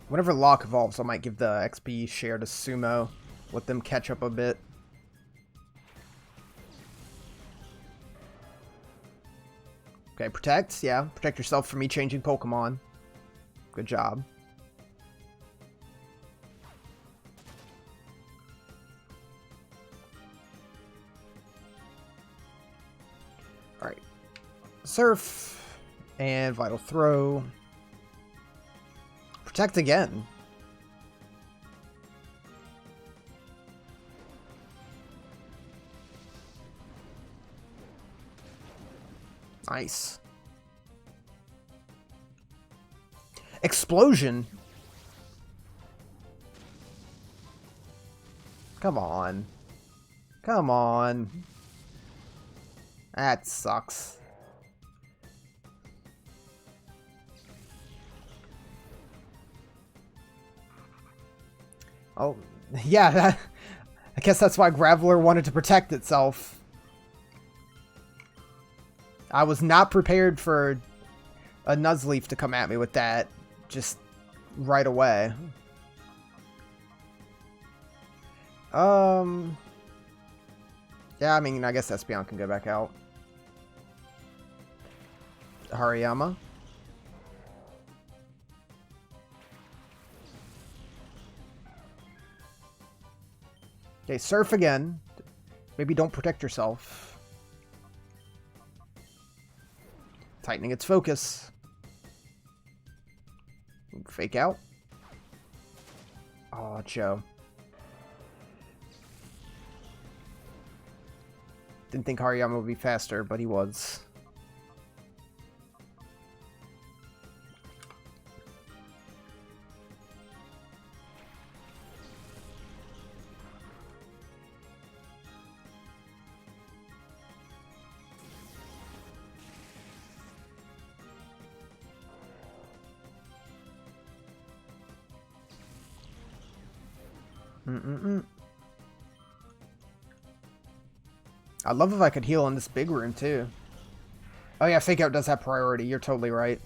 [SPEAKER 1] Whenever Locke evolves, I might give the XP share to Sumo. Let them catch up a bit. Okay, protect. Yeah, protect yourself from me changing Pokemon. Good job. Alright. Surf. And Vital Throw. Protect again. Nice. Explosion. Come on. Come on. That sucks. Oh, yeah, I guess that's why Graveler wanted to protect itself. I was not prepared for a Nuzleaf to come at me with that just right away. Yeah, I mean, I guess Espeon can go back out. Hariyama. Okay, surf again. Maybe don't protect yourself. Tightening its focus. Fake out. Oh, Joe. Didn't think Hariyama would be faster, but he was. I'd love if I could heal in this big room, too. Oh yeah, Fake Out does have priority. You're totally right.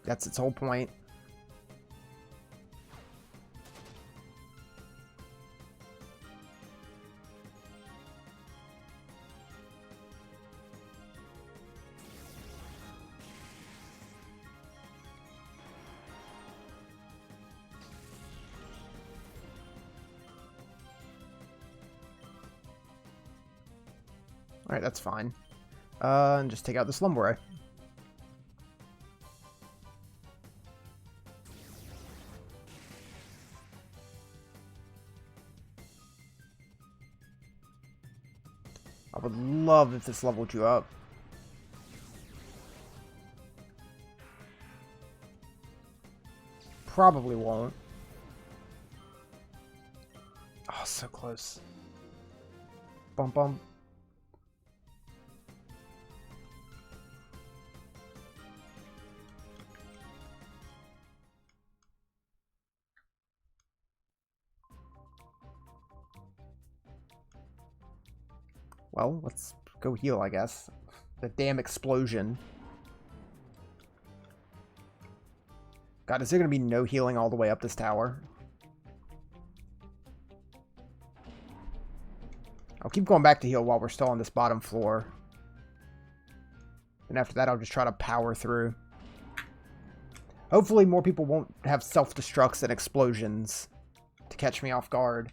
[SPEAKER 1] That's its whole point. Alright, that's fine. And just take out the Slumber Ray. I would love if this leveled you up. Probably won't. Oh, so close. Bum bum. Well, let's go heal, I guess. The damn explosion. God, is there going to be no healing all the way up this tower? I'll keep going back to heal while we're still on this bottom floor. And after that, I'll just try to power through. Hopefully more people won't have self-destructs and explosions to catch me off guard.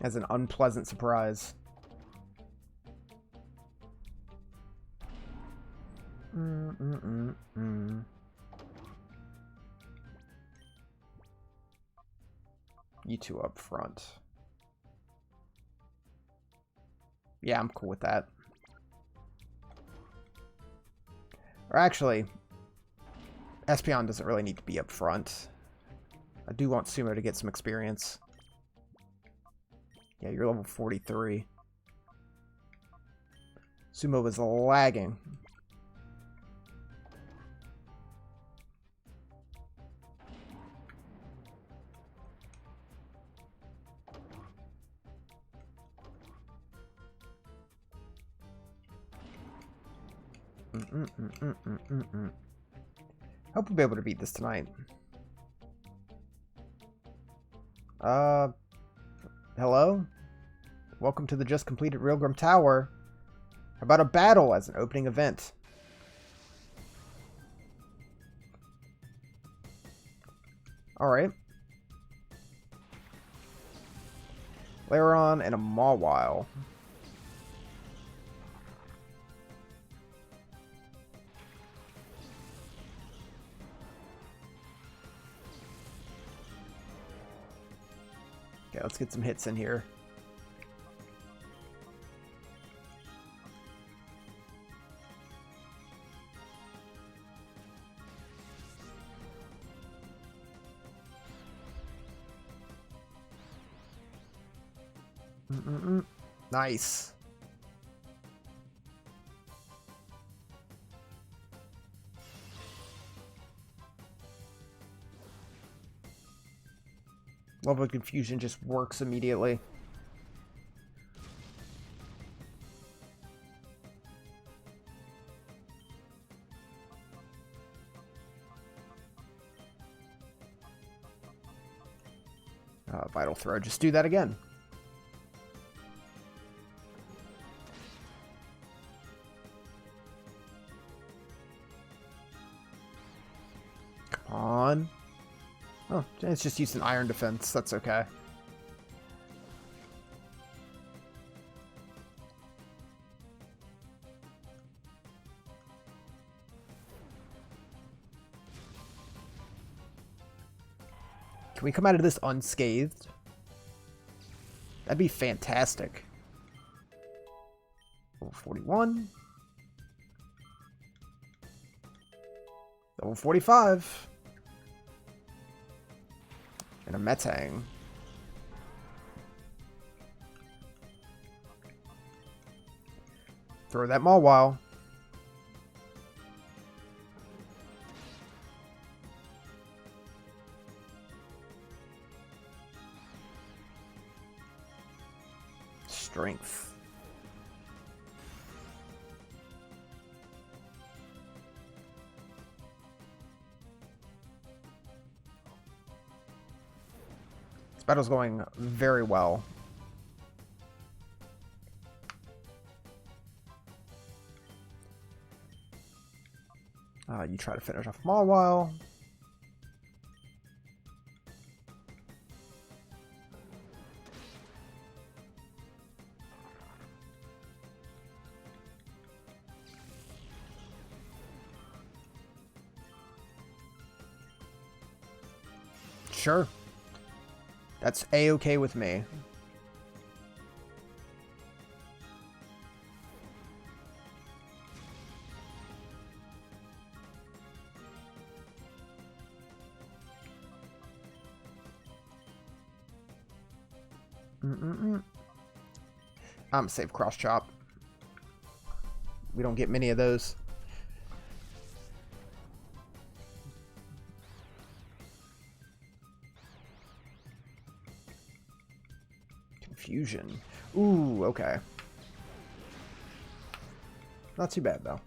[SPEAKER 1] As an unpleasant surprise. You two up front. Yeah, I'm cool with that. Or actually, Espeon doesn't really need to be up front. I do want Sumo to get some experience. Yeah, you're level 43. Sumo is lagging. Hope we'll be able to beat this tonight. Hello? Welcome to the just completed Realgrim Tower. How about a battle as an opening event? Alright. Lairon and a Mawile. Okay, let's get some hits in here. Nice. Level of Confusion just works immediately. Vital Throw. Just do that again. Come on. Oh, it's just used an Iron Defense. That's okay. Can we come out of this unscathed? That'd be fantastic. Level 41. Level 45. And a Metang. Throw that Mawile. Strength. This battle's going very well. You try to finish off Mawile. Sure. That's A-okay with me. I'm safe cross chop. We don't get many of those. Confusion. Ooh, okay. Not too bad though.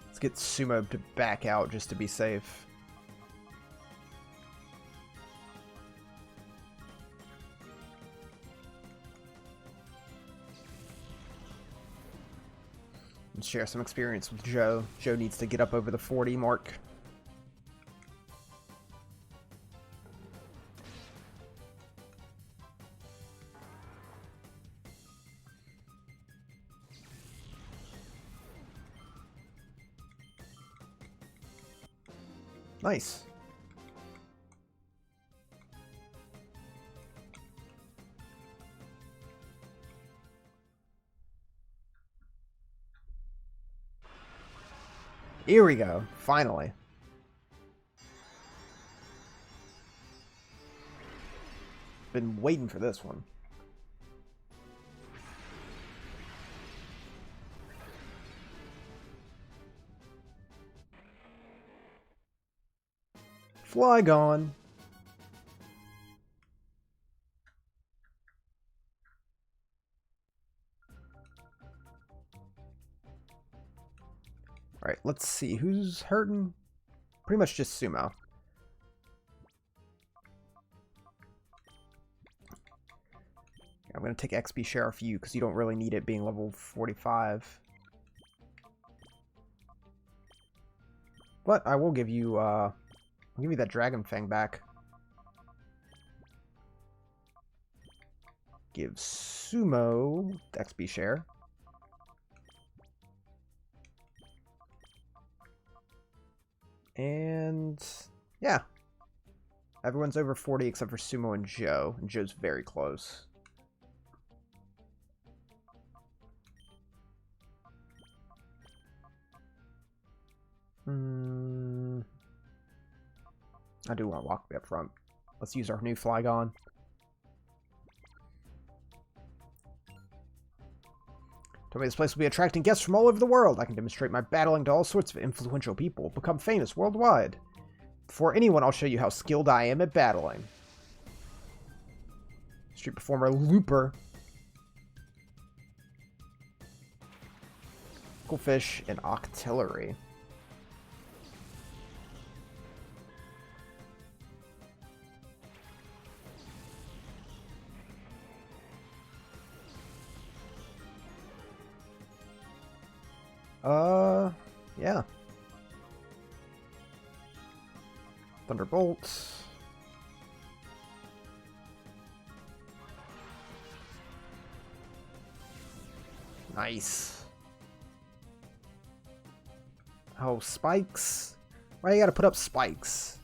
[SPEAKER 1] Let's get Sumo to back out just to be safe. And share some experience with Joe. Joe needs to get up over the 40 mark. Nice. Here we go. Finally. Been waiting for this one. Flygon. Alright, let's see. Who's hurting? Pretty much just Sumo. I'm going to take XP share off you because you don't really need it being level 45. But I will give you, I'll give you that Dragon Fang back. Give Sumo the XP share. And yeah, everyone's over 40 except for Sumo and Joe. And Joe's very close. I do want to walk me up front. Let's use our new Flygon. Told me this place will be attracting guests from all over the world. I can demonstrate my battling to all sorts of influential people, become famous worldwide. Before anyone, I'll show you how skilled I am at battling. Street performer Looper. Fish and Octillery. Yeah. Thunderbolt. Nice. Oh, spikes. Why you gotta put up spikes?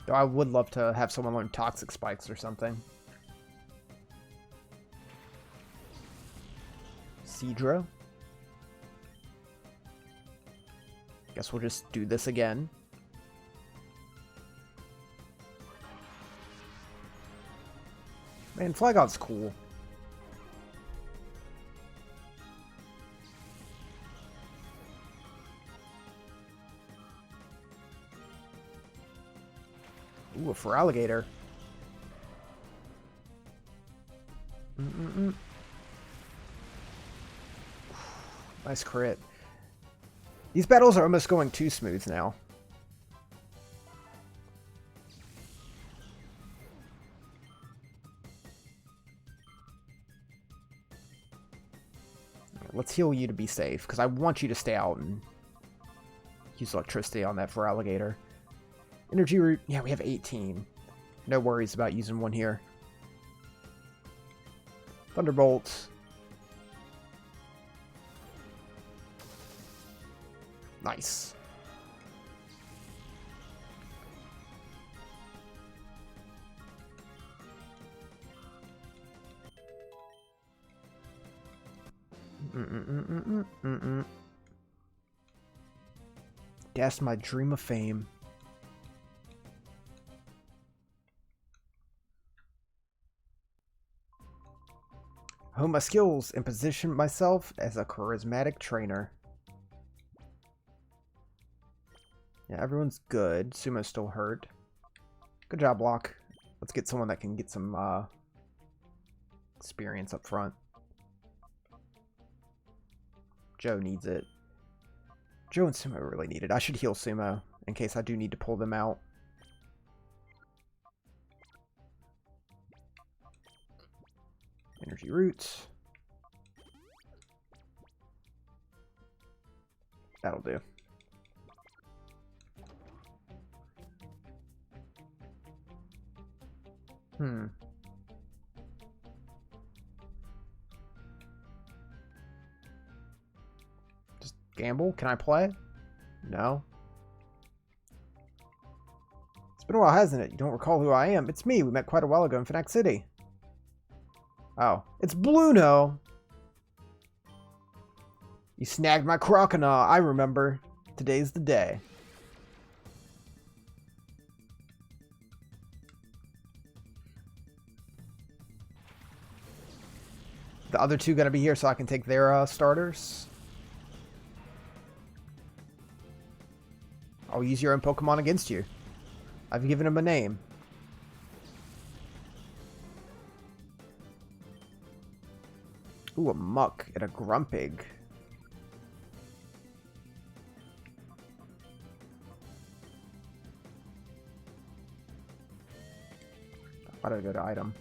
[SPEAKER 1] Though I would love to have someone learn toxic spikes or something. Seadra. Guess we'll just do this again. Man, Flygon's cool. Ooh, a Feraligatr. Nice crit. These battles are almost going too smooth now. Let's heal you to be safe, because I want you to stay out and use electricity on that Feraligatr. Energy root, yeah, we have 18. No worries about using one here. Thunderbolt. Nice. That's my dream of fame. Hone my skills and position myself as a charismatic trainer. Yeah, everyone's good. Sumo's still hurt. Good job, Locke. Let's get someone that can get some experience up front. Joe needs it. Joe and Sumo really need it. I should heal Sumo in case I do need to pull them out. Energy roots. That'll do. Just gamble? Can I play? No. It's been a while, hasn't it? You don't recall who I am? It's me. We met quite a while ago in Fnac City. Oh. It's Bluno! You snagged my Croconaw. I remember. Today's the day. The other two gonna be here so I can take their starters. I'll use your own Pokemon against you. I've given him a name. Ooh, a Muck and a Grumpig. Why did I go to item?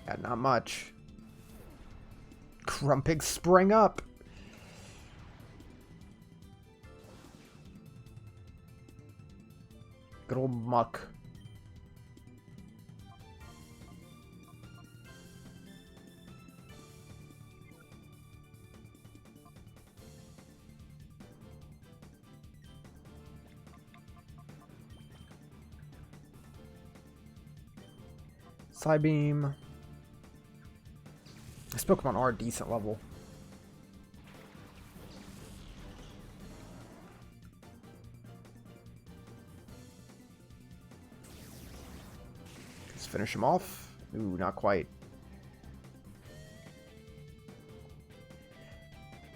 [SPEAKER 1] Yeah, not much. Grumpig sprang up. Good old Muck. Psybeam. This Pokemon are a decent level. Let's finish him off. Ooh, not quite.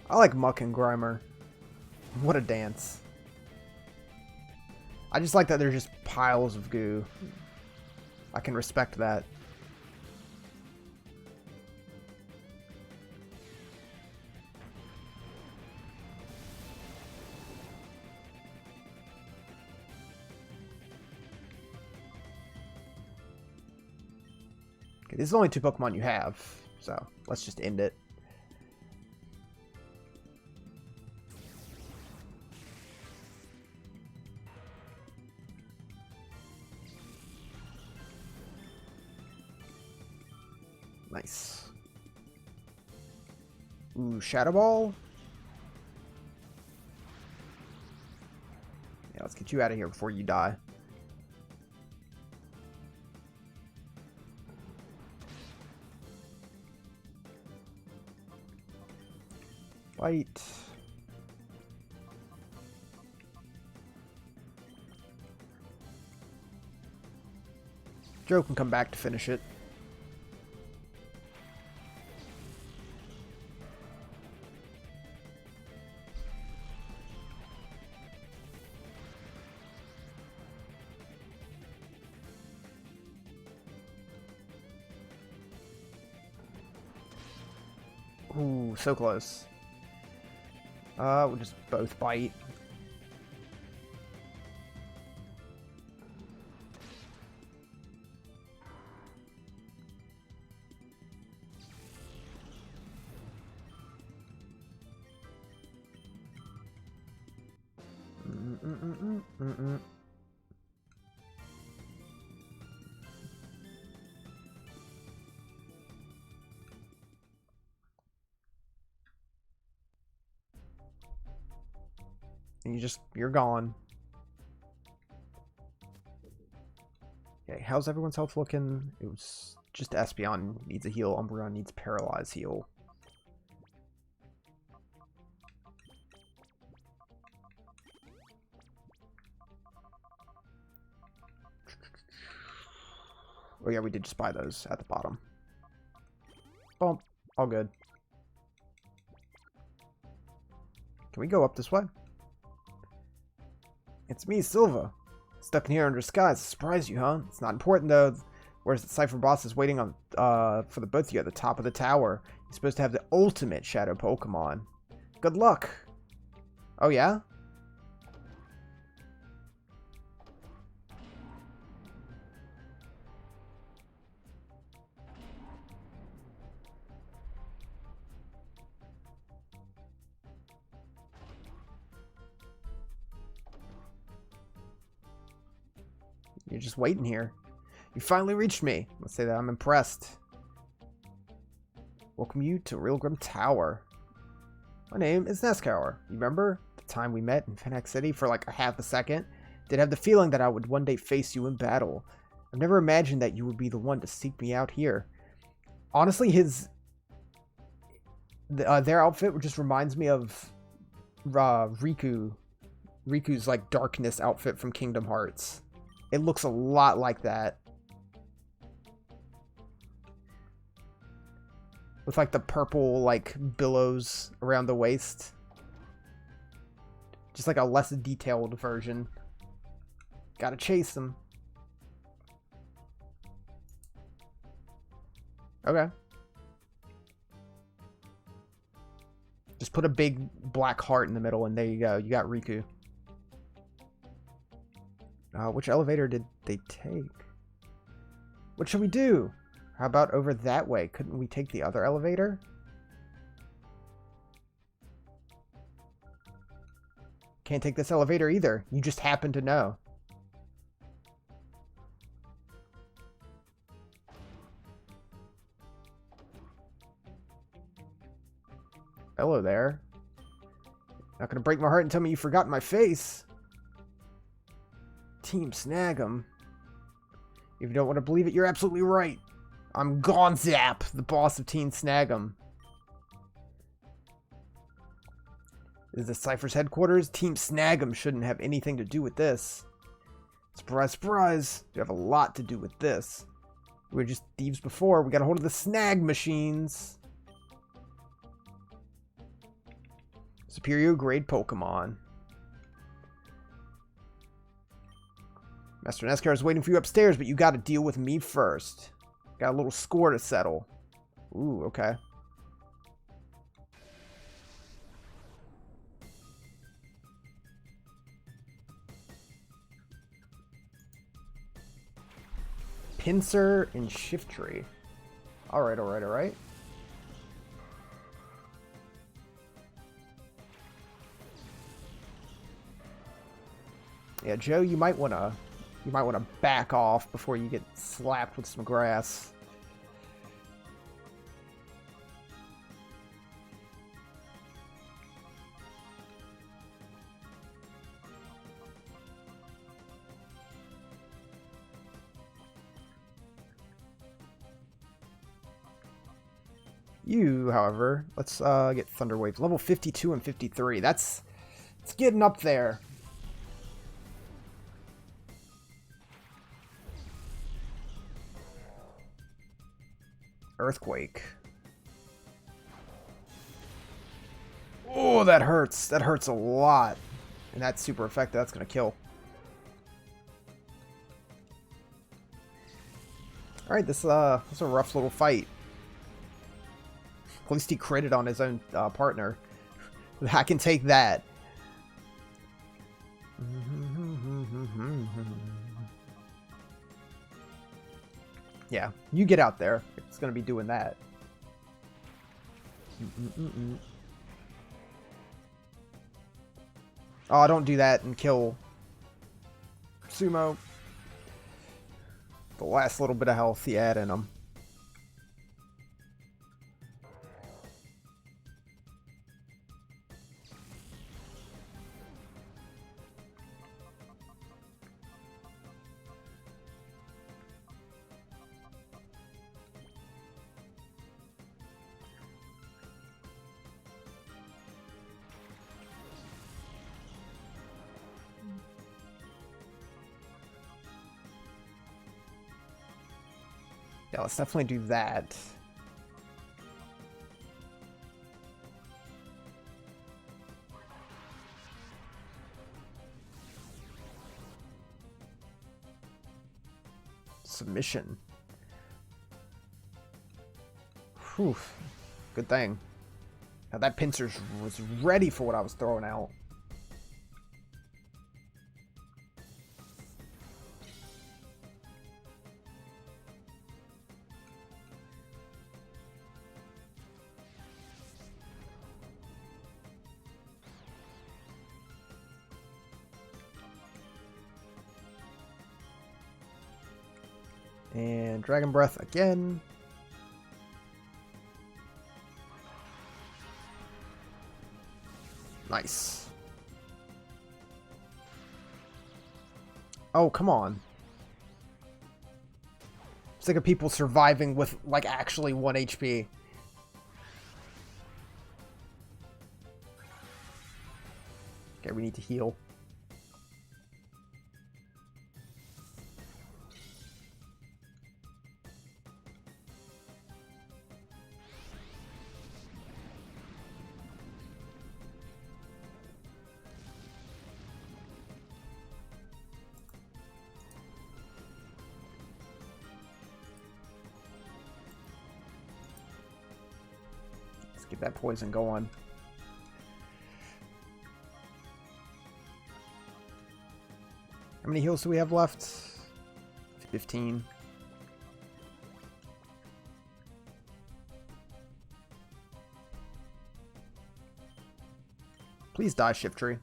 [SPEAKER 1] I like Muck and Grimer. What a dance. I just like that they're just piles of goo. I can respect that. Okay, these are the only 2 Pokemon you have, so let's just end it. Nice. Ooh, Shadow Ball. Yeah, let's get you out of here before you die. Fight. Joe can come back to finish it. Ooh, so close. We'll just both bite. And you're gone. Okay, how's everyone's health looking? It was just Espeon needs a heal, Umbreon needs Paralyze heal. Oh yeah, we did just buy those at the bottom. Bump. All good. Can we go up this way? It's me, Silva. Stuck in here under disguise. Surprise you, huh? It's not important, though. Whereas the Cypher boss is waiting on for the both of you at the top of the tower. You're supposed to have the ultimate Shadow Pokemon. Good luck. Oh, yeah? You're just waiting here. You finally reached me. Let's say that I'm impressed. Welcome you to Realgrim Tower. My name is Nescour. You remember the time we met in Fennec City for like a half a second? Did have the feeling that I would one day face you in battle. I've never imagined that you would be the one to seek me out here. Honestly, their outfit just reminds me of Riku's like darkness outfit from Kingdom Hearts. It looks a lot like that. With like the purple like billows around the waist. Just like a less detailed version. Gotta chase them. Okay. Just put a big black heart in the middle and there you go. You got Riku. Which elevator did they take? What should we do? How about over that way? Couldn't we take the other elevator? Can't take this elevator either. You just happen to know. Hello there. Not gonna break my heart and tell me you forgot my face. Team Snag'em. If you don't want to believe it, you're absolutely right. I'm Gonzap, the boss of Teen Snag'em. Is this Cypher's headquarters? Team Snag'em shouldn't have anything to do with this. Surprise, surprise. You have a lot to do with this. We were just thieves before. We got a hold of the snag machines. Superior grade Pokemon. Master Nescar is waiting for you upstairs, but you got to deal with me first. Got a little score to settle. Ooh, okay. Pinsir and Shiftry. Alright, alright, alright. Yeah, Joe, you might wanna back off before you get slapped with some grass. You, however, let's get Thunder Wave. Level 52 and 53. It's getting up there. Earthquake. Oh, that hurts. That hurts a lot. And that's super effective. That's going to kill. Alright, this is a rough little fight. At least he critted on his own partner. I can take that. Yeah, you get out there. It's going to be doing that. Oh, don't do that and kill Sumo. The last little bit of health he had in him. Yeah, let's definitely do that. Submission. Whew. Good thing. Now that Pinsir was ready for what I was throwing out. And Dragon Breath again. Nice. Oh, come on. Sick of people surviving with, like, actually 1 HP. Okay, we need to heal. Get that poison going. How many heals do we have left? 15. Please die, Shiftry.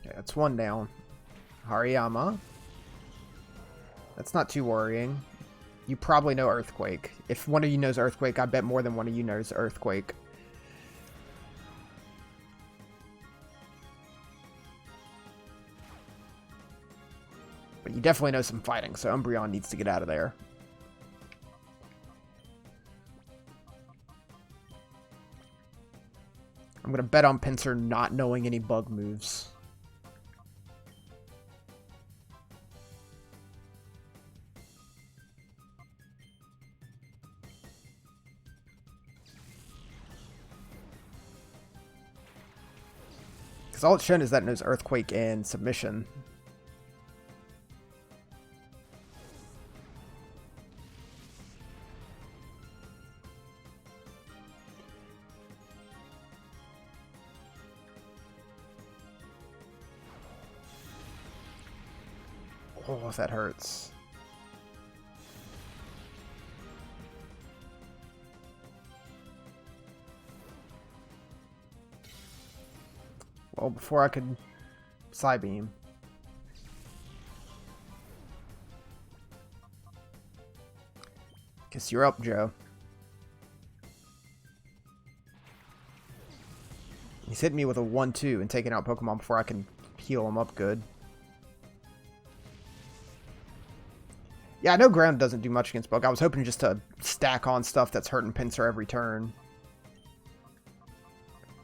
[SPEAKER 1] Okay, that's one down. Hariyama. That's not too worrying. You probably know Earthquake. If one of you knows Earthquake, I bet more than one of you knows Earthquake. But you definitely know some fighting, so Umbreon needs to get out of there. I'm going to bet on Pinsir not knowing any bug moves. Because all it's shown is that it knows Earthquake and Submission. Oh, that hurts. Well, before I could Psybeam. Guess you're up, Joe. He's hitting me with a 1-2 and taking out Pokemon before I can heal him up good. Yeah, I know ground doesn't do much against bug. I was hoping just to stack on stuff that's hurting Pinsir every turn.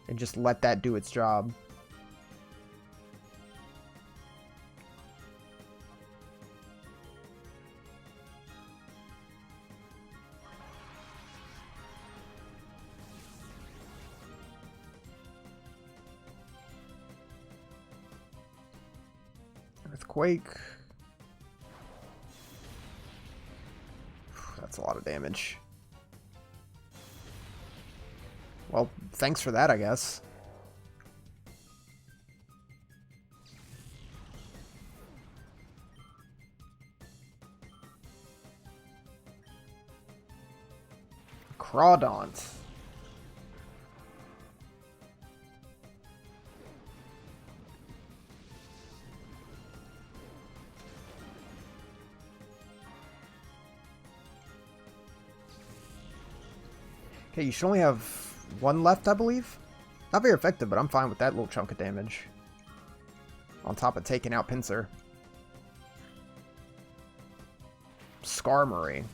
[SPEAKER 1] And just let that do its job. Earthquake. That's a lot of damage. Well, thanks for that, I guess. Crawdaunt. Okay, you should only have one left, I believe. Not very effective, but I'm fine with that little chunk of damage. On top of taking out Pinsir. Skarmory.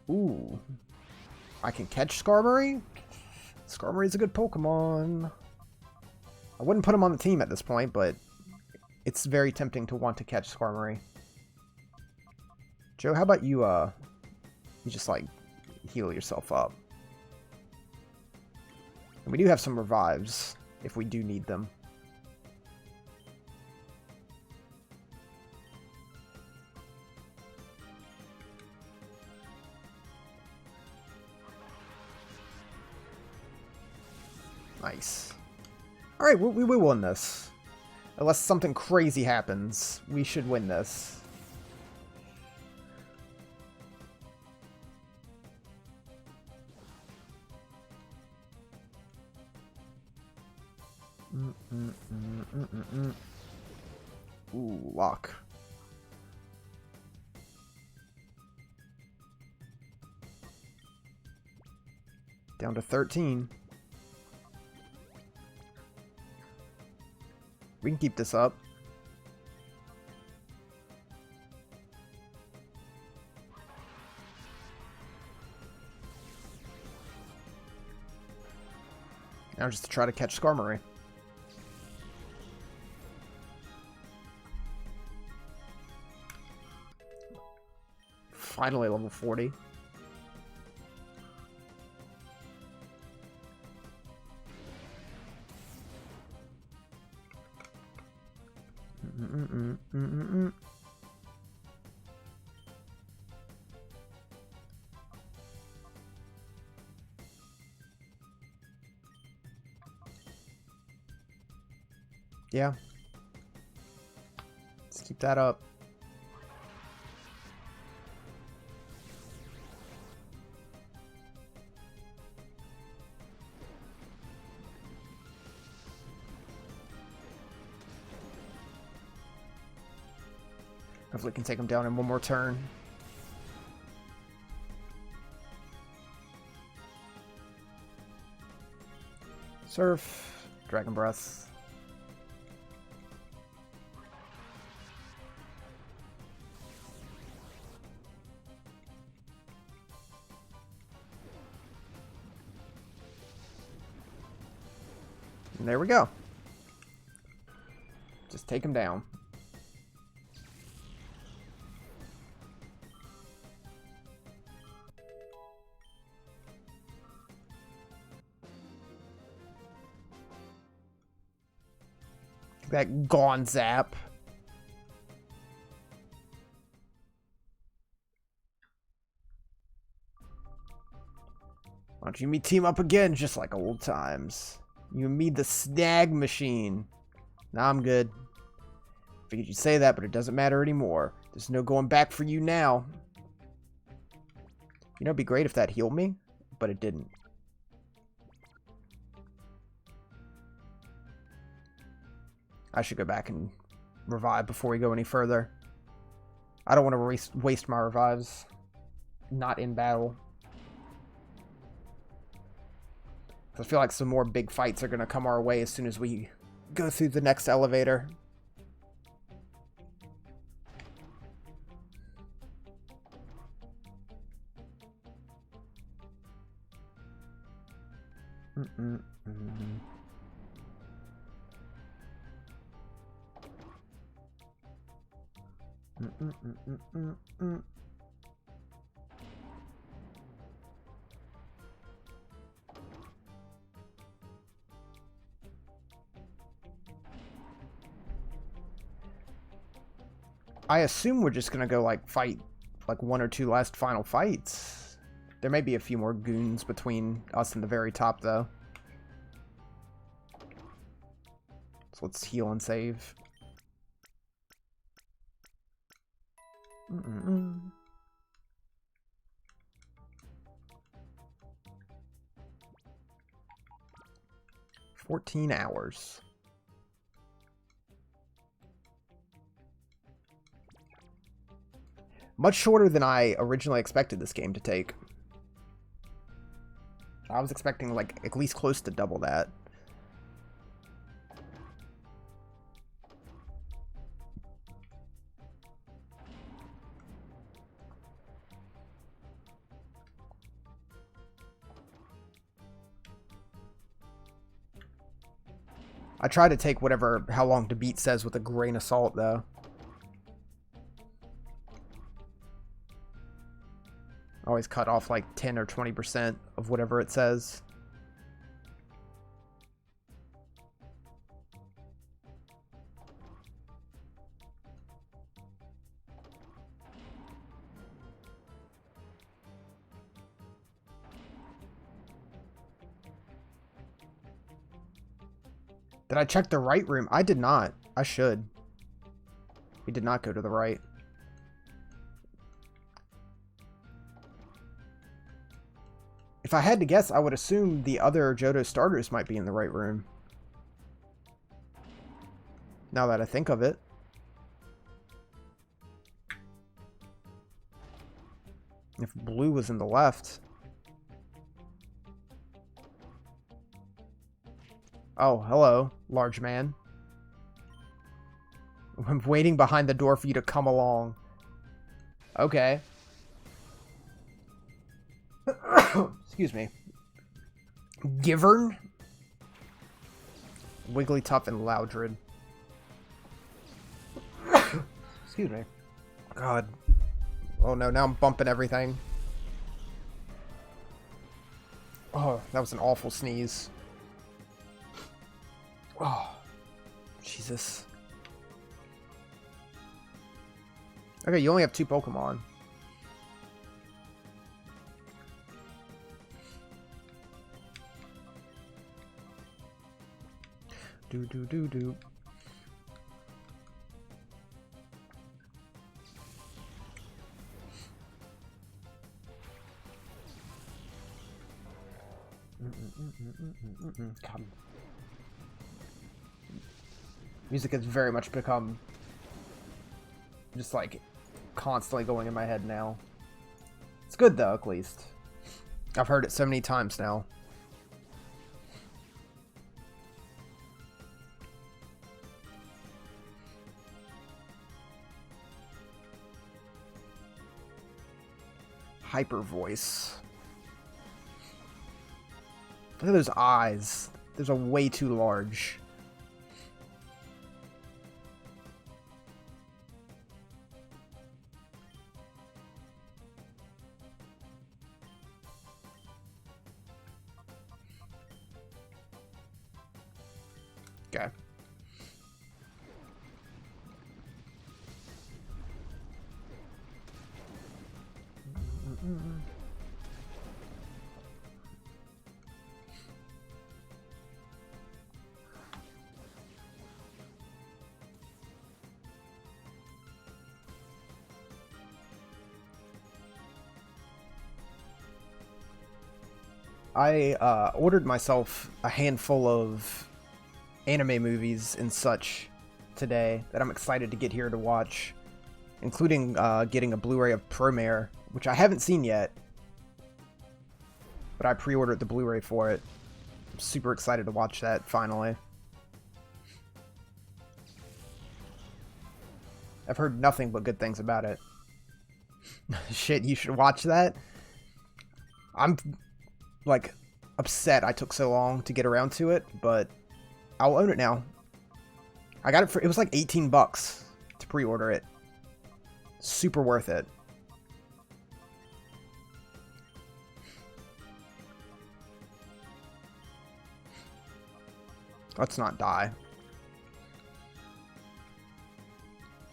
[SPEAKER 1] Ooh. I can catch Skarmory? Skarmory's a good Pokemon. I wouldn't put him on the team at this point, but it's very tempting to want to catch Skarmory. Joe, how about you, you just, like, heal yourself up. And we do have some revives, if we do need them. Nice. Alright, we won this. Unless something crazy happens, we should win this. Ooh, lock. Down to 13. We can keep this up. Now just to try to catch Skarmory. Finally level 40. Yeah. Let's keep that up. Hopefully we can take him down in one more turn. Surf, Dragon Breath. And there we go. Just take him down. That gone zap. Why don't you and me team up again just like old times? You and me, the snag machine. Nah, I'm good. Figured you'd say that, but it doesn't matter anymore. There's no going back for you now. You know, it'd be great if that healed me, but it didn't. I should go back and revive before we go any further. I don't want to waste my revives. Not in battle. I feel like some more big fights are going to come our way as soon as we go through the next elevator. I assume we're just gonna go like fight like one or two last final fights. There may be a few more goons between us and the very top though. So let's heal and save. 14 hours. Much shorter than I originally expected this game to take. I was expecting like at least close to double that. I try to take how long to beat says with a grain of salt though. Always cut off like 10 or 20% of whatever it says. Did I check the right room? I did not. I should. We did not go to the right. If I had to guess, I would assume the other Johto starters might be in the right room. Now that I think of it. If blue was in the left. Oh, hello, large man. I'm waiting behind the door for you to come along. Okay. Excuse me. Givern? Wigglytuff and Loudred. Excuse me. God. Oh no, now I'm bumping everything. Oh, that was an awful sneeze. Oh, Jesus. Okay, you only have 2 Pokemon. Do. God. Music has very much become Just like constantly going in my head now. It's good though, at least. I've heard it so many times now. Hyper voice. Look at those eyes. Those are way too large. Okay. I ordered myself a handful of anime movies and such today that I'm excited to get here to watch, including getting a Blu-ray of Promare, which I haven't seen yet, but I pre-ordered the Blu-ray for it. I'm super excited to watch that finally. I've heard nothing but good things about it. Shit, you should watch that. I'm like upset I took so long to get around to it, but I'll own it now. I got it for, it was like 18 bucks to pre-order it. Super worth it. Let's not die.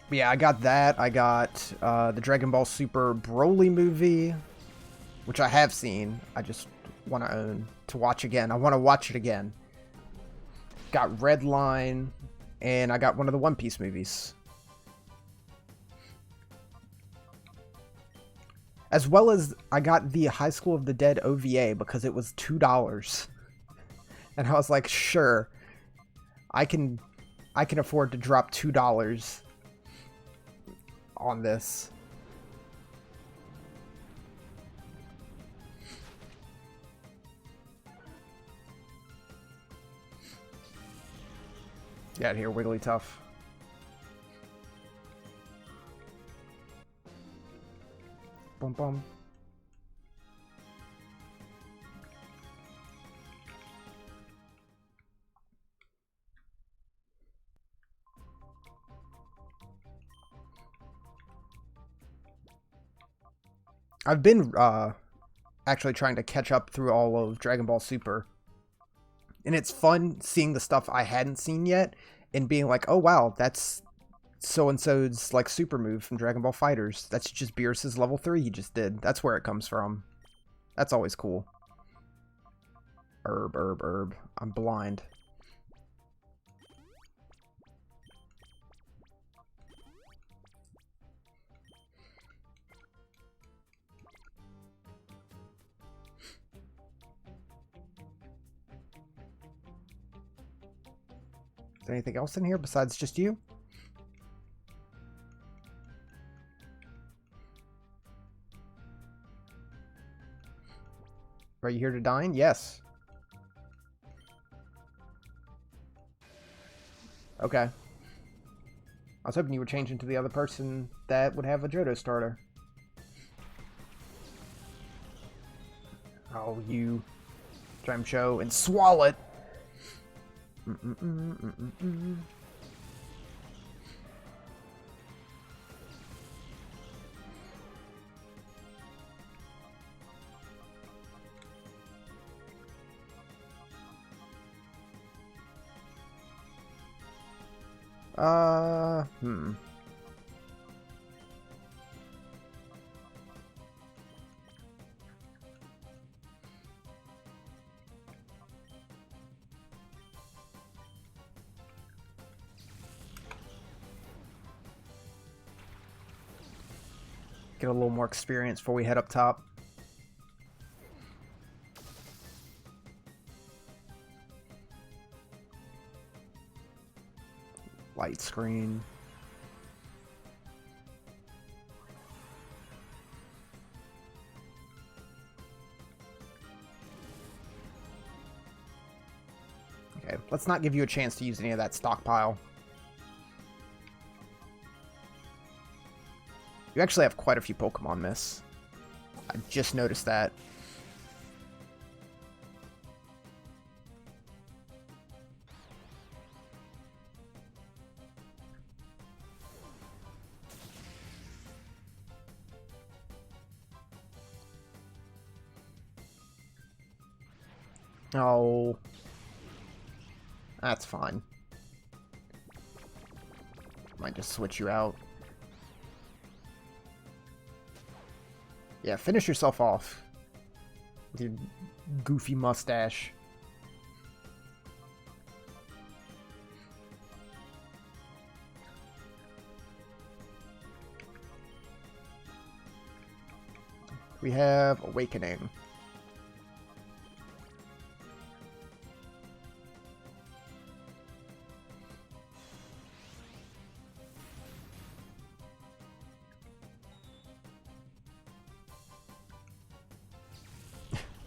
[SPEAKER 1] But yeah, I got that. I got the Dragon Ball Super Broly movie, which I have seen. I just want to own to watch again. I want to watch it again. Got Red Line, and I got one of the One Piece movies. As well as I got the High School of the Dead OVA because it was $2. And I was like, sure, I can afford to drop $2 on this. Get out of here, Wigglytuff. Bum bum. I've been actually trying to catch up through all of Dragon Ball Super. And it's fun seeing the stuff I hadn't seen yet and being like, oh wow, that's so-and-so's like super move from Dragon Ball FighterZ. That's just Beerus's level 3 he just did. That's where it comes from. That's always cool. Herb. I'm blind. Is there anything else in here besides just you? Are you here to dine? Yes. Okay. I was hoping you were changing to the other person that would have a Johto starter. Oh, you Dramcho and swallow it. Get a little more experience before we head up top. Light screen. Okay, let's not give you a chance to use any of that stockpile. You actually have quite a few Pokemon miss. I just noticed that. Oh. That's fine. Might just switch you out. Yeah, finish yourself off with your goofy mustache. We have Awakening.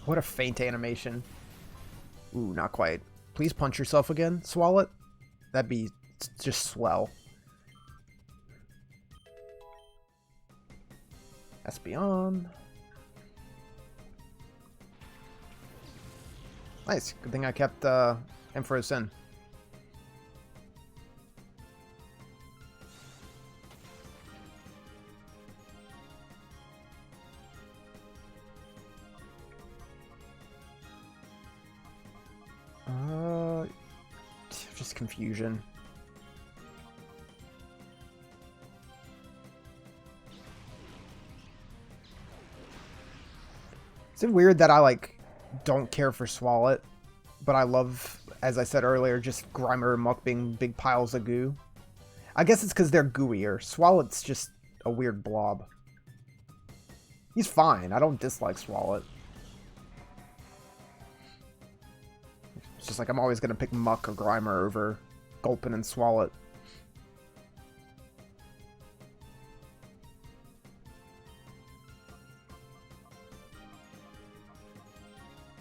[SPEAKER 1] What a faint animation. Ooh, not quite. Please punch yourself again, Swallet. That'd be just swell. Espeon. Nice. Good thing I kept Ampharos in. Just confusion. Is it weird that I, like, don't care for Swallet, but I love, as I said earlier, just Grimer and Muck being big piles of goo? I guess it's because they're gooier. Swallet's just a weird blob. He's fine. I don't dislike Swallet. It's just like I'm always going to pick Muck or Grimer over Gulpin and Swallet.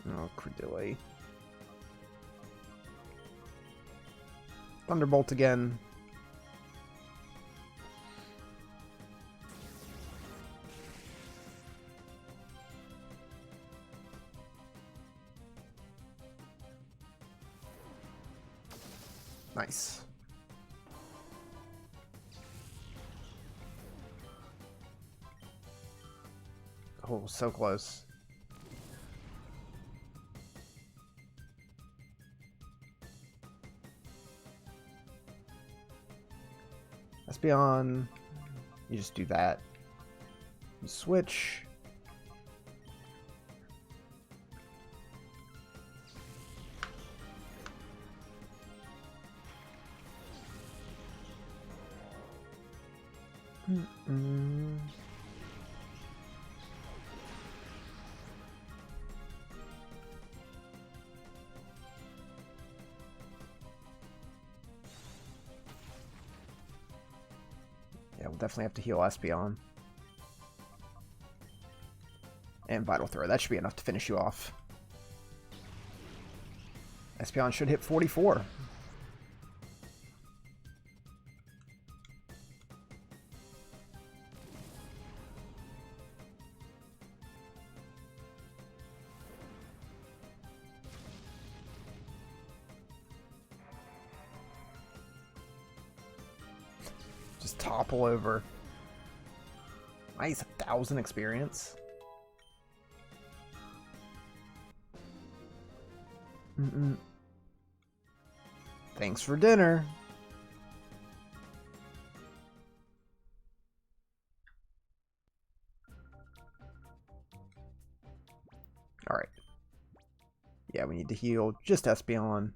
[SPEAKER 1] Oh, Credilli. Thunderbolt again. Nice. Oh, so close. Espeon. You just do that. You switch. Yeah, we'll definitely have to heal Espeon. And Vital Throw. That should be enough to finish you off. Espeon should hit 44. Just topple over. Nice, 1,000 experience. Thanks for dinner. Alright. Yeah, we need to heal just Espeon.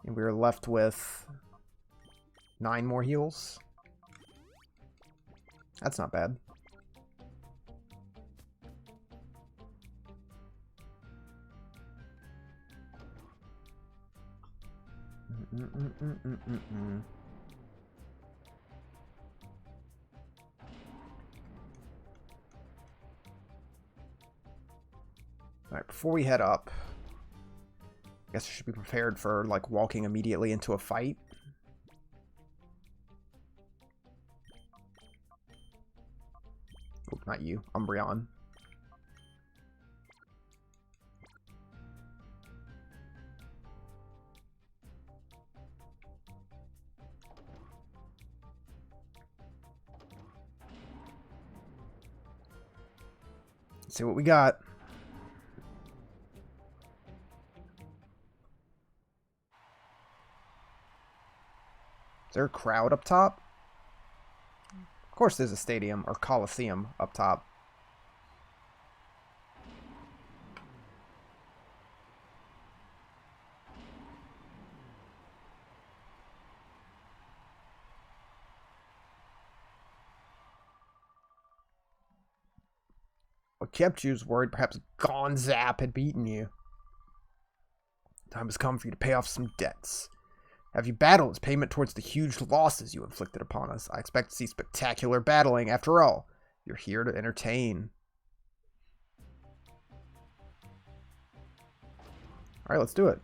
[SPEAKER 1] And we're left with 9 more heals. That's not bad. Alright, before we head up, Guess I should be prepared for, like, walking immediately into a fight. Oh, not you. Umbreon. Let's see what we got. Is there a crowd up top? Of course there's a stadium, or Colosseum, up top. What kept you was worried perhaps Gonzap had beaten you. Time has come for you to pay off some debts. Have you battled as payment towards the huge losses you inflicted upon us? I expect to see spectacular battling. After all, you're here to entertain. Alright, let's do it.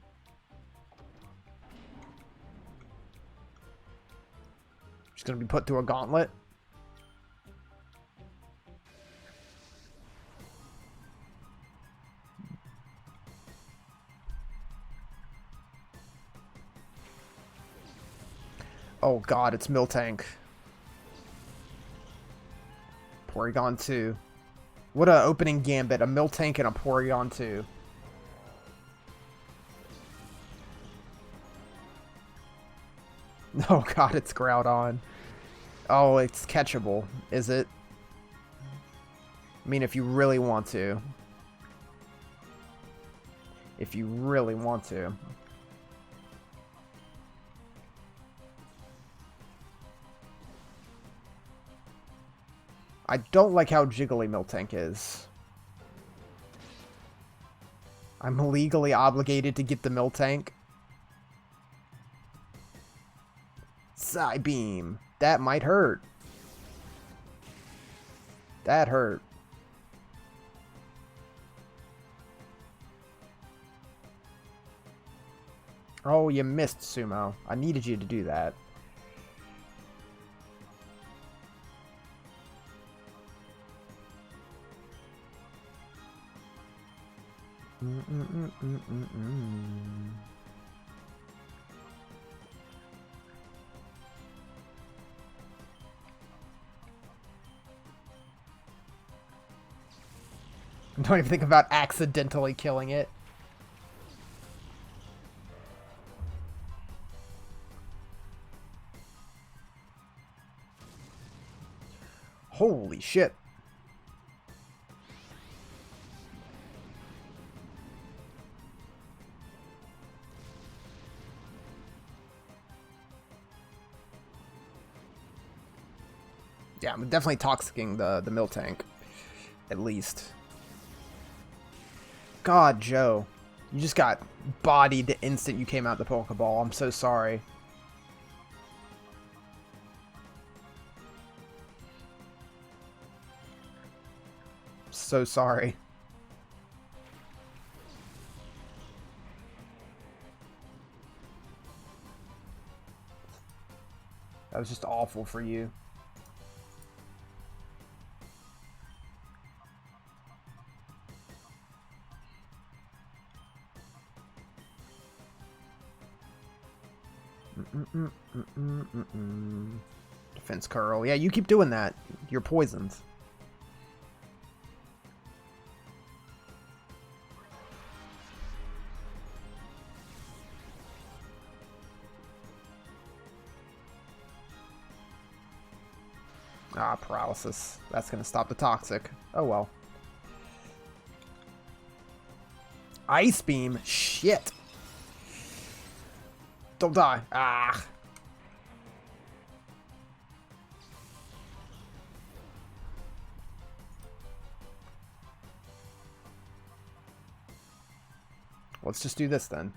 [SPEAKER 1] She's gonna be put through a gauntlet. Oh god, it's Miltank. Porygon 2. What a opening gambit. A Miltank and a Porygon 2. Oh god, it's Groudon. Oh, it's catchable, is it? I mean, if you really want to. If you really want to. I don't like how jiggly Miltank is. I'm legally obligated to get the Miltank. Psybeam. That might hurt. That hurt. Oh, you missed, Sumo. I needed you to do that. Don't even think about accidentally killing it. Holy shit. Yeah, I'm definitely toxicking the Miltank. At least. God, Joe. You just got bodied the instant you came out the Pokeball. I'm so sorry. So sorry. That was just awful for you. Defense curl. Yeah, you keep doing that. You're poisoned. Ah, paralysis. That's gonna stop the toxic. Oh well. Ice beam. Shit. Don't die. Ah. Let's just do this then.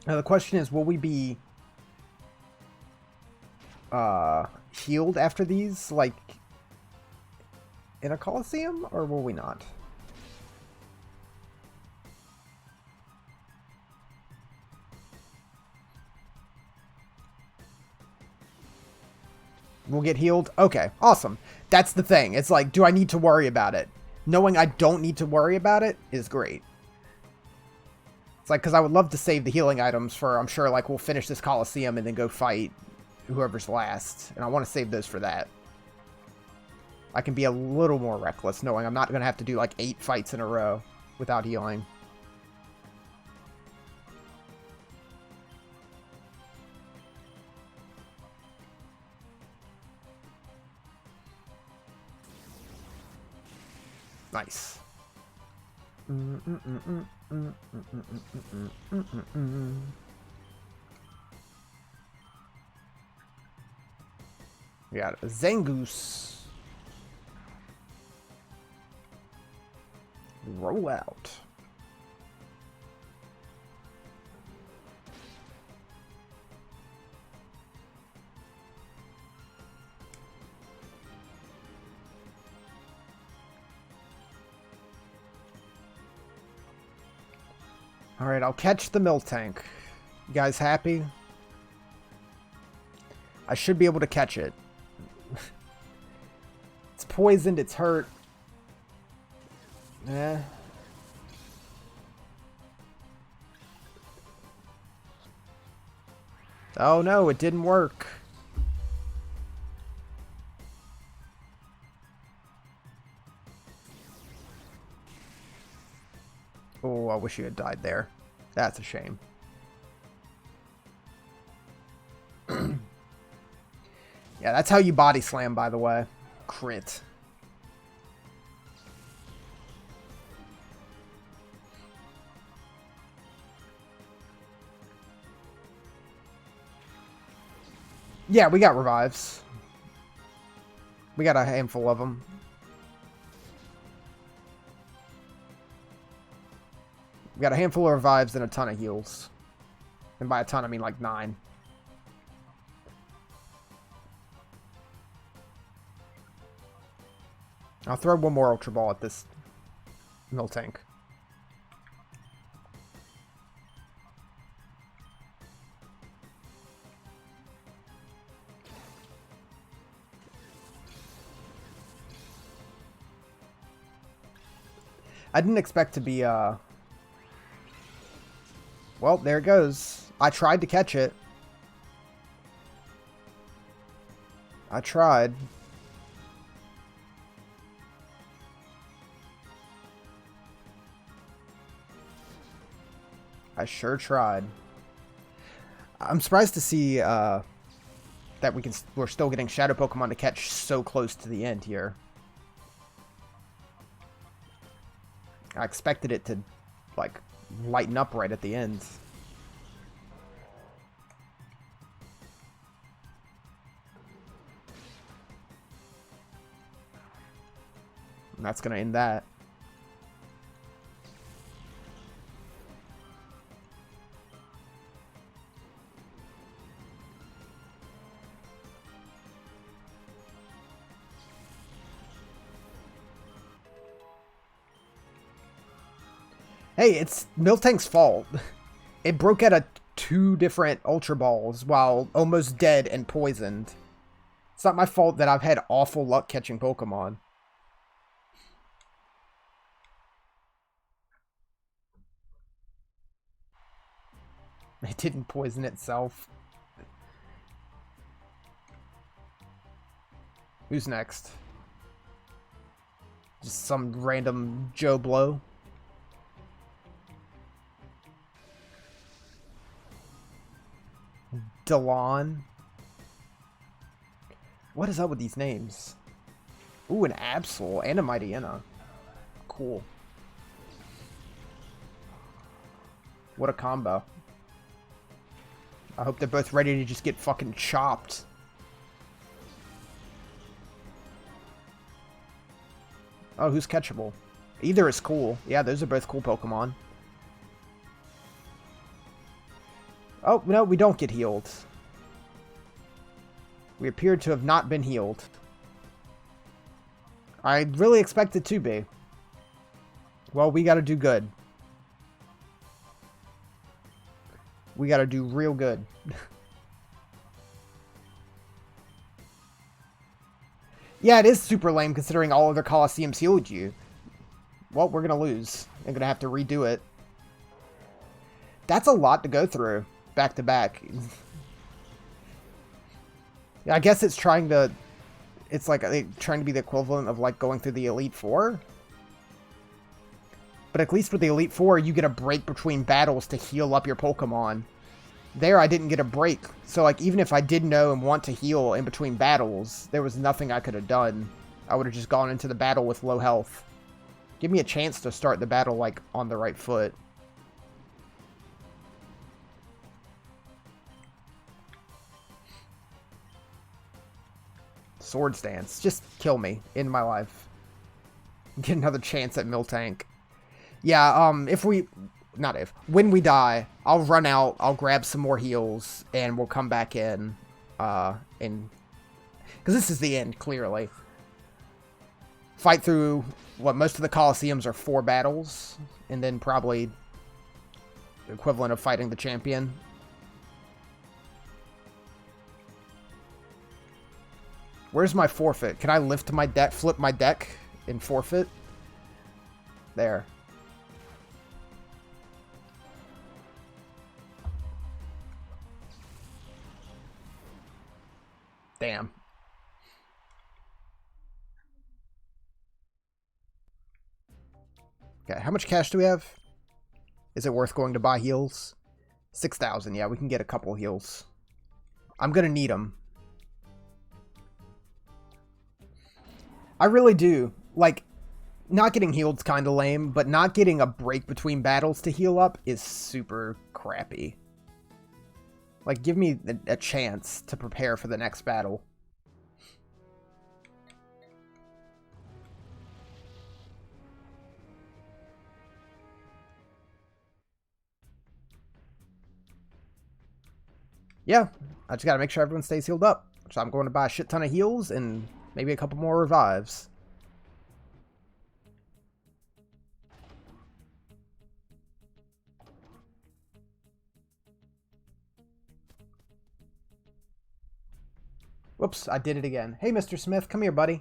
[SPEAKER 1] Now the question is, will we be healed after these, like, in a Colosseum, or will we not? We'll get healed? Okay, awesome. That's the thing. It's like, do I need to worry about it? Knowing I don't need to worry about it is great. It's like, because I would love to save the healing items for, I'm sure, like, we'll finish this Colosseum and then go fight whoever's last. And I want to save those for that. I can be a little more reckless, knowing I'm not going to have to do, like, 8 fights in a row without healing. Nice. We got a Zangoose. Roll out. Alright, I'll catch the Miltank. You guys happy? I should be able to catch it. It's poisoned, it's hurt. Eh. Oh no, it didn't work. Oh, I wish you had died there. That's a shame. Yeah, that's how you body slam, by the way. Crit. Yeah, we got revives. We got a handful of them. We got a handful of revives and a ton of heals. And by a ton, I mean like 9. I'll throw one more Ultra Ball at this Miltank. I didn't expect to be, well, there it goes. I tried to catch it. I tried. I sure tried. I'm surprised to see that we're still getting Shadow Pokemon to catch so close to the end here. I expected it to, like, lighten up right at the end. And that's gonna end that. Hey, it's Miltank's fault. It broke out of 2 different Ultra Balls while almost dead and poisoned. It's not my fault that I've had awful luck catching Pokemon. It didn't poison itself. Who's next? Just some random Joe Blow. Delon. What is up with these names? Ooh, an Absol and a Mightyena. Cool. What a combo. I hope they're both ready to just get fucking chopped. Oh, who's catchable? Either is cool. Yeah, those are both cool Pokemon. Oh, no, we don't get healed. We appear to have not been healed. I really expected to be. Well, we gotta do good. We gotta do real good. Yeah, it is super lame considering all other Colosseums healed you. Well, we're gonna lose. I'm gonna have to redo it. That's a lot to go through, back to back. I guess it's trying to... It's like trying to be the equivalent of like going through the Elite Four. But at least with the Elite Four, you get a break between battles to heal up your Pokemon. There, I didn't get a break. So like, even if I did know and want to heal in between battles, there was nothing I could have done. I would have just gone into the battle with low health. Give me a chance to start the battle like on the right foot. Swords Dance. Just kill me in my life. Get another chance at Miltank. Yeah, if we... Not if. When we die, I'll run out, I'll grab some more heals, and we'll come back in. Because this is the end, clearly. Fight through, what, most of the Colosseums are 4 battles, and then probably the equivalent of fighting the champion. Where's my forfeit? Can I lift my deck, flip my deck, and forfeit? There. Damn. Okay, how much cash do we have? Is it worth going to buy heals? 6,000, yeah, we can get a couple heals. I'm gonna need them. I really do. Like, not getting healed's kind of lame, but not getting a break between battles to heal up is super crappy. Like, give me a chance to prepare for the next battle. Yeah, I just gotta make sure everyone stays healed up. So I'm going to buy a shit ton of heals and maybe a couple more revives. Whoops, I did it again. Hey, Mr. Smith, come here, buddy.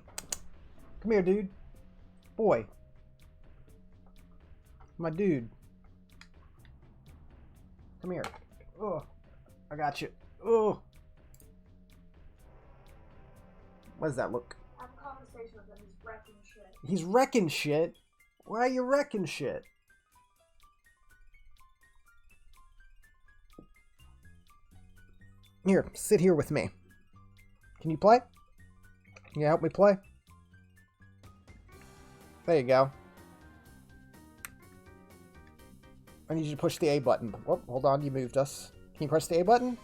[SPEAKER 1] Come here, dude. Boy. My dude. Come here. Oh, I got you. Oh. What does that look?
[SPEAKER 2] I have a conversation with him. He's wrecking shit.
[SPEAKER 1] He's wrecking shit? Why are you wrecking shit? Here, sit here with me. Can you play? Can you help me play? There you go. I need you to push the A button. Oh, hold on, you moved us. Can you press the A button?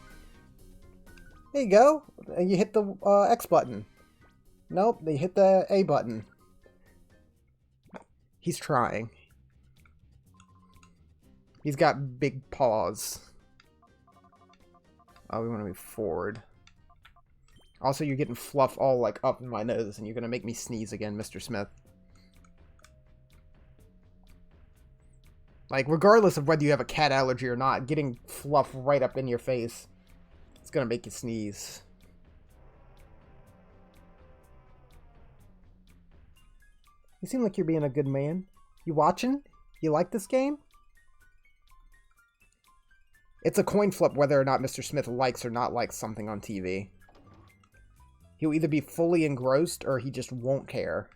[SPEAKER 1] There you go. And you hit the X button. Nope, they hit the A button. He's trying. He's got big paws. Oh, we want to move forward. Also, you're getting fluff all, like, up in my nose, and you're gonna make me sneeze again, Mr. Smith. Like, regardless of whether you have a cat allergy or not, getting fluff right up in your face, it's gonna make you sneeze. You seem like you're being a good man. You watching? You like this game? It's a coin flip whether or not Mr. Smith likes or not likes something on TV. He'll either be fully engrossed or he just won't care.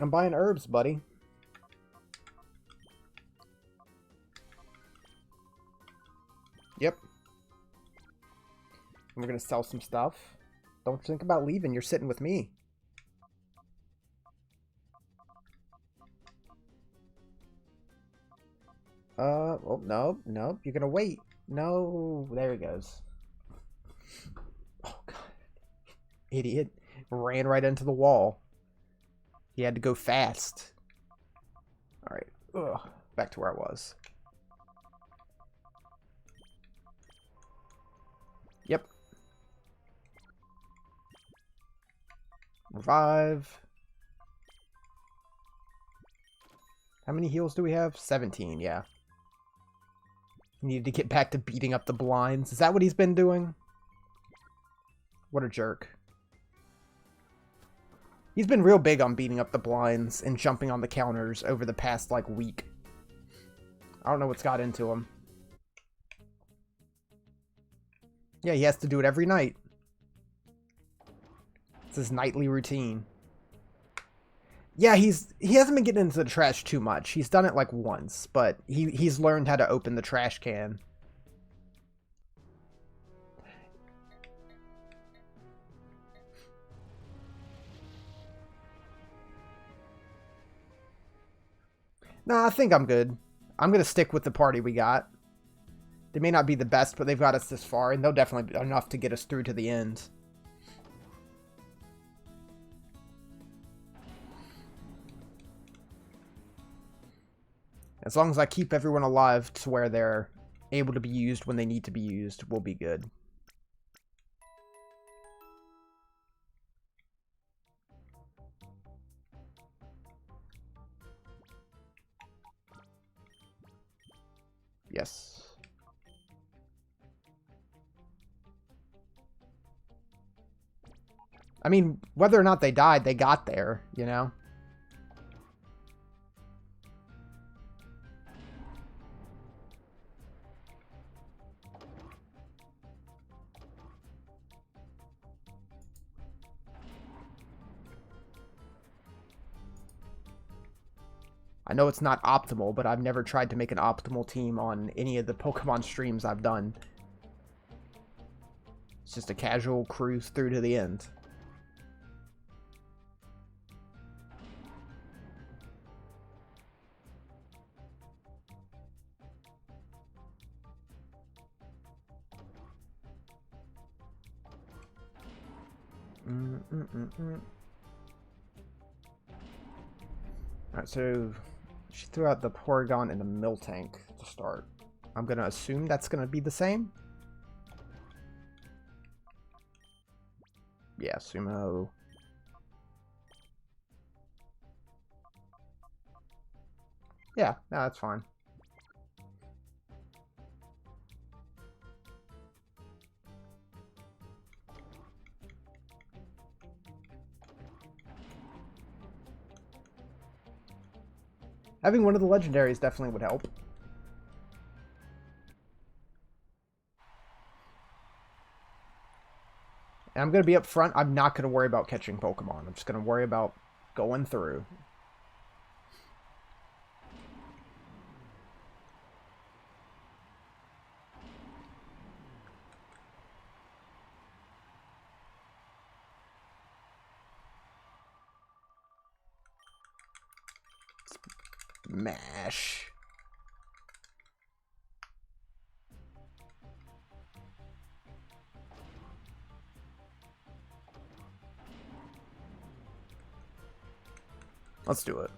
[SPEAKER 1] I'm buying herbs, buddy. Yep. And we're gonna sell some stuff. Don't think about leaving. You're sitting with me. Oh, no, no. You're gonna wait. No. There he goes. Oh, God. Idiot. Ran right into the wall. He had to go fast. Alright. Ugh. Back to where I was. Yep. Revive. How many heals do we have? 17, yeah. Needed to get back to beating up the blinds. Is that what he's been doing? What a jerk. He's been real big on beating up the blinds and jumping on the counters over the past, like, week. I don't know what's got into him. Yeah, he has to do it every night. It's his nightly routine. Yeah, he hasn't been getting into the trash too much. He's done it like once, but he's learned how to open the trash can. Nah, I think I'm good. I'm going to stick with the party we got. They may not be the best, but they've got us this far, and they'll definitely be enough to get us through to the end. As long as I keep everyone alive to where they're able to be used when they need to be used, we'll be good. Yes. I mean, whether or not they died, they got there, you know? I know it's not optimal, but I've never tried to make an optimal team on any of the Pokemon streams I've done. It's just a casual cruise through to the end. Alright, so she threw out the Porygon and the Miltank to start. I'm going to assume that's going to be the same. Yeah, Sumo. Yeah, no, that's fine. Having one of the legendaries definitely would help. And I'm going to be up front. I'm not going to worry about catching Pokemon. I'm just going to worry about going through. Mash. Let's do it.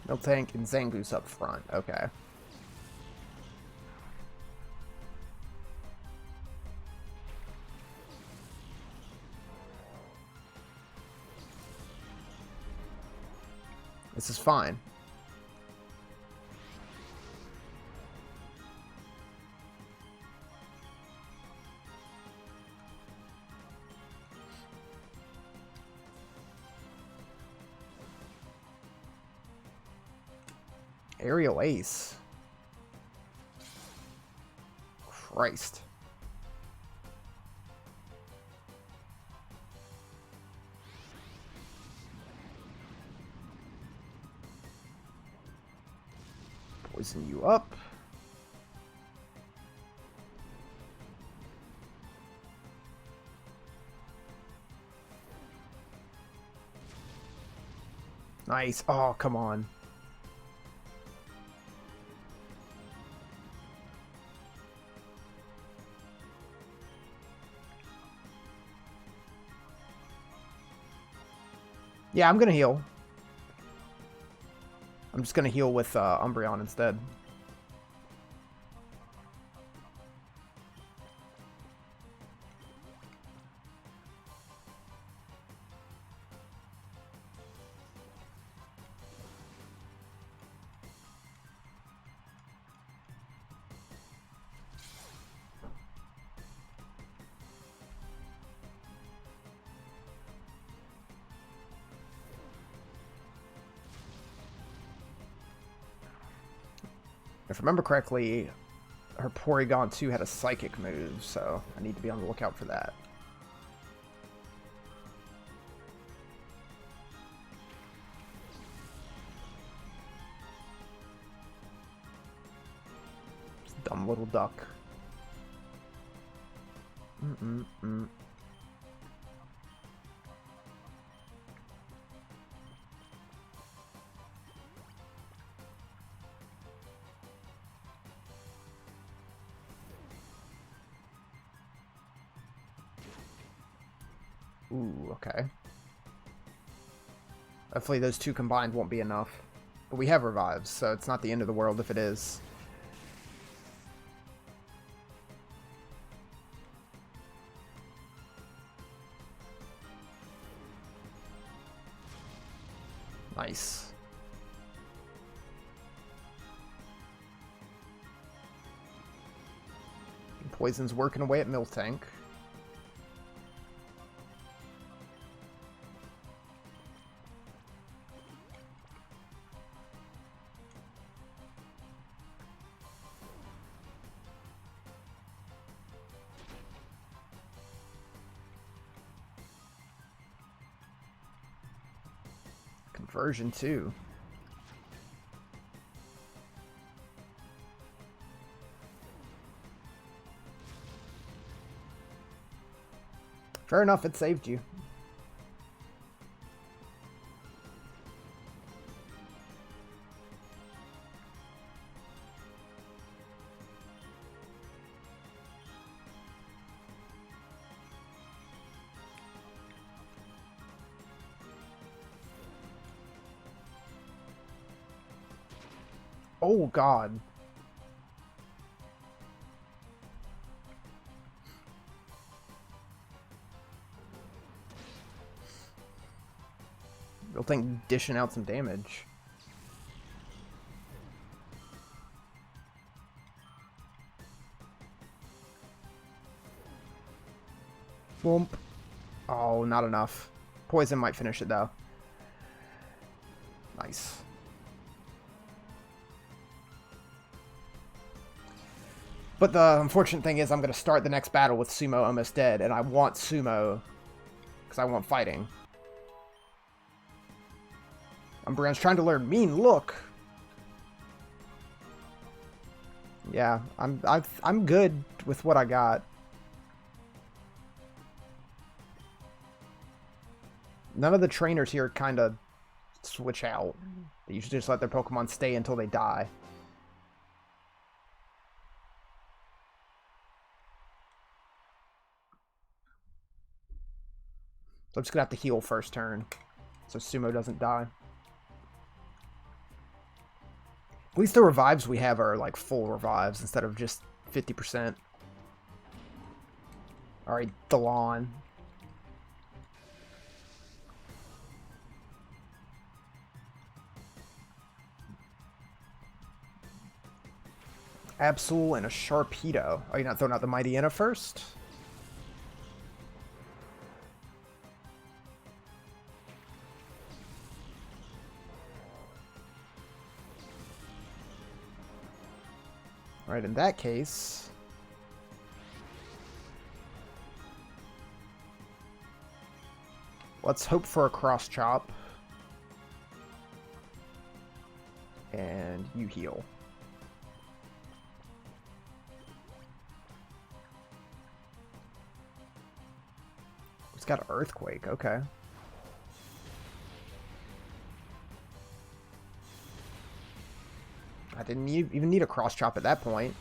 [SPEAKER 1] Miltank and Zangoose up front. Okay. This is fine. Aerial Ace. Christ. Poison you up. Nice. Oh, come on. Yeah, I'm gonna heal. I'm just gonna heal with Umbreon instead. If I remember correctly, her Porygon 2 had a Psychic move, so I need to be on the lookout for that. Dumb little duck. Mm-mm-mm. Ooh, okay. Hopefully those two combined won't be enough. But we have revives, so it's not the end of the world if it is. Nice. Poison's working away at Miltank. Conversion too. Fair enough, it saved you. Oh god. Real thing dishing out some damage. Boomp. Oh, not enough. Poison might finish it though. Nice. But the unfortunate thing is I'm going to start the next battle with Sumo almost dead, and I want Sumo because I want fighting. Umbreon's trying to learn Mean Look. Yeah, I'm good with what I got. None of the trainers here kind of switch out. They usually just let their Pokemon stay until they die. So I'm just gonna have to heal first turn, so Sumo doesn't die. At least the revives we have are like full revives instead of just 50%. Alright, Delon. Absol and a Sharpedo. Oh, you're not throwing out the Mightyena first? Alright, in that case... let's hope for a Cross Chop. And you heal. It's got Earthquake, okay. I didn't even need a Cross Chop at that point.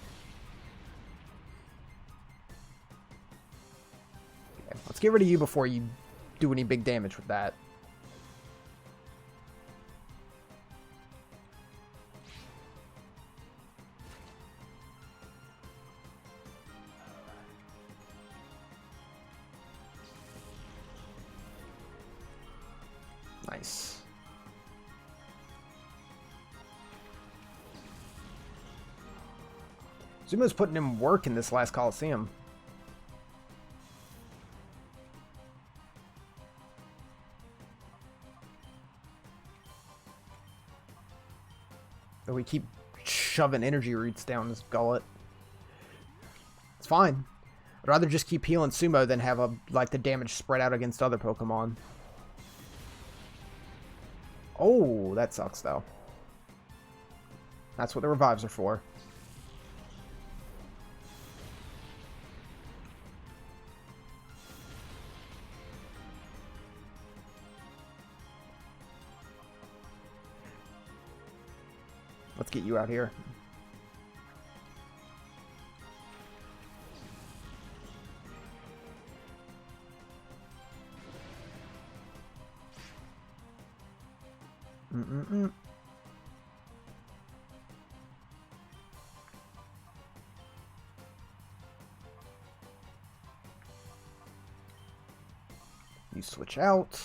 [SPEAKER 1] Okay, let's get rid of you before you do any big damage with that. Nice. Zumo's putting in work in this last Colosseum. Though we keep shoving energy roots down his gullet. It's fine. I'd rather just keep healing Sumo than have the damage spread out against other Pokemon. Oh, that sucks though. That's what the revives are for. Let's get you out here. You switch out.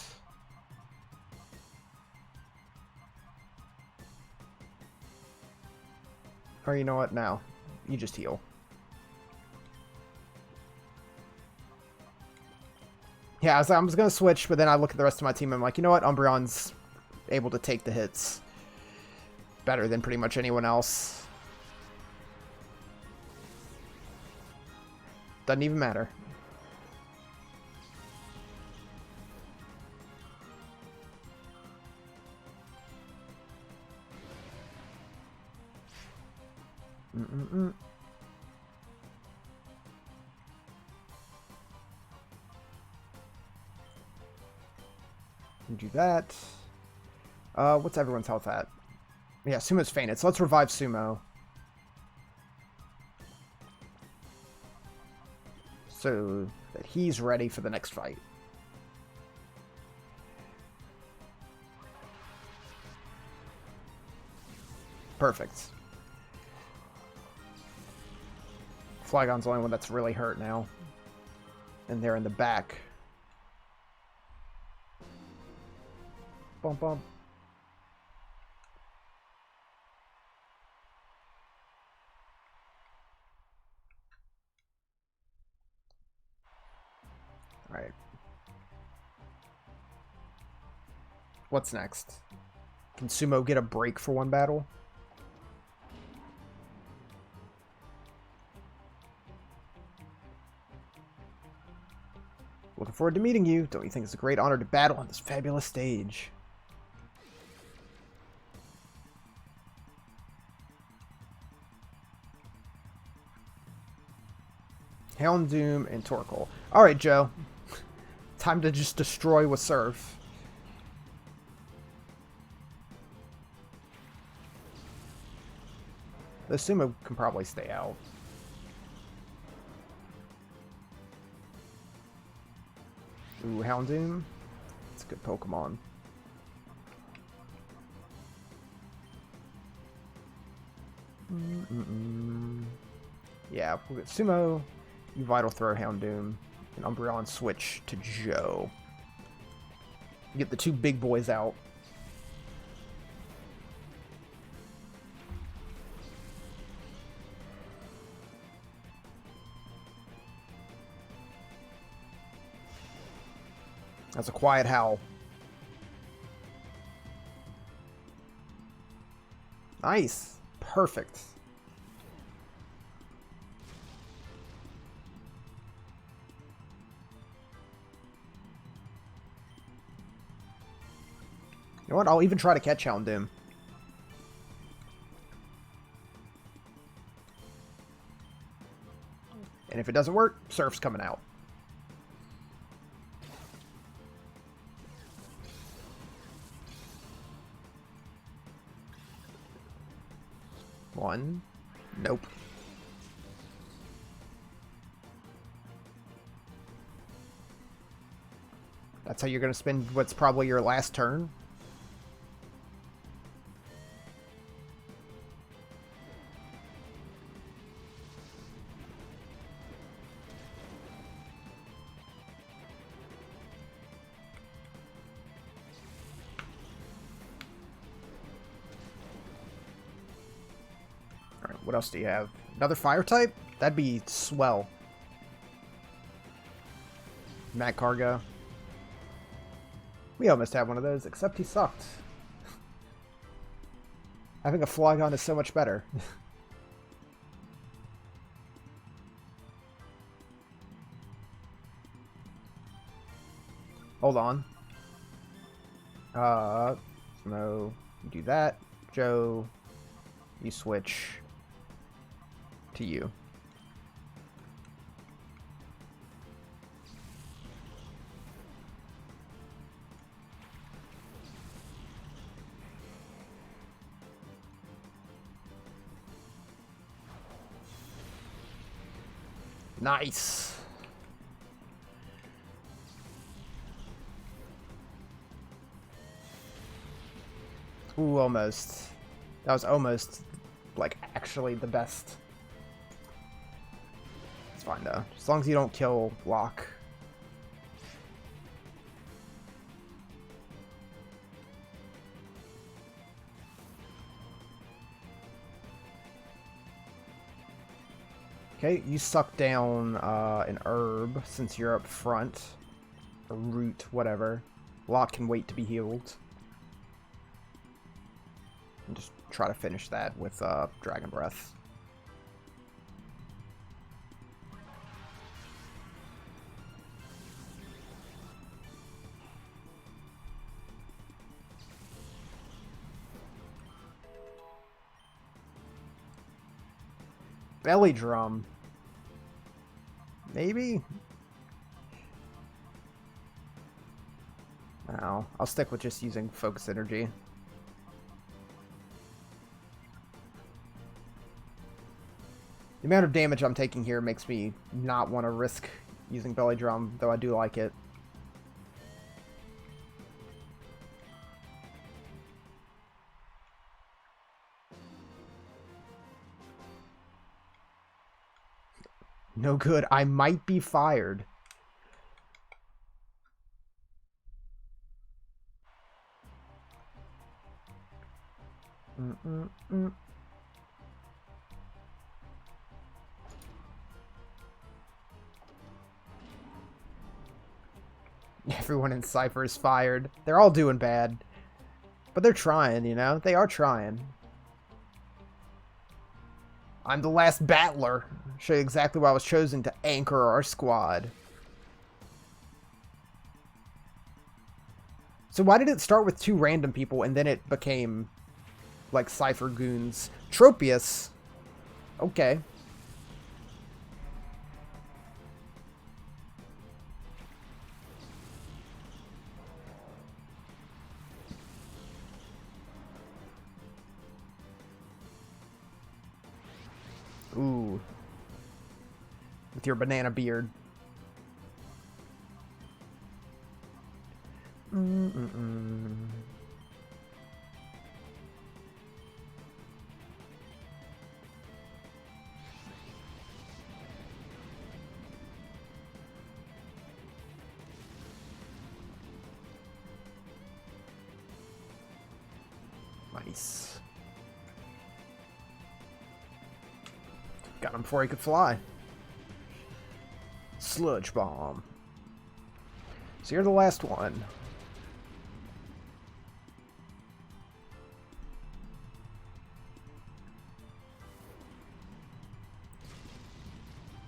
[SPEAKER 1] Or you know what? Now, you just heal. Yeah, I was going to switch, but then I look at the rest of my team and I'm like, you know what? Umbreon's able to take the hits better than pretty much anyone else. Doesn't even matter. Do that. What's everyone's health at? Yeah, Sumo's fainted, so let's revive Sumo. So that he's ready for the next fight. Perfect. Flygon's the only one that's really hurt now. And they're in the back. Bump, bump. Alright. What's next? Can Sumo get a break for one battle? Looking forward to meeting you. Don't you think it's a great honor to battle on this fabulous stage? Houndoom and Torkoal. Alright, Joe. Time to just destroy with Surf. The Sumo can probably stay out. Ooh, Houndoom. It's a good Pokemon. Yeah, we'll get Sumo. You Vital Throw Houndoom, and Umbreon switch to Joe. Get the two big boys out. That's a quiet howl. Nice. Perfect. You know what? I'll even try to catch Houndoom. And if it doesn't work, Surf's coming out. One. Nope. That's how you're going to spend what's probably your last turn? What else do you have? Another fire type? That'd be swell. Matt Cargo. We almost had one of those, except he sucked. Having a Flygon is so much better. Hold on. No. You do that. Joe, you switch to you. Nice. Ooh, almost. That was almost, like, actually the best. It's fine, though. As long as you don't kill Locke. Okay, you suck down an herb since you're up front. A root, whatever. Locke can wait to be healed. And just try to finish that with Dragon Breath. Belly Drum. Maybe? No, I'll stick with just using Focus Energy. The amount of damage I'm taking here makes me not want to risk using Belly Drum, though I do like it. No good. I might be fired. Everyone in Cypher is fired. They're all doing bad. But they're trying, you know? They are trying. I'm the last battler. Show you exactly why I was chosen to anchor our squad. So why did it start with 2 random people and then it became like Cypher goons? Tropius. Okay. Ooh. With your banana beard. Nice. Got him before he could fly. Sludge Bomb. So you're the last one.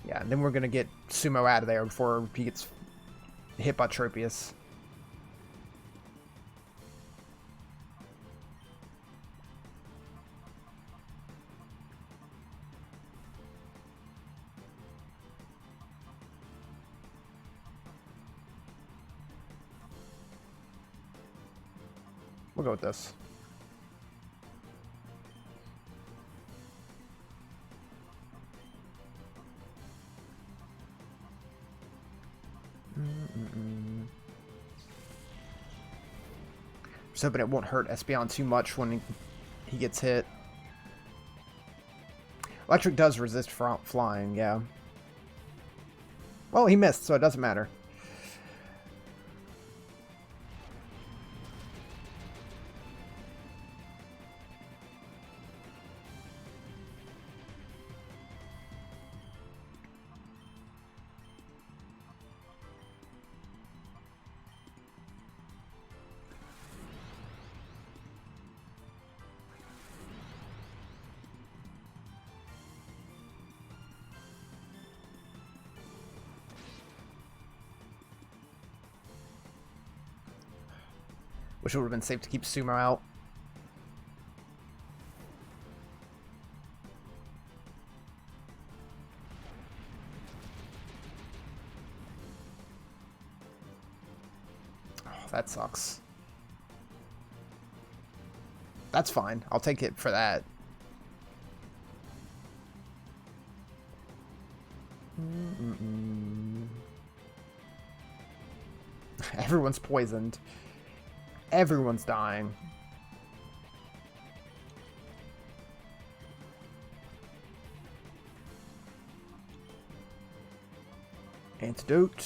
[SPEAKER 1] Yeah, and then we're gonna get Sumo out of there before he gets hit by Tropius. We'll go with this. Just hoping it won't hurt Espeon too much when he gets hit. Electric does resist flying, yeah. Well, he missed, so it doesn't matter. Wish it would have been safe to keep Sumo out. Oh, that sucks. That's fine. I'll take it for that. Everyone's poisoned. Everyone's dying. Antidote.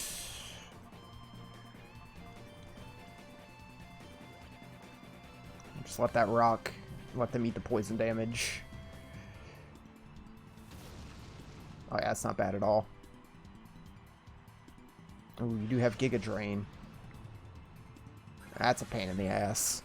[SPEAKER 1] Just let that rock. Let them eat the poison damage. Oh yeah, that's not bad at all. Oh, you do have Giga Drain. That's a pain in the ass.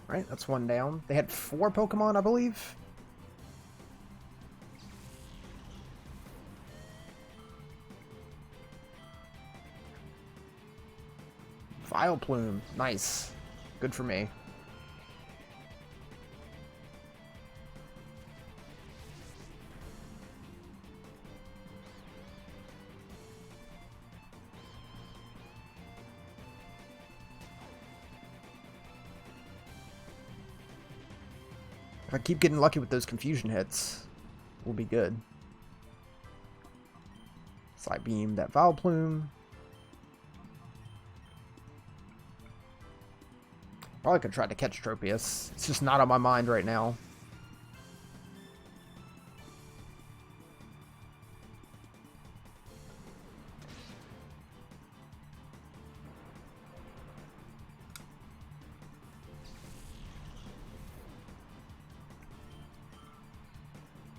[SPEAKER 1] Right, that's one down. They had 4 Pokemon, I believe. Vileplume, nice. Good for me. If I keep getting lucky with those confusion hits, we'll be good. Slide Beam that Vileplume. Probably could try to catch Tropius. It's just not on my mind right now.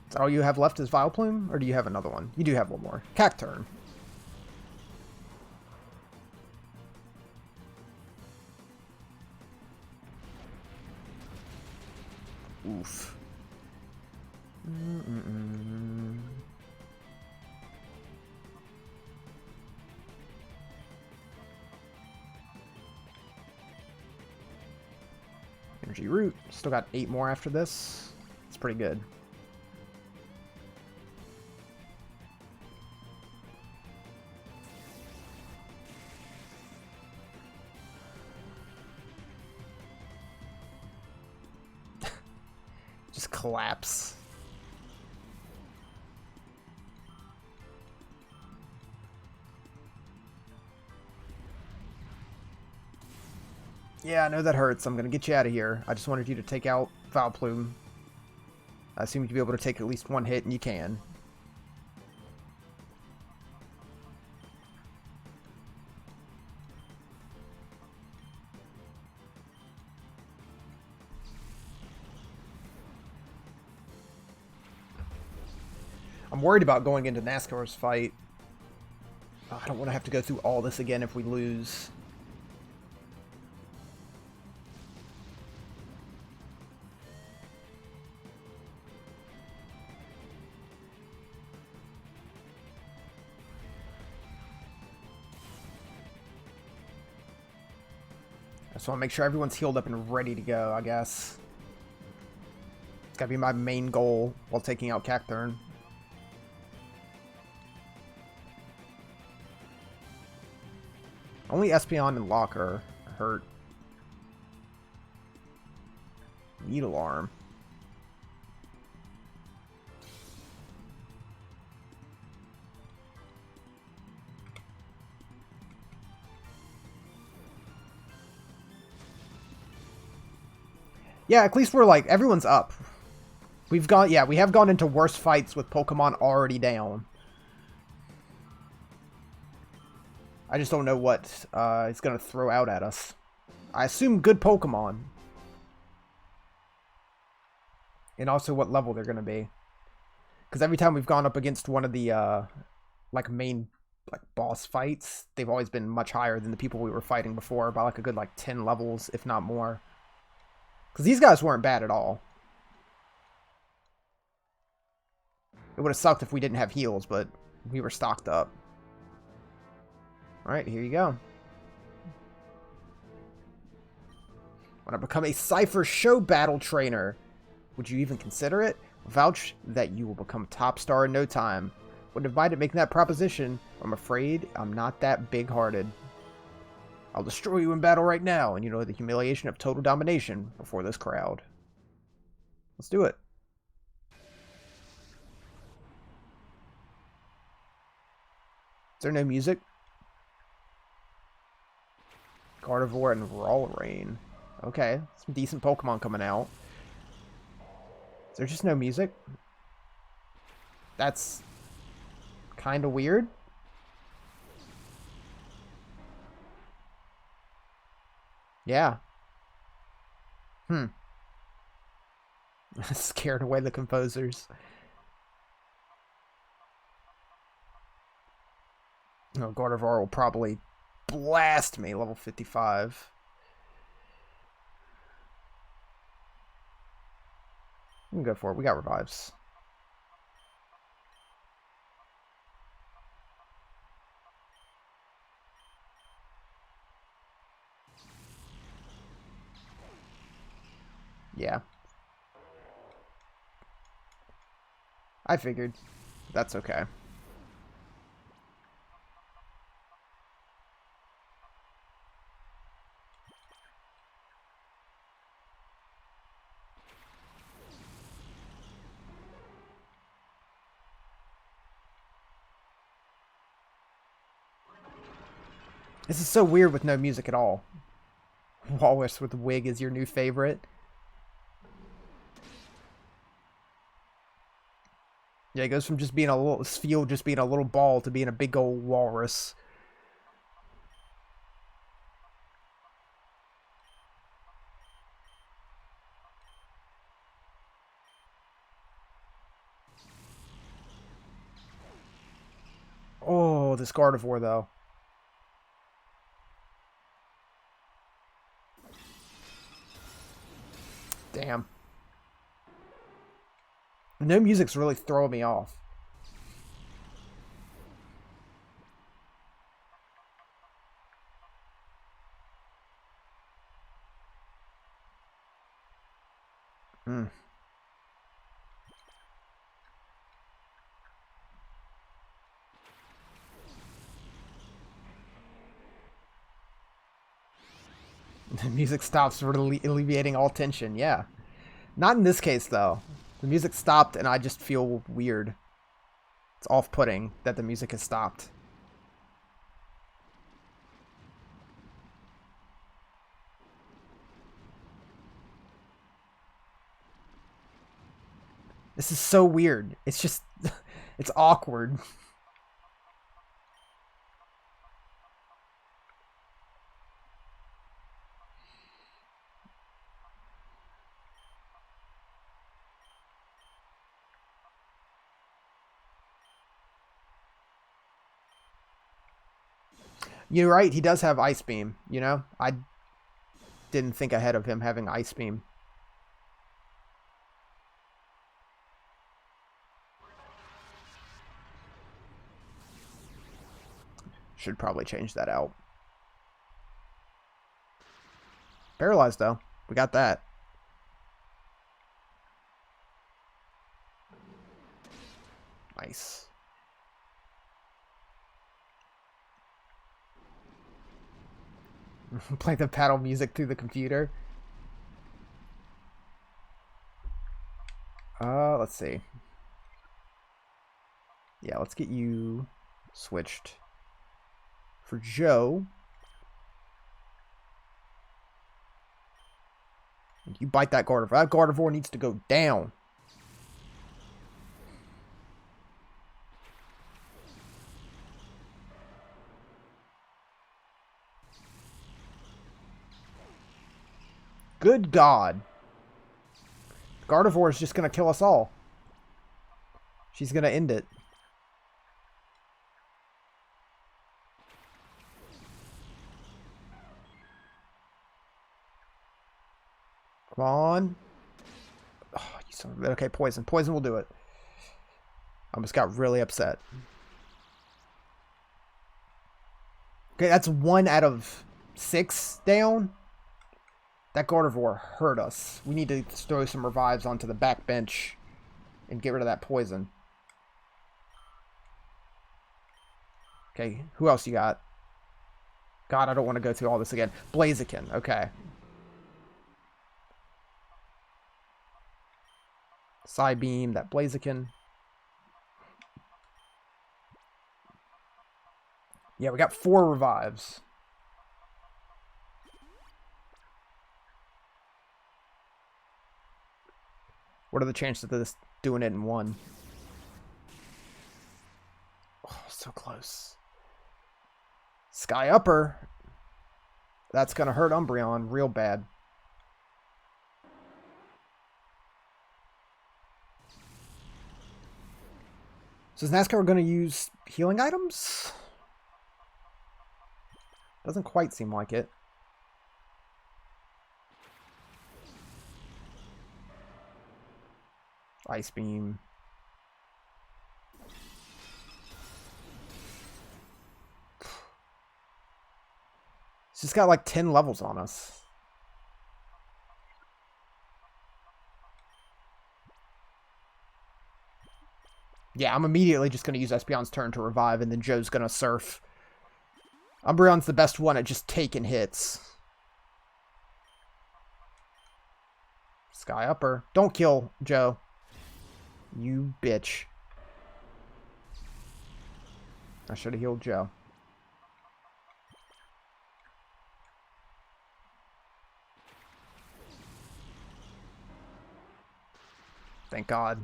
[SPEAKER 1] Is that all you have left is Vileplume? Or do you have another one? You do have one more. Cacturn. Oof. Energy Root. Still got 8 more after this. It's pretty good. Just collapse. Yeah, I know that hurts. I'm gonna get you out of here. I just wanted you to take out Vileplume. I assume you'd be able to take at least one hit, and you can. I'm worried about going into NASCAR's fight. I don't want to have to go through all this again if we lose. I just want to make sure everyone's healed up and ready to go, I guess. It's gotta be my main goal while taking out Cacturn. Only Espeon and Locker hurt. Needle Arm. Yeah, at least we're like, everyone's up. We've gone, yeah, we have gone into worse fights with Pokemon already down. I just don't know what it's going to throw out at us. I assume good Pokemon. And also what level they're going to be. Because every time we've gone up against one of the like main like boss fights, they've always been much higher than the people we were fighting before, by like a good like 10 levels, if not more. Because these guys weren't bad at all. It would have sucked if we didn't have heals, but we were stocked up. Alright, here you go. When I become a Cypher Show Battle Trainer, would you even consider it? Vouch that you will become top star in no time. Wouldn't have minded making that proposition. I'm afraid I'm not that big-hearted. I'll destroy you in battle right now, and you know the humiliation of total domination before this crowd. Let's do it. Is there no music? Gardevoir and Rain. Okay, some decent Pokemon coming out. Is there just no music? That's kind of weird. Yeah. Scared away the composers. Oh, Gardevoir will probably blast me, level 55. We can go for it. We got revives. Yeah. I figured. That's okay. This is so weird with no music at all. Walrus with wig is your new favorite. Yeah, it goes from just being a little field, just being a little ball, to being a big old walrus. Oh, this Gardevoir, though. Damn. No music's really throwing me off. Hmm. The music stops, alleviating all tension. Yeah. Not in this case, though. The music stopped, and I just feel weird. It's off-putting that the music has stopped. This is so weird. It's just... it's awkward. You're right, he does have Ice Beam, you know? I didn't think ahead of him having Ice Beam. Should probably change that out. Paralyzed, though. We got that. Nice. Play the paddle music through the computer. Let's see. Yeah, let's get you switched. For Joe. You bite that Gardevoir. That Gardevoir needs to go down. Good God. Gardevoir is just going to kill us all. She's going to end it. Come on. Oh, you son of a... Okay, poison. Poison will do it. I almost got really upset. Okay, that's 1 out of 6 down. That Gardevoir hurt us. We need to throw some revives onto the back bench and get rid of that poison. Okay, who else you got? God, I don't want to go through all this again. Blaziken, okay. Psybeam, that Blaziken. Yeah, we got 4 revives. What are the chances of this doing it in 1? Oh, so close. Sky Upper. That's going to hurt Umbreon real bad. So is NASCAR going to use healing items? Doesn't quite seem like it. Ice Beam. It's just got like 10 levels on us. Yeah, I'm immediately just going to use Espeon's turn to revive, and then Joe's going to surf. Umbreon's the best one at just taking hits. Sky Upper. Don't kill Joe. You bitch. I should have healed Joe. Thank God.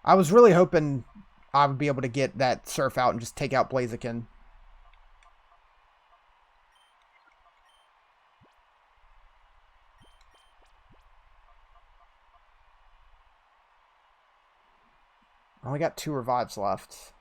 [SPEAKER 1] I was really hoping I would be able to get that Surf out and just take out Blaziken. I only got 2 revives left.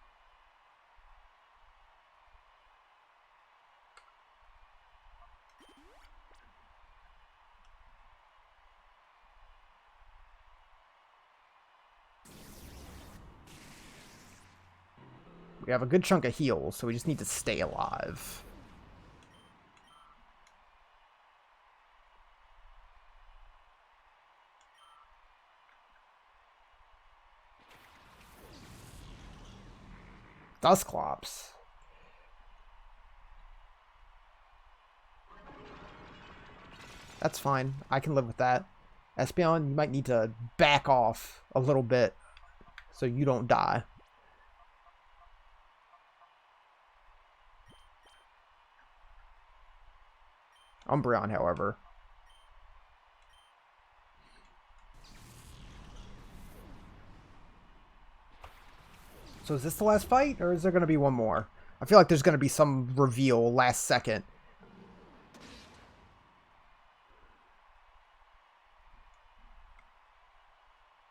[SPEAKER 1] We have a good chunk of heals, so we just need to stay alive. Dusclops. That's fine. I can live with that. Espeon, you might need to back off a little bit so you don't die. Umbreon, however. So is this the last fight, or is there going to be one more? I feel like there's going to be some reveal last second.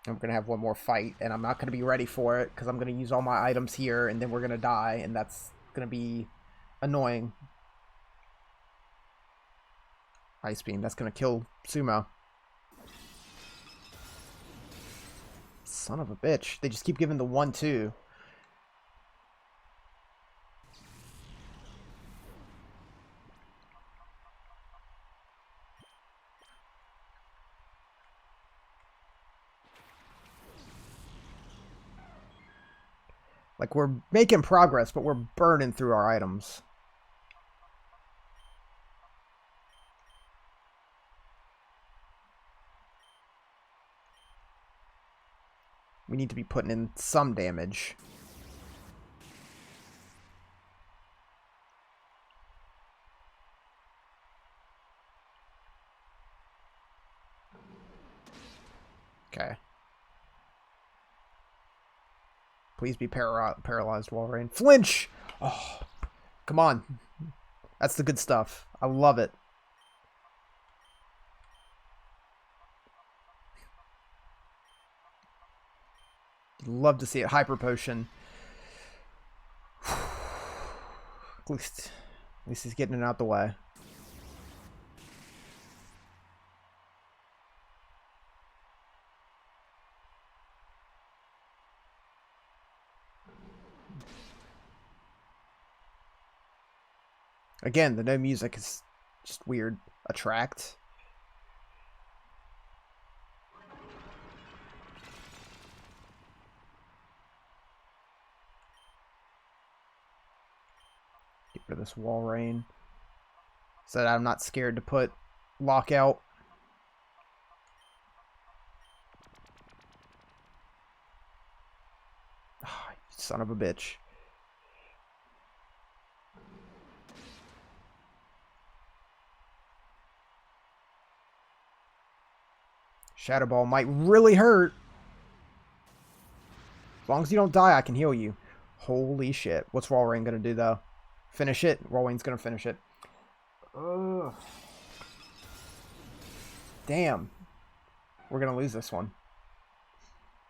[SPEAKER 1] I'm going to have one more fight, and I'm not going to be ready for it, because I'm going to use all my items here, and then we're going to die, and that's going to be annoying. Ice Beam, that's going to kill Sumo. Son of a bitch. They just keep giving the 1-2. Like, we're making progress, but we're burning through our items. We need to be putting in some damage. Okay. Please be paralyzed, Walrein. Flinch! Oh, come on. That's the good stuff. I love it. Love to see it. Hyper Potion. At least he's getting it out the way. Again, the no music is just weird. Attract. Get rid of this wall rain. So that I'm not scared to put lockout. Oh, you son of a bitch. Shadow Ball might really hurt. As long as you don't die, I can heal you. Holy shit. What's Wall Rain going to do, though? Finish it. Wall Rain's going to finish it. Ugh. Damn. We're going to lose this one.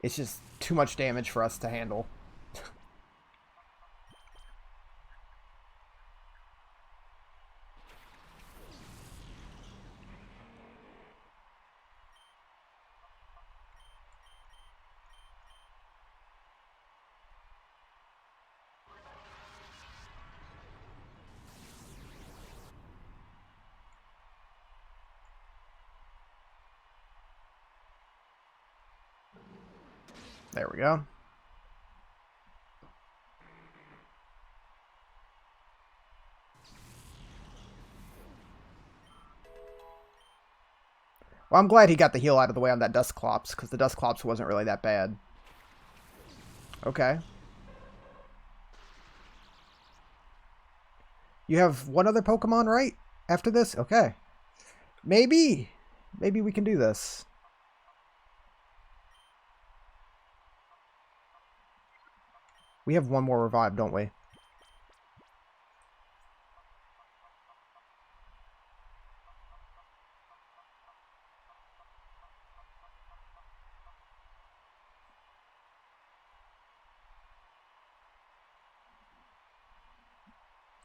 [SPEAKER 1] It's just too much damage for us to handle. There we go. Well, I'm glad he got the heal out of the way on that Dusclops, because the Dusclops wasn't really that bad. Okay. You have one other Pokemon, right? After this? Okay. Maybe. Maybe we can do this. We have one more revive, don't we?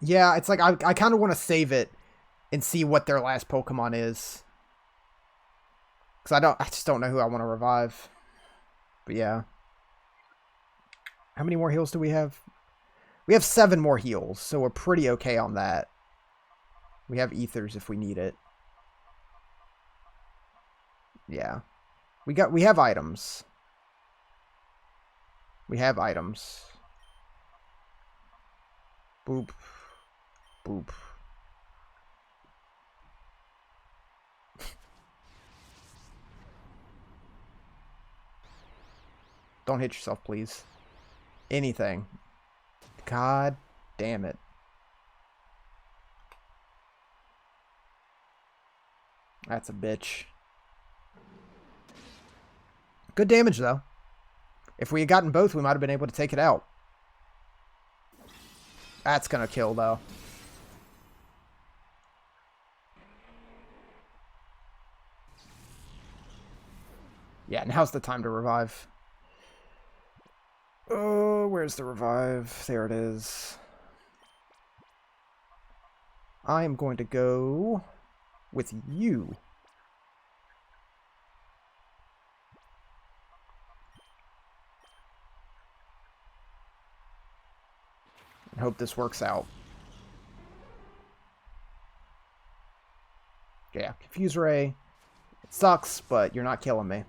[SPEAKER 1] Yeah, it's like I kind of want to save it and see what their last Pokemon is. Because I just don't know who I want to revive. But yeah. How many more heals do we have? We have 7 more heals, so we're pretty okay on that. We have ethers if we need it. Yeah. We have items. We have items. Boop. Boop. Don't hit yourself, please. Anything. God damn it. That's a bitch. Good damage, though. If we had gotten both, we might have been able to take it out. That's gonna kill, though. Yeah, now's the time to revive. Oh, where's the revive? There it is. I am going to go with you. And hope this works out. Yeah, Confuse Ray. It sucks, but you're not killing me.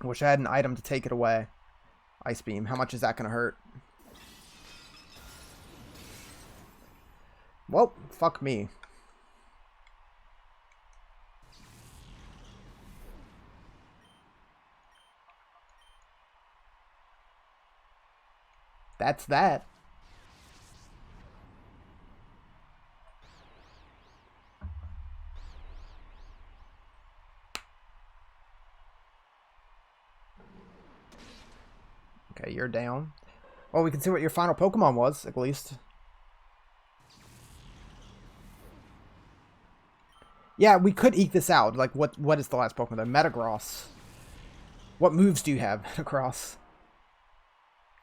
[SPEAKER 1] I wish I had an item to take it away. Ice Beam. How much is that going to hurt? Well, fuck me. That's that. Okay, you're down. Well, we can see what your final Pokemon was, at least. Yeah, we could eke this out. Like, what is the last Pokemon though? Metagross. What moves do you have, Metagross?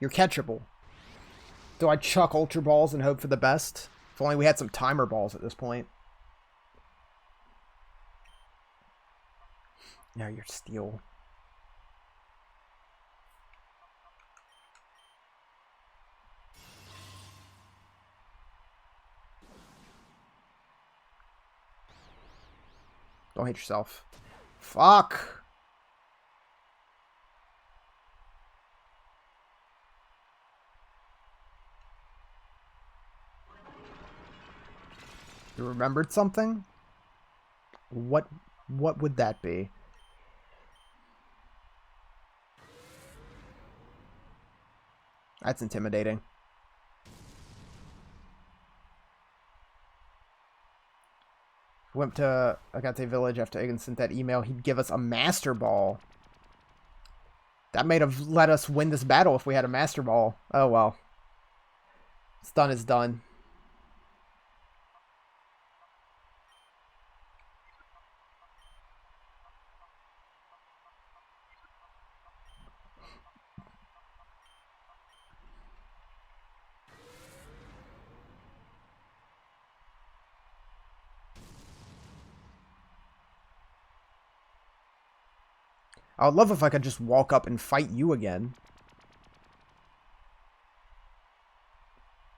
[SPEAKER 1] You're catchable. Do I chuck Ultra Balls and hope for the best? If only we had some Timer Balls at this point. No, you're Steel. Don't hate yourself. Fuck! You remembered something? What would that be? That's intimidating. Went to Agate Village after Egan sent that email. He'd give us a Master Ball. That may have let us win this battle if we had a Master Ball. Oh well. It's done is done. I would love if I could just walk up and fight you again.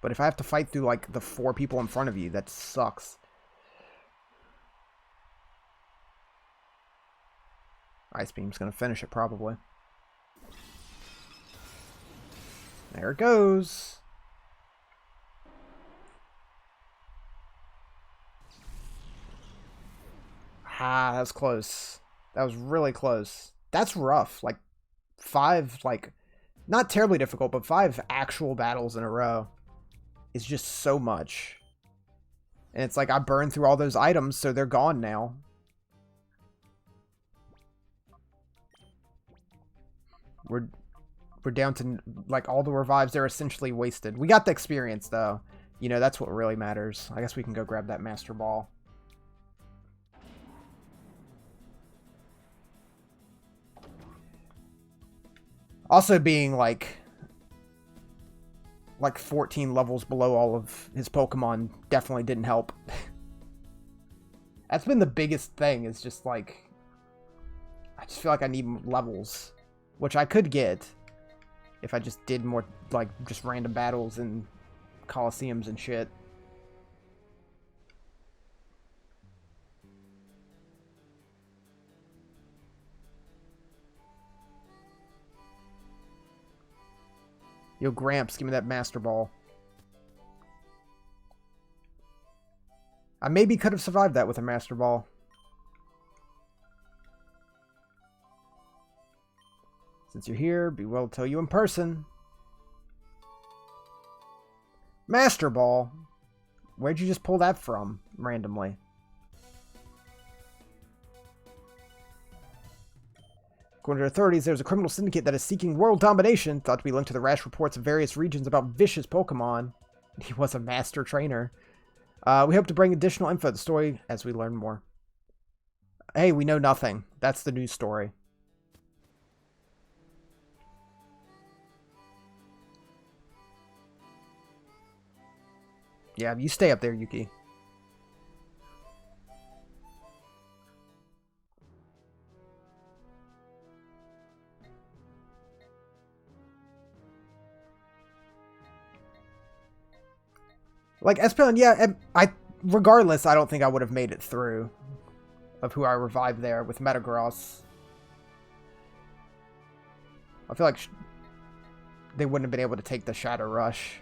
[SPEAKER 1] But if I have to fight through, like, the 4 people in front of you, that sucks. Ice Beam's gonna finish it, probably. There it goes. Ah, that was close. That was really close. That's rough. Like, 5, like, not terribly difficult, but 5 actual battles in a row is just so much. And it's like I burned through all those items, so they're gone now. We're down to, like, all the revives are essentially wasted. We got the experience, though. You know, that's what really matters. I guess we can go grab that Master Ball. Also being, like 14 levels below all of his Pokemon definitely didn't help. That's been the biggest thing, is just, like, I just feel like I need levels, which I could get if I just did more, like, just random battles and Colosseums and shit. Yo, Gramps, give me that Master Ball. I maybe could have survived that with a Master Ball. Since you're here, be well to tell you in person. Master Ball? Where'd you just pull that from, randomly? According to authorities, there's a criminal syndicate that is seeking world domination, thought to be linked to the rash reports of various regions about vicious Pokemon. He was a master trainer. We hope to bring additional info to the story as we learn more. Hey, we know nothing. That's the news story. Yeah, you stay up there, Yuki. Like, Espeon, yeah, regardless, I don't think I would have made it through of who I revived there with Metagross. I feel like they wouldn't have been able to take the Shadow Rush.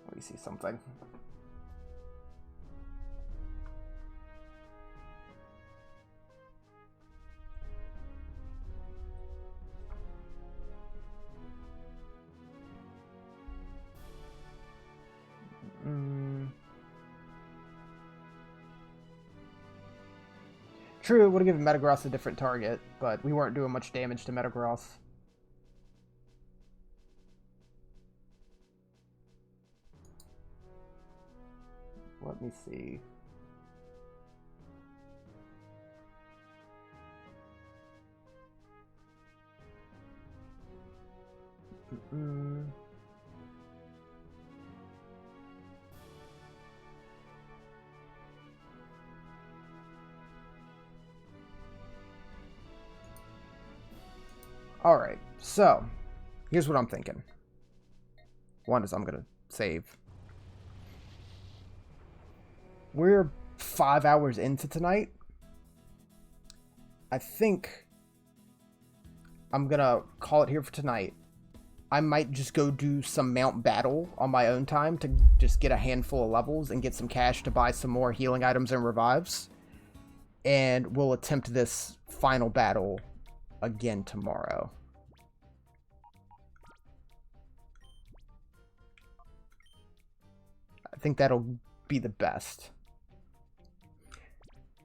[SPEAKER 1] Let me see something. True, it would have given Metagross a different target, but we weren't doing much damage to Metagross. Let me see. Alright, so here's what I'm thinking. One is I'm going to save. We're 5 hours into tonight. I think I'm going to call it here for tonight. I might just go do some mount battle on my own time to just get a handful of levels and get some cash to buy some more healing items and revives. And we'll attempt this final battle again tomorrow. I think that'll be the best.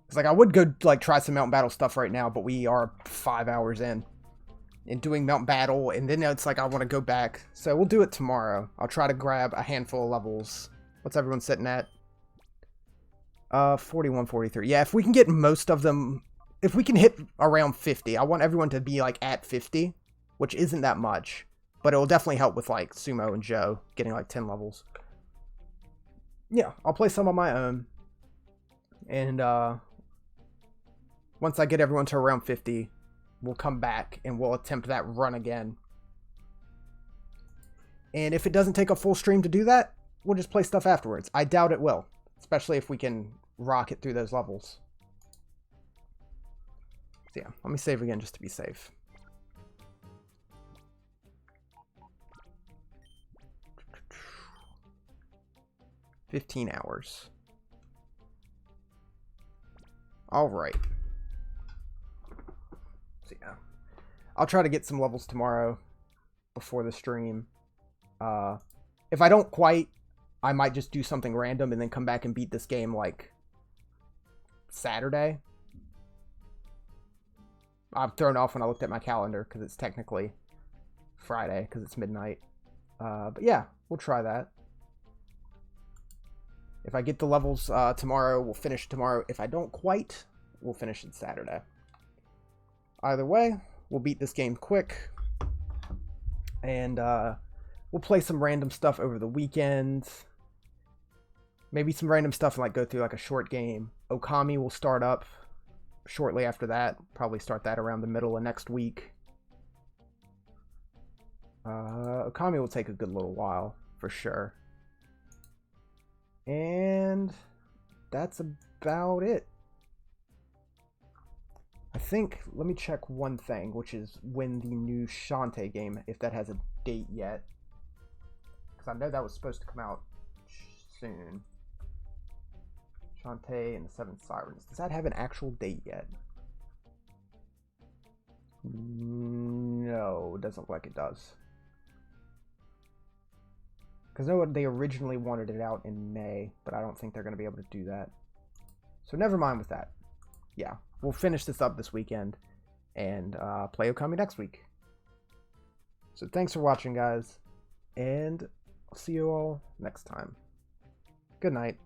[SPEAKER 1] It's like I would go like try some mountain battle stuff right now, but we are 5 hours in and doing mountain battle, and then it's like I want to go back. So we'll do it tomorrow. I'll try to grab a handful of levels. What's everyone sitting at? 41, 43. Yeah, if we can get most of them, if we can hit around 50, I want everyone to be like at 50, which isn't that much, but it will definitely help with like Sumo and Joe getting like 10 levels. Yeah, I'll play some on my own. And once I get everyone to around 50, we'll come back and we'll attempt that run again. And if it doesn't take a full stream to do that, we'll just play stuff afterwards. I doubt it will, especially if we can rocket through those levels. So yeah, let me save again just to be safe. $15 hours. All right. So yeah, I'll try to get some levels tomorrow before the stream. If I don't quite, I might just do something random and then come back and beat this game like Saturday. I've thrown off when I looked at my calendar because it's technically Friday because it's midnight. But yeah, we'll try that. If I get the levels tomorrow, we'll finish tomorrow. If I don't quite, we'll finish it Saturday. Either way, we'll beat this game quick. And we'll play some random stuff over the weekend. Maybe some random stuff and like go through like a short game. Okami will start up shortly after that. Probably start that around the middle of next week. Okami will take a good little while for sure. And that's about it. I think, let me check one thing, which is when the new Shantae game, if that has a date yet. Because I know that was supposed to come out soon. Shantae and the Seven Sirens. Does that have an actual date yet? No, it doesn't look like it does. Because I know they originally wanted it out in May, but I don't think they're going to be able to do that. So never mind with that. Yeah, we'll finish this up this weekend and play Okami next week. So thanks for watching, guys, and I'll see you all next time. Good night.